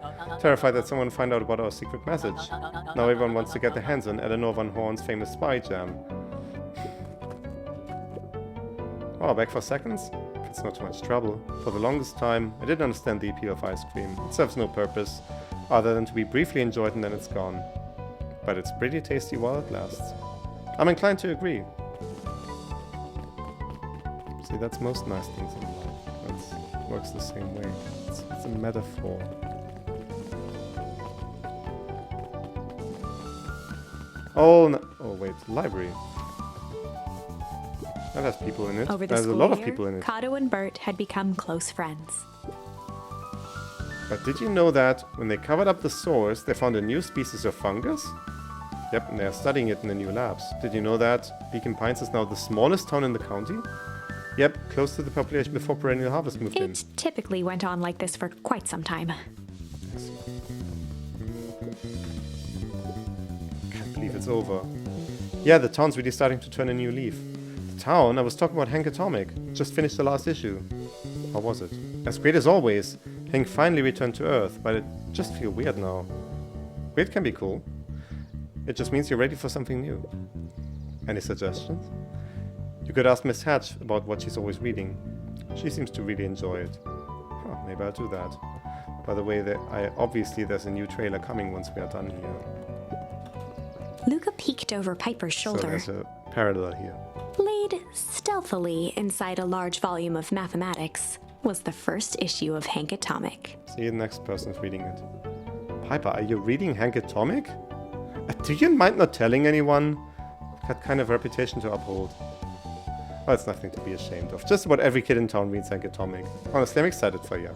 terrified that someone would find out about our secret message. Now everyone wants to get their hands on Eleanor Van Horn's famous spy jam. Oh, back for seconds? It's not too much trouble. For the longest time, I didn't understand the appeal of ice cream. It serves no purpose, other than to be briefly enjoyed and then it's gone. But it's pretty tasty while it lasts. I'm inclined to agree. See, that's most nice things in life. It works the same way. It's a metaphor. Oh, no. Oh wait, library. That has people in it.
Over the
There's a
school
lot of
year,
people in it.
Kato and Bert had become close friends.
But did you know that when they covered up the sores, they found a new species of fungus? Yep, and they're studying it in the new labs. Did you know that Beacon Pines is now the smallest town in the county? Yep, close to the population before perennial harvest moved in.
It typically went on like this for quite some time.
Can't believe it's over. Yeah, the town's really starting to turn a new leaf. The town? I was talking about Hank Atomic. Just finished the last issue. How was it? As great as always. Hank finally returned to Earth, but it just feels weird now. Weird can be cool. It just means you're ready for something new. Any suggestions? You could ask Miss Hatch about what she's always reading. She seems to really enjoy it. Huh, maybe I'll do that. By the way, obviously there's a new trailer coming once we are done here.
Luca peeked over Piper's shoulder.
So there's a parallel here.
Laid stealthily inside a large volume of mathematics was the first issue of Hank Atomic.
See, the next person's reading it. Piper, are you reading Hank Atomic? Do you mind not telling anyone? I've got kind of a reputation to uphold. Well, it's nothing to be ashamed of. Just about every kid in town reads Hank Atomic. Honestly, I'm excited for you.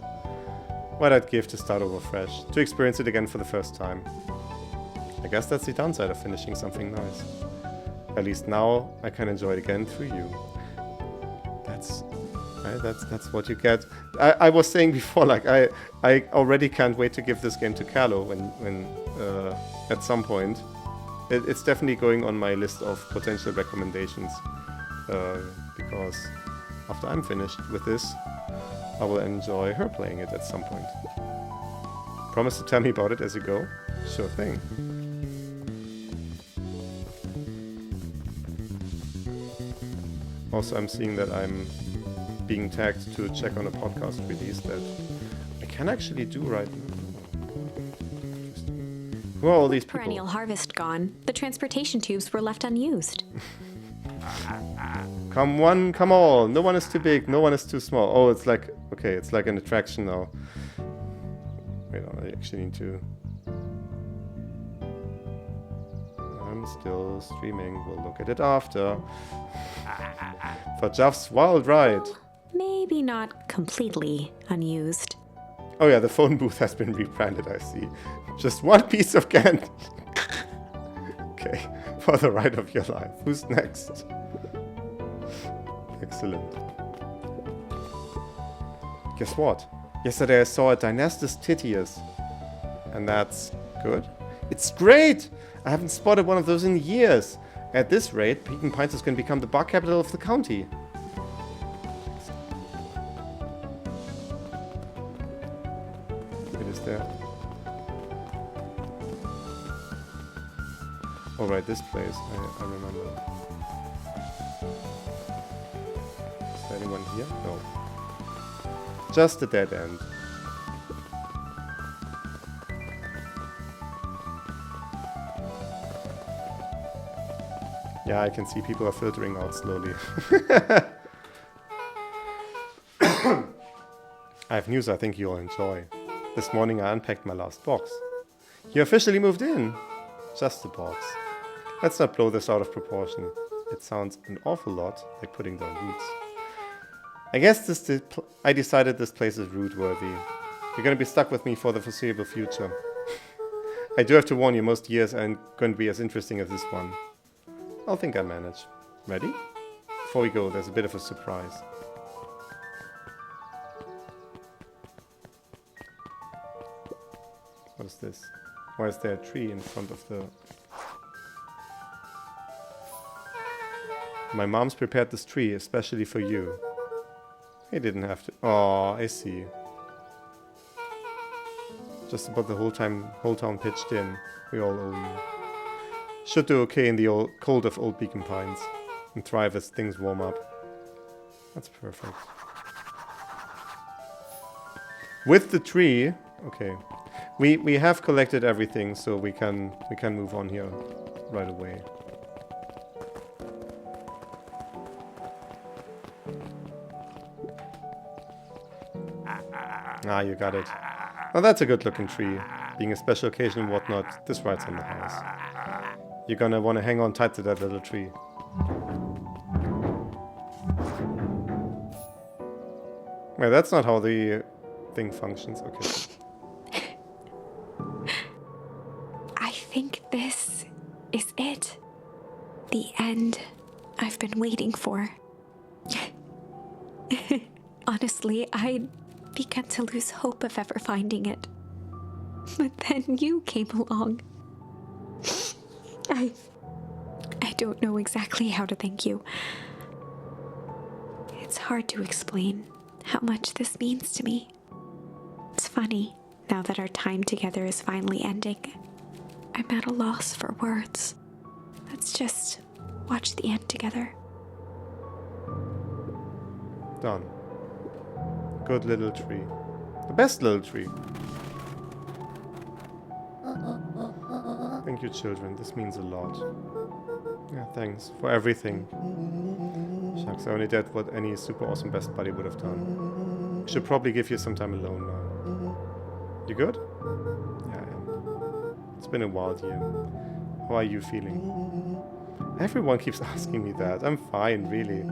What I'd give to start over fresh, to experience it again for the first time. I guess that's the downside of finishing something nice. At least now I can enjoy it again through you. That's what you get. I was saying before, like I already can't wait to give this game to Carlo when at some point. It's definitely going on my list of potential recommendations because after I'm finished with this, I will enjoy her playing it at some point. Promise to tell me about it as you go? Sure thing. Also, I'm seeing that I'm being tagged to check on a podcast release that I can actually do right now. Interesting. Who are all these people?
Perennial harvest gone, the transportation tubes were left unused.
Come one, come all. No one is too big, no one is too small. Oh, it's like, okay, it's like an attraction now. Wait, I actually need to... I'm still streaming, we'll look at it after. For Jeff's wild ride.
Well, maybe not completely unused.
Oh yeah, the phone booth has been rebranded, I see. Just one piece of candy. Okay, for the ride of your life. Who's next? Excellent. Guess what? Yesterday I saw a Dynastus Titius. And that's good? It's great! I haven't spotted one of those in years. At this rate, Pekin Pines is going to become the bar capital of the county. It is there. Oh right, this place, I remember. Is there anyone here? No. Just a dead end. Yeah, I can see people are filtering out slowly. I have news I think you'll enjoy. This morning I unpacked my last box. You officially moved in. Just a box. Let's not blow this out of proportion. It sounds an awful lot like putting down roots. I guess I decided this place is root worthy. You're gonna be stuck with me for the foreseeable future. I do have to warn you, most years aren't going to be as interesting as this one. I'll think I manage. Ready? Before we go, there's a bit of a surprise. What is this? Why is there a tree in front of the... My mom's prepared this tree especially for you. He didn't have to... Oh, I see. Just about the whole town pitched in. We all owe you. Should do okay in the cold of Old Beacon Pines. And thrive as things warm up. That's perfect. With the tree... Okay. We have collected everything, so we can move on here right away. Ah, you got it. Now that's a good looking tree. Being a special occasion and whatnot, this rides on the house. You're gonna want to hang on tight to that little tree. Wait, that's not how the thing functions. Okay.
I think this is it. The end I've been waiting for. Honestly, I'd begun to lose hope of ever finding it. But then you came along. I don't know exactly how to thank you. It's hard to explain how much this means to me. It's funny, now that our time together is finally ending, I'm at a loss for words. Let's just watch the end together.
Done. Good little tree. The best little tree. Thank you, children. This means a lot. Yeah, thanks for everything. Shucks, I only did what any super awesome best buddy would have done. Should probably give you some time alone now. You good? Yeah, I am. It's been a wild year. How are you feeling? Everyone keeps asking me that. I'm fine, really.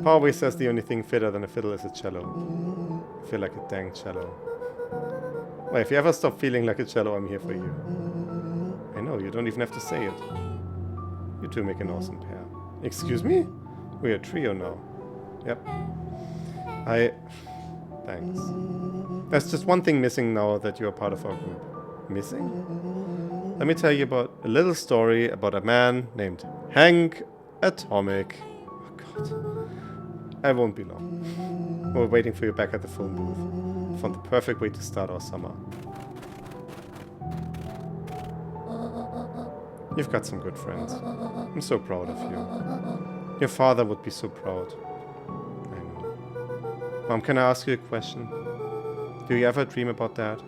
Pa always says the only thing fitter than a fiddle is a cello. I feel like a dang cello. Well, if you ever stop feeling like a cello, I'm here for you. I know, you don't even have to say it. You two make an awesome pair. Excuse me? We're a trio now. Yep. Thanks. There's just one thing missing now that you're part of our group. Missing? Let me tell you about a little story about a man named Hank Atomic. Oh god. I won't be long. We're waiting for you back at the phone booth. Found the perfect way to start our summer. You've got some good friends. I'm so proud of you. Your father would be so proud. I know. Mom, can I ask you a question? Do you ever dream about Dad?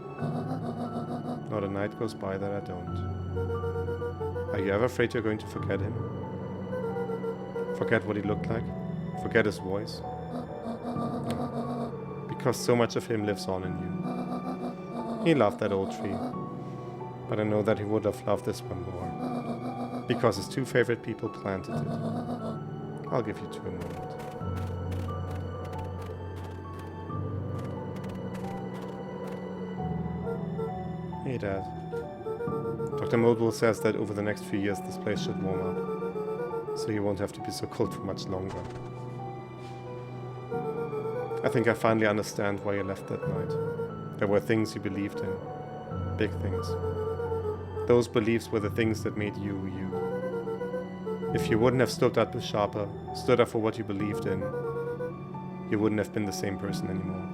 Not a night goes by that I don't. Are you ever afraid you're going to forget him? Forget what he looked like? Forget his voice? No. Because so much of him lives on in you. He loved that old tree. But I know that he would have loved this one more. Because his two favorite people planted it. I'll give you two a moment. Hey, Dad. Dr. Modwell says that over the next few years this place should warm up. So you won't have to be so cold for much longer. I think I finally understand why you left that night. There were things you believed in. Big things. Those beliefs were the things that made you, you. If you wouldn't have stood up sharper, stood up for what you believed in, you wouldn't have been the same person anymore.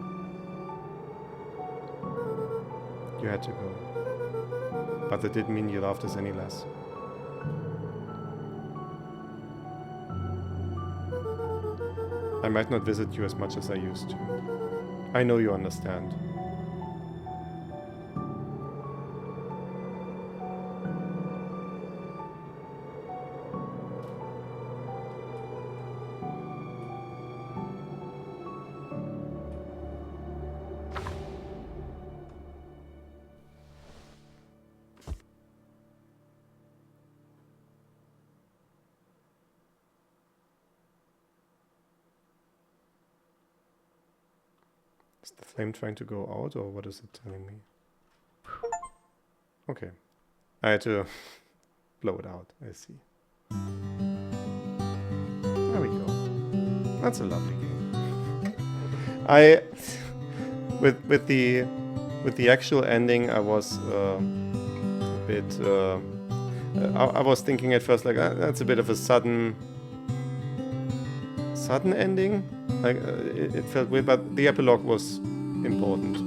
You had to go. But that didn't mean you loved us any less. I might not visit you as much as I used to. I know you understand. Is the flame trying to go out, or what is it telling me? Okay. I had to blow it out. I see. There we go. That's a lovely game. With the actual ending, I was a bit. I was thinking at first like that's a bit of a sudden ending. Like it felt weird, but the epilogue was important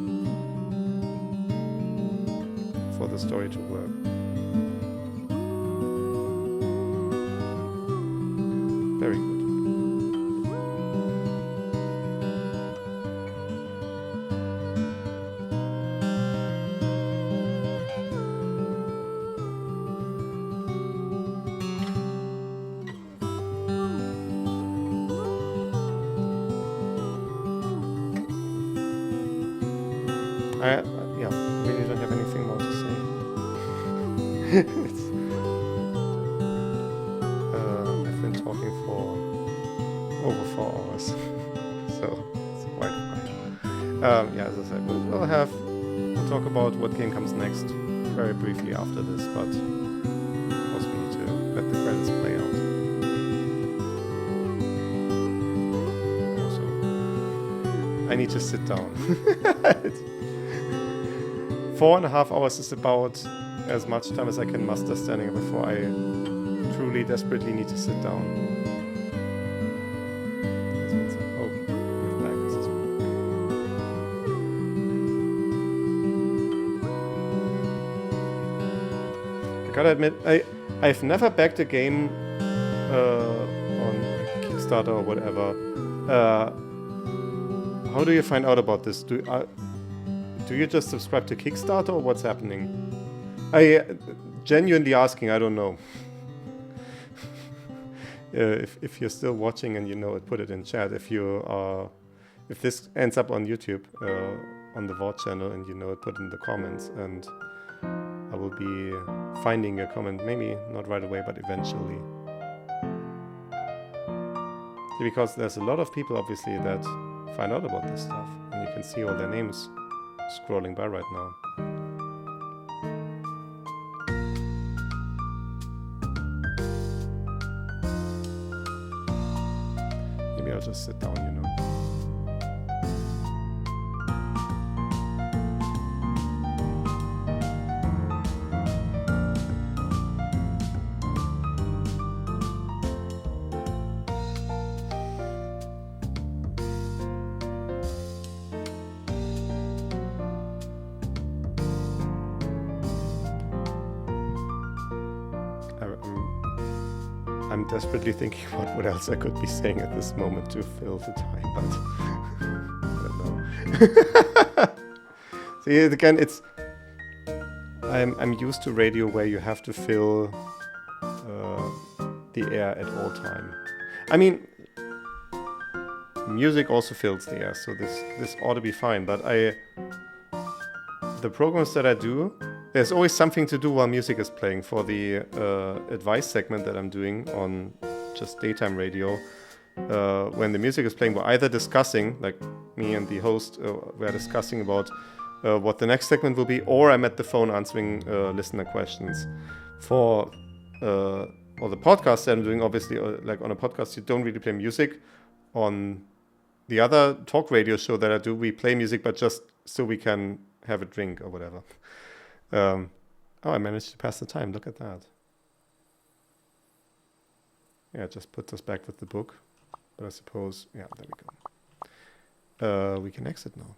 for the story to work. Very good. I really don't have anything more to say. I've been talking for over 4 hours, so it's quite fine. As I said, we'll talk about what game comes next very briefly after this, but of course we need to let the credits play out. Also, I need to sit down. 4.5 hours is about as much time as I can muster standing before I truly, desperately need to sit down. Oh, we're back. This is I gotta admit, I've never backed a game on Kickstarter or whatever. How do you find out about this? Do you just subscribe to Kickstarter or what's happening? I genuinely asking, I don't know. If you're still watching and you know it, put it in chat. If this ends up on YouTube on the VOD channel and you know it, put it in the comments, and I will be finding your comment, maybe not right away, but eventually. Because there's a lot of people, obviously, that find out about this stuff, and you can see all their names scrolling by right now. Maybe I'll just sit down, you know. I'm desperately thinking about what else I could be saying at this moment to fill the time, but I don't know. See, again, I'm used to radio where you have to fill the air at all time. I mean, music also fills the air, so this ought to be fine. But the programs that I do, there's always something to do while music is playing. For the advice segment that I'm doing on just daytime radio, when the music is playing, we're either discussing, like me and the host, we're discussing about what the next segment will be, or I'm at the phone answering listener questions. For all the podcasts that I'm doing, obviously, like on a podcast, you don't really play music. On the other talk radio show that I do, we play music, but just so we can have a drink or whatever. Oh, I managed to pass the time. Look at that. Yeah, just put us back with the book. But I suppose, yeah, there we go. We can exit now.